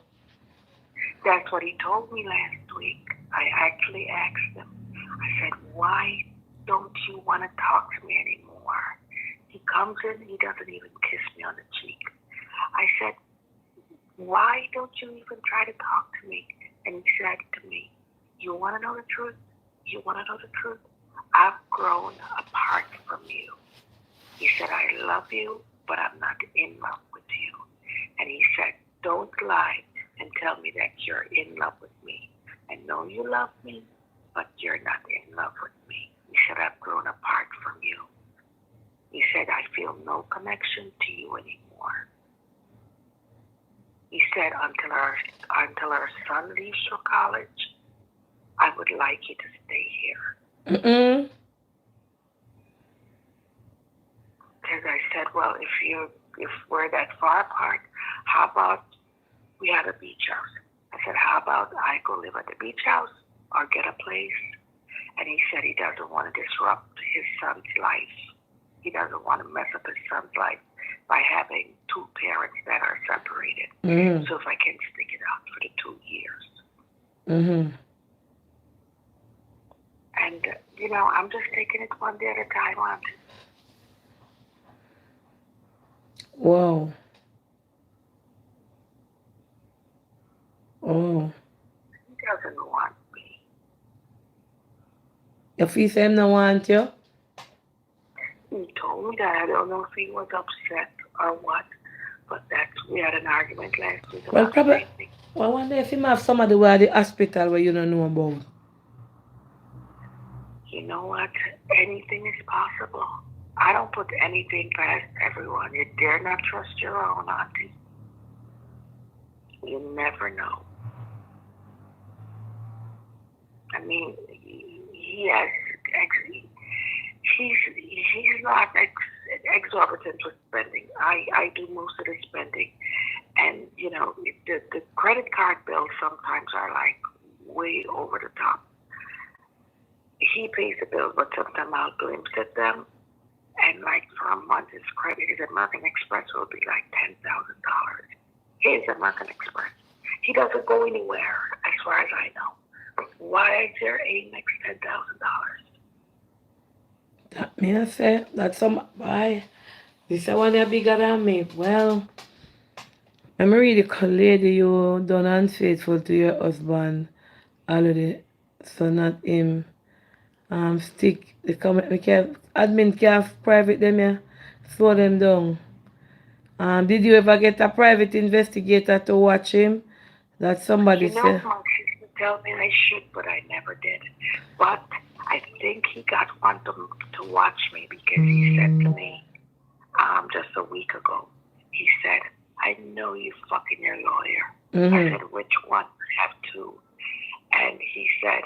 That's what he told me last week. I actually asked him. I said, why don't you want to talk to me anymore? He comes in, he doesn't even kiss me on the cheek. I said, why don't you even try to talk to me? And he said to me, you want to know the truth? You want to know the truth? I've grown apart from you. He said, I love you, but I'm not in love with you. And he said, don't lie and tell me that you're in love with me. I know you love me, but you're not in love with me. He said, I've grown apart from you. He said, I feel no connection to you anymore. He said, until our son leaves for college, I would like you to stay here. Mm-mm. Because I said, well, if we're that far apart, how about we have a beach house? I said, how about I go live at the beach house or get a place? And he said he doesn't want to disrupt his son's life. He doesn't want to mess up his son's life by having 2 parents that are separated. Mm-hmm. So if I can stick it out for the 2 years. Mm-hmm. And, I'm just taking it one day at a time, Auntie. Wow. Oh. He doesn't want me. You feel him no want you? He told me that. I don't know if he was upset or what, but we had an argument last week Well, about the probably. same thing. Well, I wonder if him have somebody where at the hospital where you don't know about. You know what? Anything is possible. I don't put anything past everyone. You dare not trust your own, Auntie. You never know. I mean, he has he's not exorbitant with spending. I do most of the spending, and the credit card bills sometimes are like way over the top. He pays the bills, but sometimes I'll glimpse at them, and like for a month, his American Express will be like $10,000. His American Express. He doesn't go anywhere, as far as I know. Why is your Amex $10,000? That me I say that some boy. This one is bigger than me. Well, I'm really lady you done unfaithful to your husband already. So not him. Stick the comment we can admin can private them yeah. Slow them down. Did you ever get a private investigator to watch him? That somebody said. My sister told me I should, but I never did. But I think he got one to watch me because he said to me just a week ago, he said, I know you fucking your lawyer. I said, which one? I have two. And he said,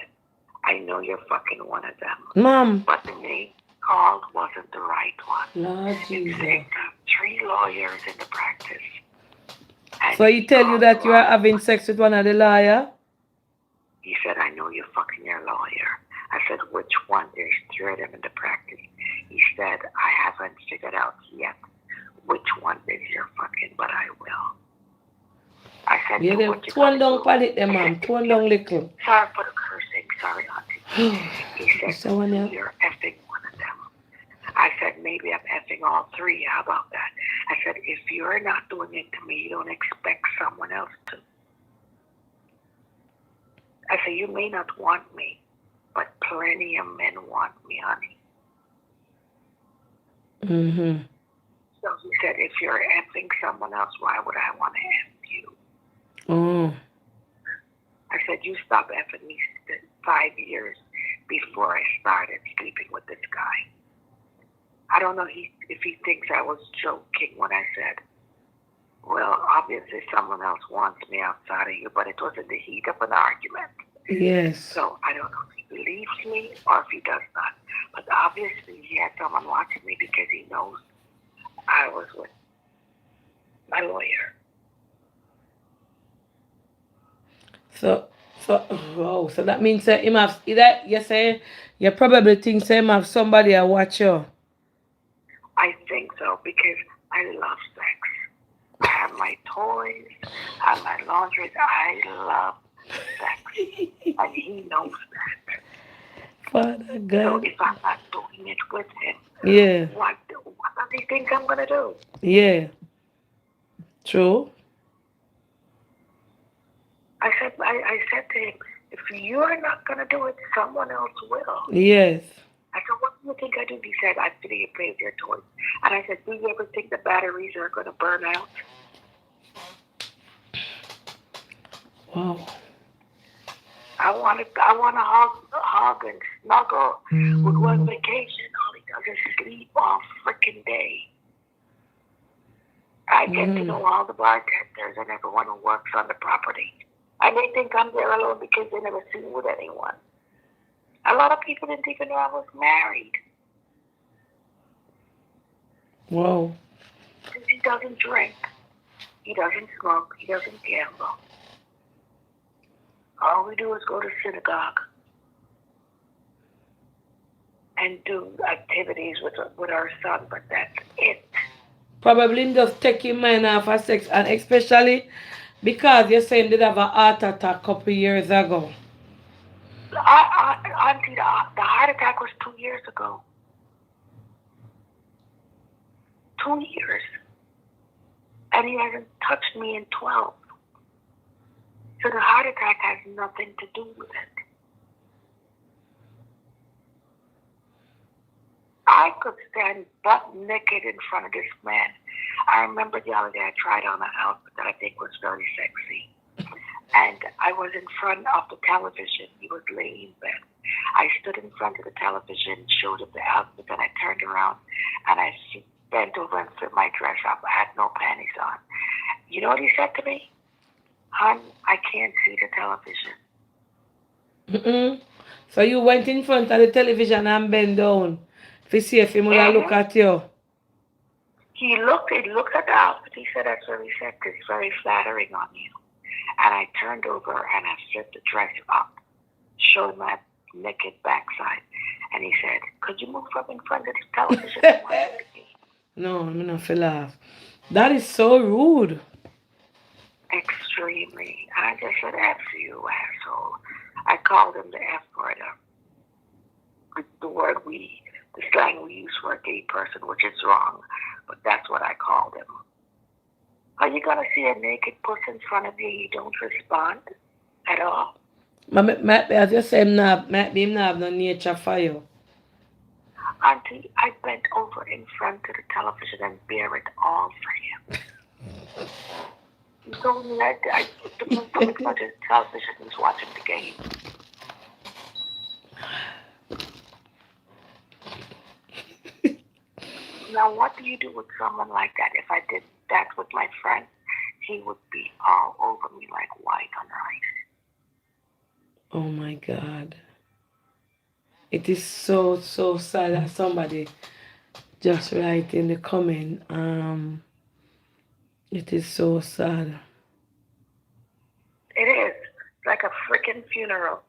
I know you're fucking one of them. Mom. But the name called wasn't the right one. Lord Jesus. It's 3 lawyers in the practice. And so he tell you that you are having sex with one of the lawyer? He said, I know you're fucking your lawyer. I said, which one? There's 3 of them in the practice. He said, I haven't figured out yet which one is your fucking, but I will. I said, yeah, they tone down for it, ma'am. Tone down little. Sorry for the cursing. Sorry, Auntie. He said, you're effing one of them. I said, maybe I'm effing all 3. How about that? I said, if you're not doing it to me, you don't expect someone else to. I said, you may not want me, but plenty of men want me, honey. So he said, if you're effing someone else, why would I want to F you? I said, you stop effing me 5 years before I started sleeping with this guy. I don't know if he thinks I was joking when I said, well, obviously someone else wants me outside of you, but it was in the heat of an argument. Yes. So I don't know if he believes me or if he does not. But obviously he had someone watching me because he knows I was with my lawyer. So that means that him have that you say you probably think him have somebody to watch you. I think so because I love sex. I have my toys, I have my laundry. I love sex, and he knows that. Father God. So if I'm not doing it with him, yeah, what does he think I'm gonna do? Yeah, true. I said to him, if you're not gonna do it, someone else will. Yes. I said, what do you think I do? He said, I feel you play with your toys. And I said, do you ever think the batteries are gonna burn out? Wow. I want to hug and snuggle. We go on vacation. All he does is sleep all freaking day. I get to know all the bartenders and everyone who works on the property. And they think I'm there alone because they never seen me with anyone. A lot of people didn't even know I was married. Wow. Since he doesn't drink, he doesn't smoke, he doesn't gamble. All we do is go to synagogue and do activities with our son, but that's it. Probably just taking mine off for sex, and especially because you're saying did have a heart attack a couple years ago. Auntie, the heart attack was 2 years ago. 2 years. And he hasn't touched me in 12. So the heart attack has nothing to do with it. I could stand butt naked in front of this man. I remember the other day I tried on an outfit that I think was very sexy. And I was in front of the television. He was laying in bed. I stood in front of the television, showed him the outfit, and I turned around and I bent over and flipped my dress up. I had no panties on. You know what he said to me? Hon, I can't see the television. So you went in front of the television and bent down to see if he would look at you? He looked at the outfit. He said, that's what he said, it's very flattering on you. And I turned over and I flipped the dress up, showed my naked backside. And he said, could you move up in front of the television? No, I'm not for laugh. That is so rude. Extremely. And I just said, F you, asshole. I called him the F word. The slang we use for a gay person, which is wrong, but that's what I called him. Are you going to see a naked puss in front of you and you don't respond at all? As you say, might be have no nature for you. Auntie, I bent over in front of the television and bear it all for him. He told me I took him in front of the television and was watching the game. Now, what do you do with someone like that? If I did that with my friend, he would be all over me like white on rice. Oh my God. It is so so sad that somebody just write in the comment. It is so sad. It is like a freaking funeral.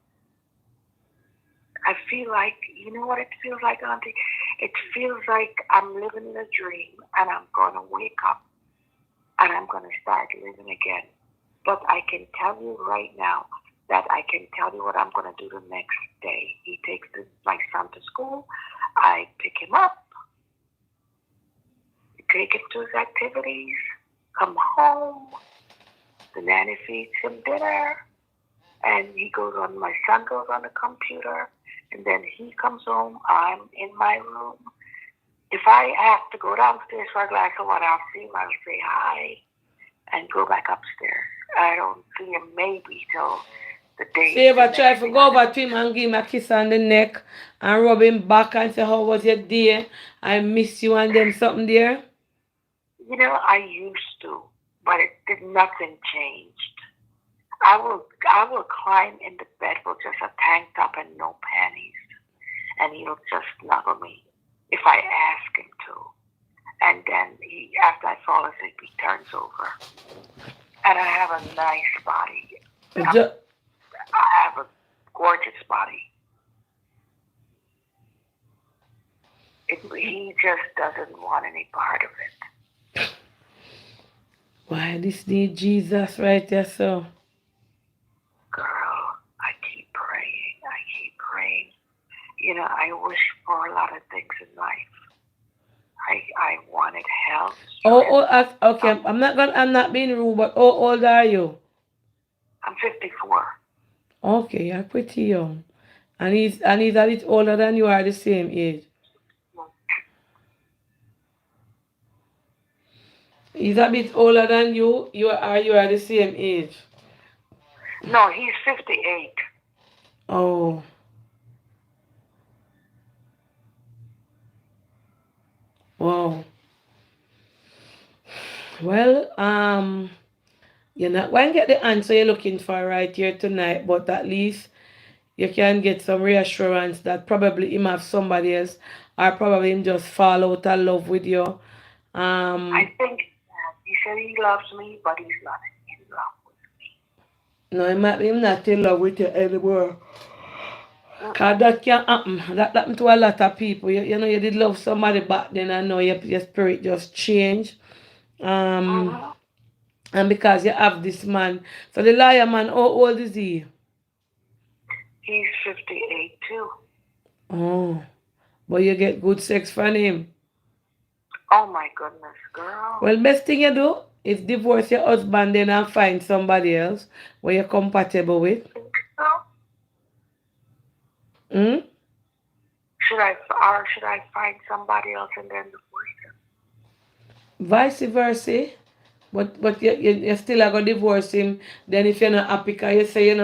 I feel like, you know what it feels like, Auntie? It feels like I'm living in a dream and I'm going to wake up and I'm going to start living again. But I can tell you right now that I can tell you what I'm going to do the next day. He takes my son to school. I pick him up, take him to his activities, come home. The nanny feeds him dinner. And my son goes on the computer. And then he comes home. I'm in my room. If I have to go downstairs for a glass of water, I'll see him. I'll say hi and go back upstairs. I don't see him maybe till the day. So you ever try to go over to him and give him a kiss on the neck and rub him back and say, how was your day? I miss you and them something there? You know, I used to, but nothing changed. I will climb in the bed with just a tank top and no panties. And he'll just snuggle me if I ask him to. And then after I fall asleep, he turns over. And I have a nice body. I have a gorgeous body. He just doesn't want any part of it. Why this need Jesus right there, so? Girl, I keep praying. You know, I wish for a lot of things in life. I wanted health. Okay. I'm not being rude, but how old are you? I'm 54. Okay, you're pretty young. And he's a little older than you are the same age. He's a bit older than you. You are the same age. No, he's 58. Oh. Wow. Well, you're not going to get the answer you're looking for right here tonight, but at least you can get some reassurance that probably him have somebody else, or probably him just fall out of love with you. I think he said he loves me, but he's not in love with me. No, him not in love with you anymore. Cause that can happen. That happened to a lot of people. You know, you did love somebody back then, and now your spirit just changed. And because you have this man. So the liar man, how old is he? He's 58 too. Oh. But you get good sex from him. Oh my goodness, girl. Well, best thing you do is divorce your husband then and find somebody else where you're compatible with. Hmm? Should I find somebody else and then divorce him? Vice versa. But you still are going to divorce him. Then if you're not happy, because you say,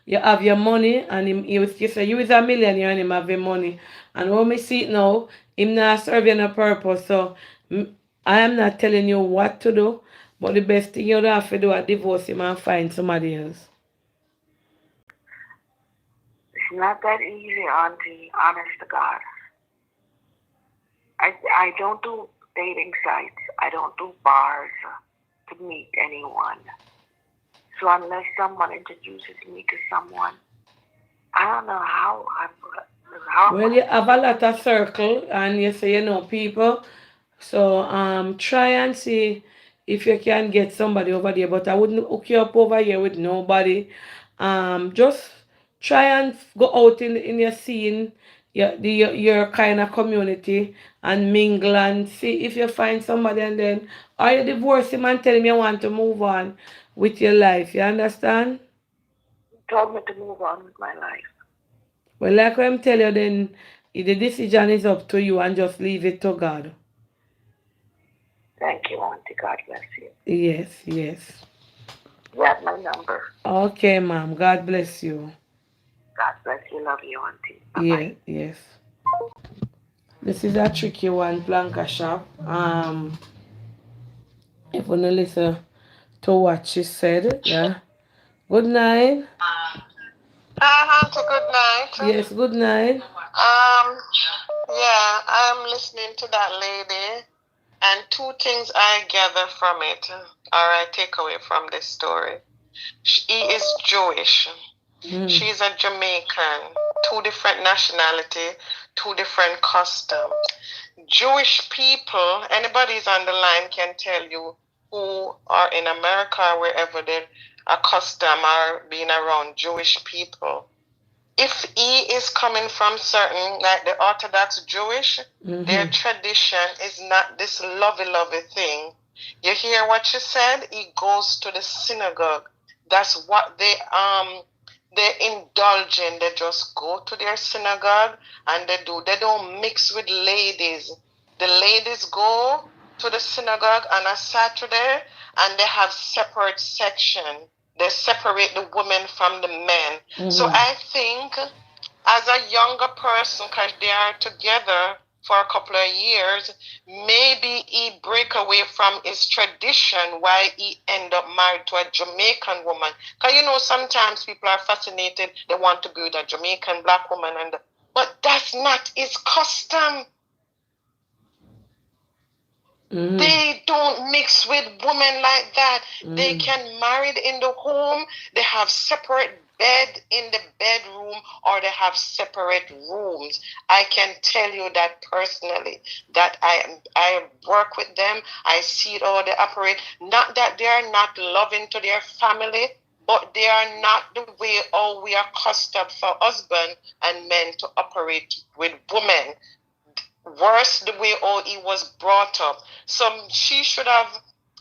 you have your money, and you say, you is a millionaire and him have your money. And when we see it now, him not serving a purpose. So I am not telling you what to do, but the best thing you have to do is divorce him and find somebody else. It's not that easy, Auntie, honest to God. I don't do dating sites. I don't do bars to meet anyone. So unless someone introduces me to someone, I don't know how. Well, you have a lot of circle, and you say people. So try and see if you can get somebody over there. But I wouldn't hook you up over here with nobody. Just try and go out in your scene, your kind of community, and mingle and see if you find somebody, and then or you divorce him and tell him you want to move on with your life. You understand? You told me to move on with my life. Well, like I'm telling you, then the decision is up to you and just leave it to God. Thank you, Auntie. God bless you. Yes, yes. You have my number. Okay, ma'am. God bless you. God bless you. Love you, Auntie. Bye-bye. Yes. This is a tricky one, Blanca Shop. If you listen to what she said, yeah. Good night. Good night. Yes, good night. Yeah, I'm listening to that lady, and two things I gather from it, or I take away from this story. He is Jewish. She's a Jamaican. Two different nationality, two different customs. Jewish people, anybody's on the line can tell you who are in America or wherever they're accustomed or being around Jewish people. If he is coming from certain, like the Orthodox Jewish, their tradition is not this lovey thing. You hear what she said? He goes to the synagogue. That's what they indulge in. They just go to their synagogue and they do. They don't mix with ladies. The ladies go to the synagogue on a Saturday and they have separate section. They separate the women from the men. So I think as a younger person, because they are together for a couple of years, maybe he break away from his tradition why he end up married to a Jamaican woman. Because you know, sometimes people are fascinated, they want to be with a Jamaican black woman, but that's not his custom. They don't mix with women like that. They can marry in the home. They have separate bed in the bedroom, or they have separate rooms. I can tell you that personally, that I work with them. I see it how they operate. Not that they are not loving to their family, but they are not the way how we are accustomed for husband and men to operate with women. Worse, the way how he was brought up. So she should have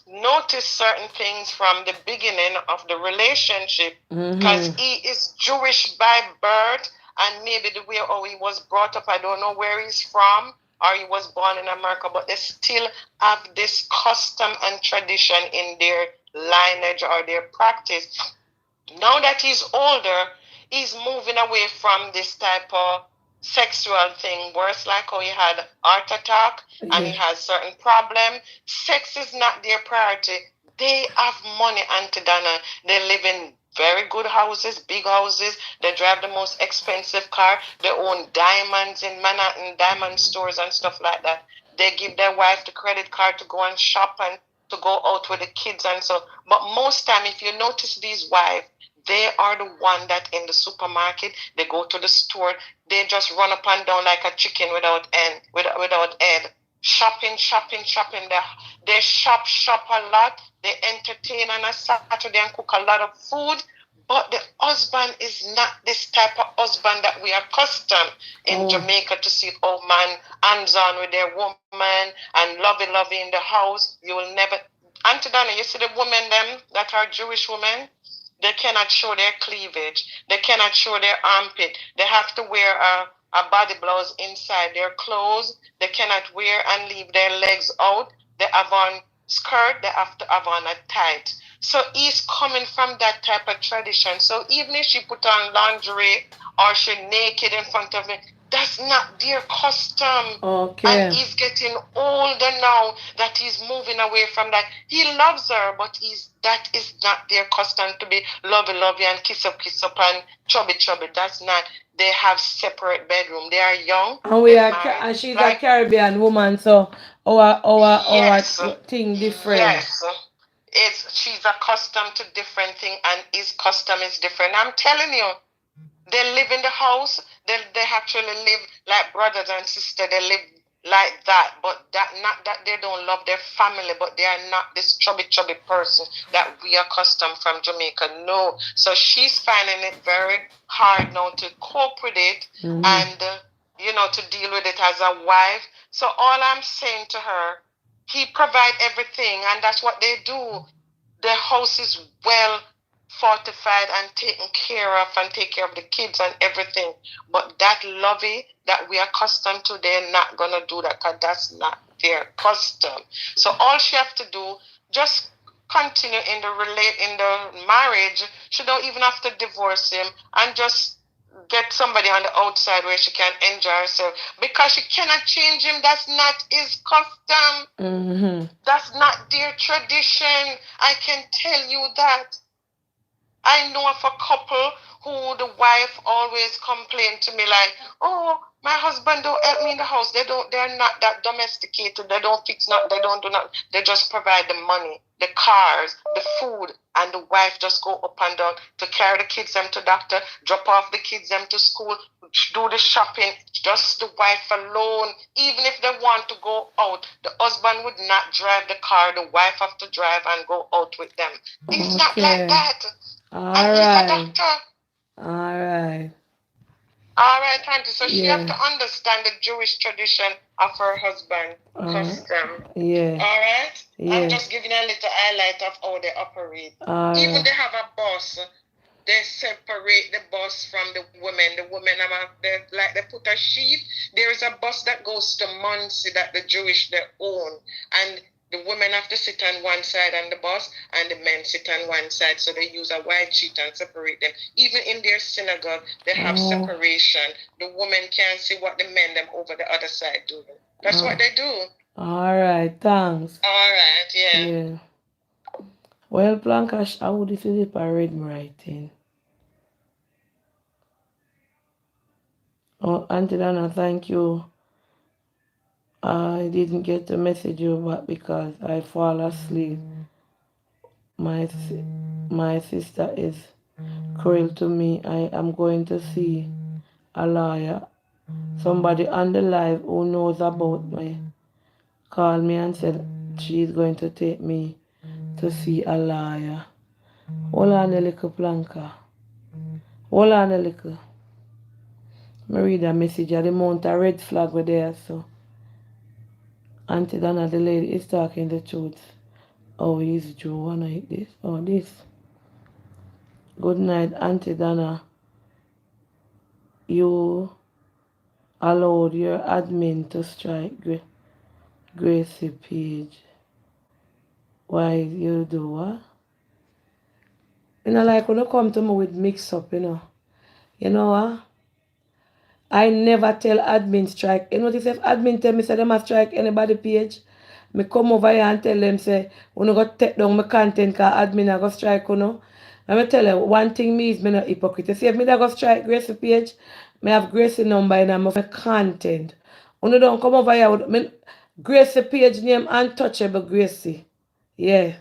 noticed certain things from the beginning of the relationship, because he is Jewish by birth, and maybe the way how he was brought up, I don't know where he's from, or he was born in America, but they still have this custom and tradition in their lineage or their practice. Now that he's older, he's moving away from this type of sexual thing, worse like how he had heart attack and he has certain problem. Sex is not their priority. They have money, Auntie Donna. They live in very good houses, big houses. They drive the most expensive car. They own diamonds in Manhattan, diamond stores and stuff like that. They give their wife the credit card to go and shop and to go out with the kids and so. But most time, if you notice these wives, they are the one that in the supermarket, they go to the store, they just run up and down like a chicken without head. Shopping. They shop a lot. They entertain on a Saturday and cook a lot of food. But the husband is not this type of husband that we are accustomed in Jamaica to see old man hands-on with their woman and lovey in the house. You will never... Auntie Donna, you see the women them that are Jewish women? They cannot show their cleavage. They cannot show their armpit. They have to wear a body blouse inside their clothes. They cannot wear and leave their legs out. They have on skirt. They have to have on a tight. So he's coming from that type of tradition. So even if she put on lingerie or she naked in front of me, that's not their custom. And he's getting older now that he's moving away from that. He loves her, but that is not their custom to be lovey and kiss up and chubby. That's not. They have separate bedroom. They are young. And she's a Caribbean woman, so our thing different. Yes. She's accustomed to different thing, and his custom is different. I'm telling you. They live in the house. They actually live like brothers and sisters. They live like that. But not that they don't love their family, but they are not this chubby person that we are accustomed from Jamaica. No. So she's finding it very hard now to cope with it and, to deal with it as a wife. So all I'm saying to her, he provide everything, and that's what they do. The house is well fortified and taken care of and take care of the kids and everything. But that lovey that we are accustomed to, they're not going to do that, because that's not their custom. So all she have to do, just continue in the marriage. She don't even have to divorce him and just get somebody on the outside where she can enjoy herself because she cannot change him. That's not his custom. Mm-hmm. That's not their tradition. I can tell you that. I know of a couple who the wife always complained to me like, oh, my husband don't help me in the house. They're not that domesticated. They don't fix nothing. They don't do nothing. They just provide the money, the cars, the food, and the wife just go up and down to carry the kids them to doctor, drop off the kids them to school, do the shopping. Just the wife alone. Even if they want to go out, the husband would not drive the car. The wife have to drive and go out with them. It's not like that. All And he's a right. doctor. All right. All right, Auntie. So she have Yeah. to understand the Jewish tradition of her husband custom. Yeah. All right. Yeah. I'm just giving a little highlight of how they operate. All Even right. they have a boss. They separate the boss from the women. The women they put a sheet. There is a bus that goes to Muncie that the Jewish they own, and the women have to sit on one side on the bus, and the men sit on one side. So they use a white sheet and separate them. Even in their synagogue, they have separation. The women can't see what the men them over the other side doing. That's what they do. All right. Thanks. All right. Yeah. Yeah. Well, Plankash, I would if you read my writing. Oh, Auntie Dana, thank you. I didn't get to message you back because I fall asleep. My my sister is cruel to me. I am going to see a lawyer. Somebody on the live who knows about me called me and said she's going to take me to see a lawyer. Hold on a little, Planka. Hold on a little. I read a message at the mount a red flag were there, so Auntie Donna, the lady, is talking the truth. Oh, he's Joe, wanna eat this? Oh, this. Good night, Auntie Donna. You allowed your admin to strike Gracie page. Why you do what? You know, like when you come to me with mix up, you know. You know what? I never tell admin strike. You know what if admin tell me say they must strike anybody page? Me come over here and tell them say, we no go take down my content cause admin a go strike, you know. Let me tell you, one thing me is me not hypocrite. You see, if me da go strike Gracie page, me have Gracie number in my content. You don't come over here with me Gracie page name untouchable Gracie. Yeah.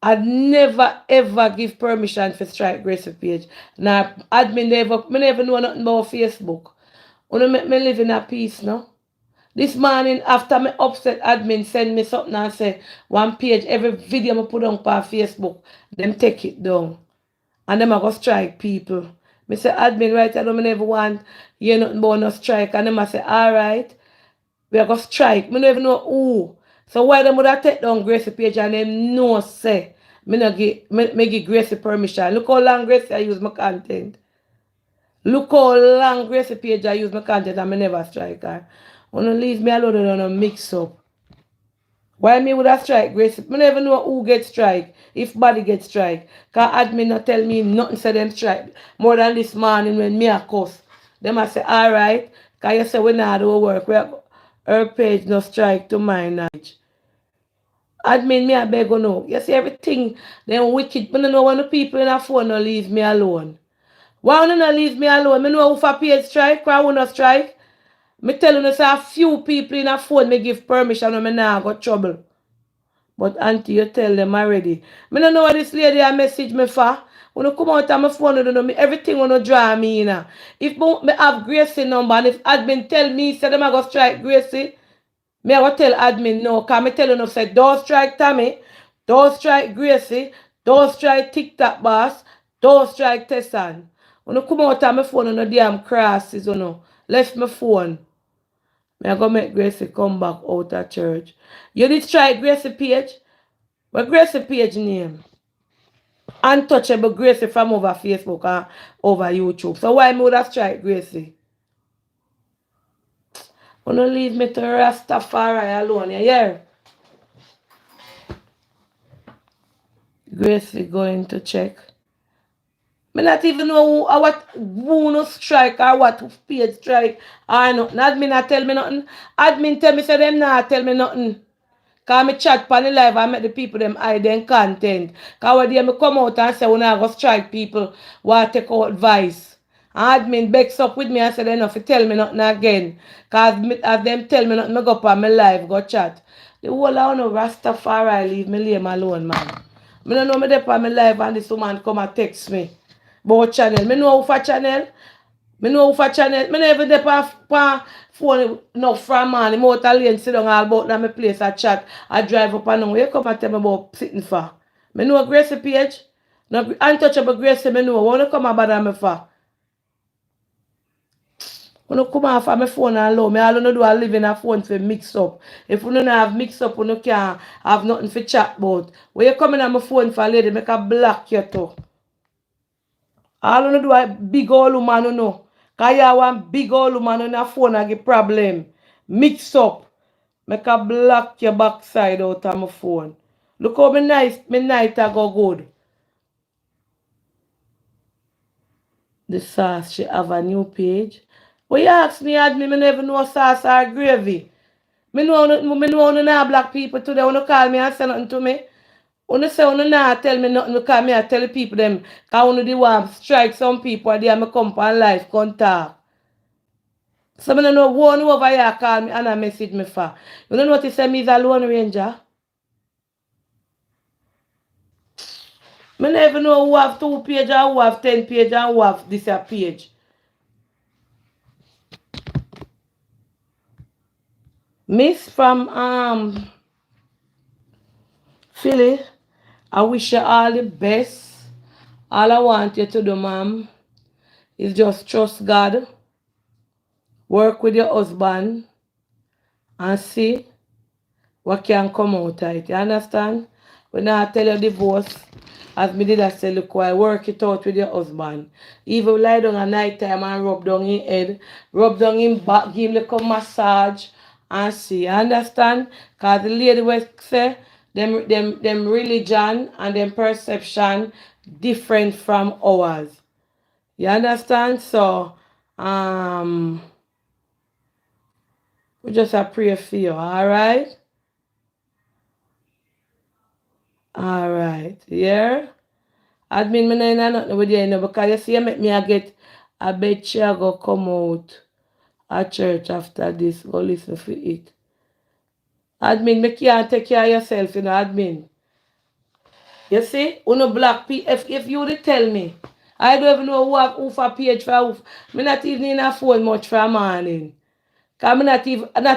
I'd never ever give permission for strike Gracie page. Now admin never know nothing about Facebook. Wanna make me live in a peace now? This morning after me upset admin send me something and say one page every video me put on Facebook, them take it down. And them a go strike people. Me say admin right I don't never want hear nothing about no strike and them a say alright, we are go strike. Me don't even know who. So why them would have take down Gracie page and them know say me no give me give Gracie permission. Look how long Gracie I use my content. Look how long Gracie page I use my content and I never strike her. Wanna leave me alone and don't mix up. Why me would have strike Gracie? I never know who get strike, if body get strike. Cause admin not tell me nothing say them strike. More than this morning when me a cuss. Them I say, alright, cause you say we not do work. Her page no strike to my knowledge. Admin me a beg you know. You see everything, them wicked. I don't know when the people in a phone no leave me alone. Why you not leave me alone? I know who for page strike, why who not strike. Me tell you say a few people in a phone me give permission and me nah got trouble. But auntie you tell them already. Me don't know what this lady a message me for. When you come out of my phone, you don't know me everything when you draw me in. If me have Gracie number and if admin tell me say them I go strike Gracie, me I go tell admin no, cause me tell you no say don't strike Tommy, don't strike Gracie, don't strike TikTok boss, don't strike Tessan. When you come out of my phone, you know damn crosses, you know. Left my phone. Me I go make Gracie come back out of church. You did strike Gracie page? What Gracie page name? Untouchable Gracie from over Facebook and over YouTube. So why me would have strike Gracie? Wanna leave me to Rastafari alone, you hear? Gracie going to check Me not even know who no strike or what page strike or nothing. Admin not tell me nothing. Admin tell me say them not tell me nothing. Cause me chat pan the live and make the people them hide them content. Cause when they me come out and say when I go strike people want take out advice. And admin backs up with me and say they not fi tell me nothing again. Cause as them tell me nothing, me go up on my live, go chat. The whole of no Rastafari leave me lame alone, man. Me don't know me dey on my live and this woman come and text me. About channel. Me know who for channel. Me know who for channel. Me never dey on phone no from man. I'm out lane sit down all about na my place I chat. I drive up and down. You come and tell me about sitting for. Me know Gracie page. No untouchable Gracie me know. Wanna come and bother me for? When come off of my phone and allow me, all you do is live in a phone for mix up. If you don't have mix up, you can't have nothing for chat about. When you come in on my phone for a lady, make a block you too. All you do is big old woman, you know. Because you want big old woman on your phone and get problem. Mix up. Make a block your backside out of my phone. Look how my night I go good. The sauce, she have a new page. Well, you ask me, admin, me never know sauce or gravy. Me know you not black people today. You call me and say nothing to me. You say you not tell me nothing because me I tell the people them. Because you the one strike some people and they me come on life, come talk. So I don't know one over here call me and a message me for. You don't know what you say me is a lone ranger? Me never know who have 2 page and who have 10 page and who have this page. Miss from Philly, I wish you all the best. All I want you to do, ma'am, is just trust God, work with your husband, and see what can come out of it. You understand? When I tell you divorce, as me did I say, look, why work it out with your husband. Even lie down at night time and rub down his head, rub down him back, give him like a massage, and see. You understand? Because the lady will say, them religion and them perception different from ours. You understand? So, we just a pray for you, alright? Alright, yeah? Admin, me no nothing with you, because you see, you make me a get, I bet you I go come out at church after this, go listen for it. Admin, me can't take care of yourself, admin. You see, no black people, if you would tell me, I don't even know who for page for who. Me not even in a phone much for a morning. Because me not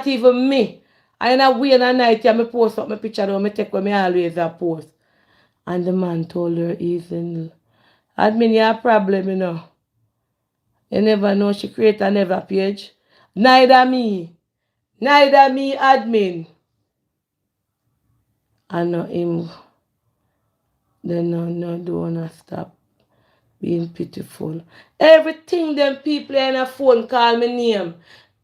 even me. I in a way in a night, yeah, me post up my picture, though, me take what me always a post. And the man told her, even, admin, you have a problem, you know. You never know she create another page. Neither me, admin. I know him. They don't wanna stop being pitiful. Everything them people in a phone call me name.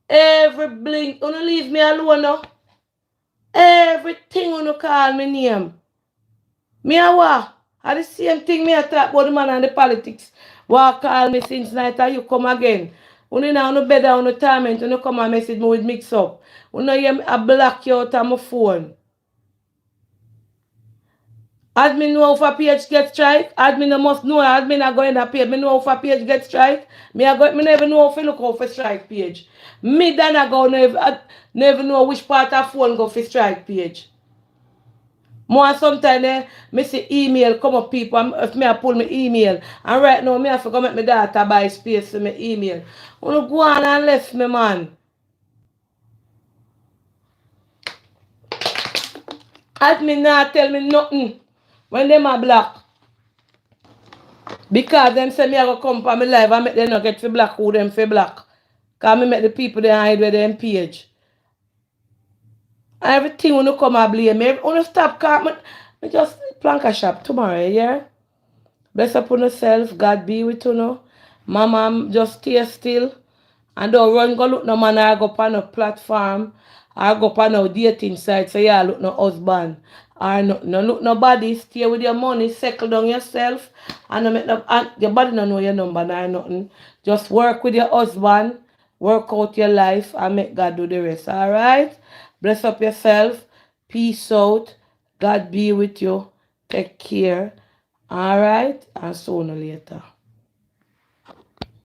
Every blink, you don't leave me alone now. Everything you call me name. Me a what? I the same thing me a talk about the man and the politics. What call me since night and you come again. You know no better on the torment, you come and message me with mix up. You know you a block you out of my phone. Admin know if a page get strike. Admin must know. Admin are going to page. Me know if a page get strike. Me never know if you look out for strike page. Me then I go never know which part of phone go for strike page. More sometimes me see email come up people if me I pull my email and right now me have to go make my data buy space for my email. Wanna go on and left me man. Admin not tell me nothing when them a black. Because them say me I go come for my life and make them not get for black who them for black. Cause me make the people they hide with them page. Everything when you come and blame me, when you stop call me just plank a shop tomorrow, yeah? Bless up on yourself, God be with you now. Mama just stay still. And don't run go look no man I go up on a platform. I go up on a dating site, so yeah, look no husband. or nothing. No look nobody. Stay with your money. Settle down yourself. And, no make no, and your body no know your number nor nothing. Just work with your husband. Work out your life and make God do the rest. Alright? Bless up yourself. Peace out. God be with you. Take care. Alright? And sooner or later.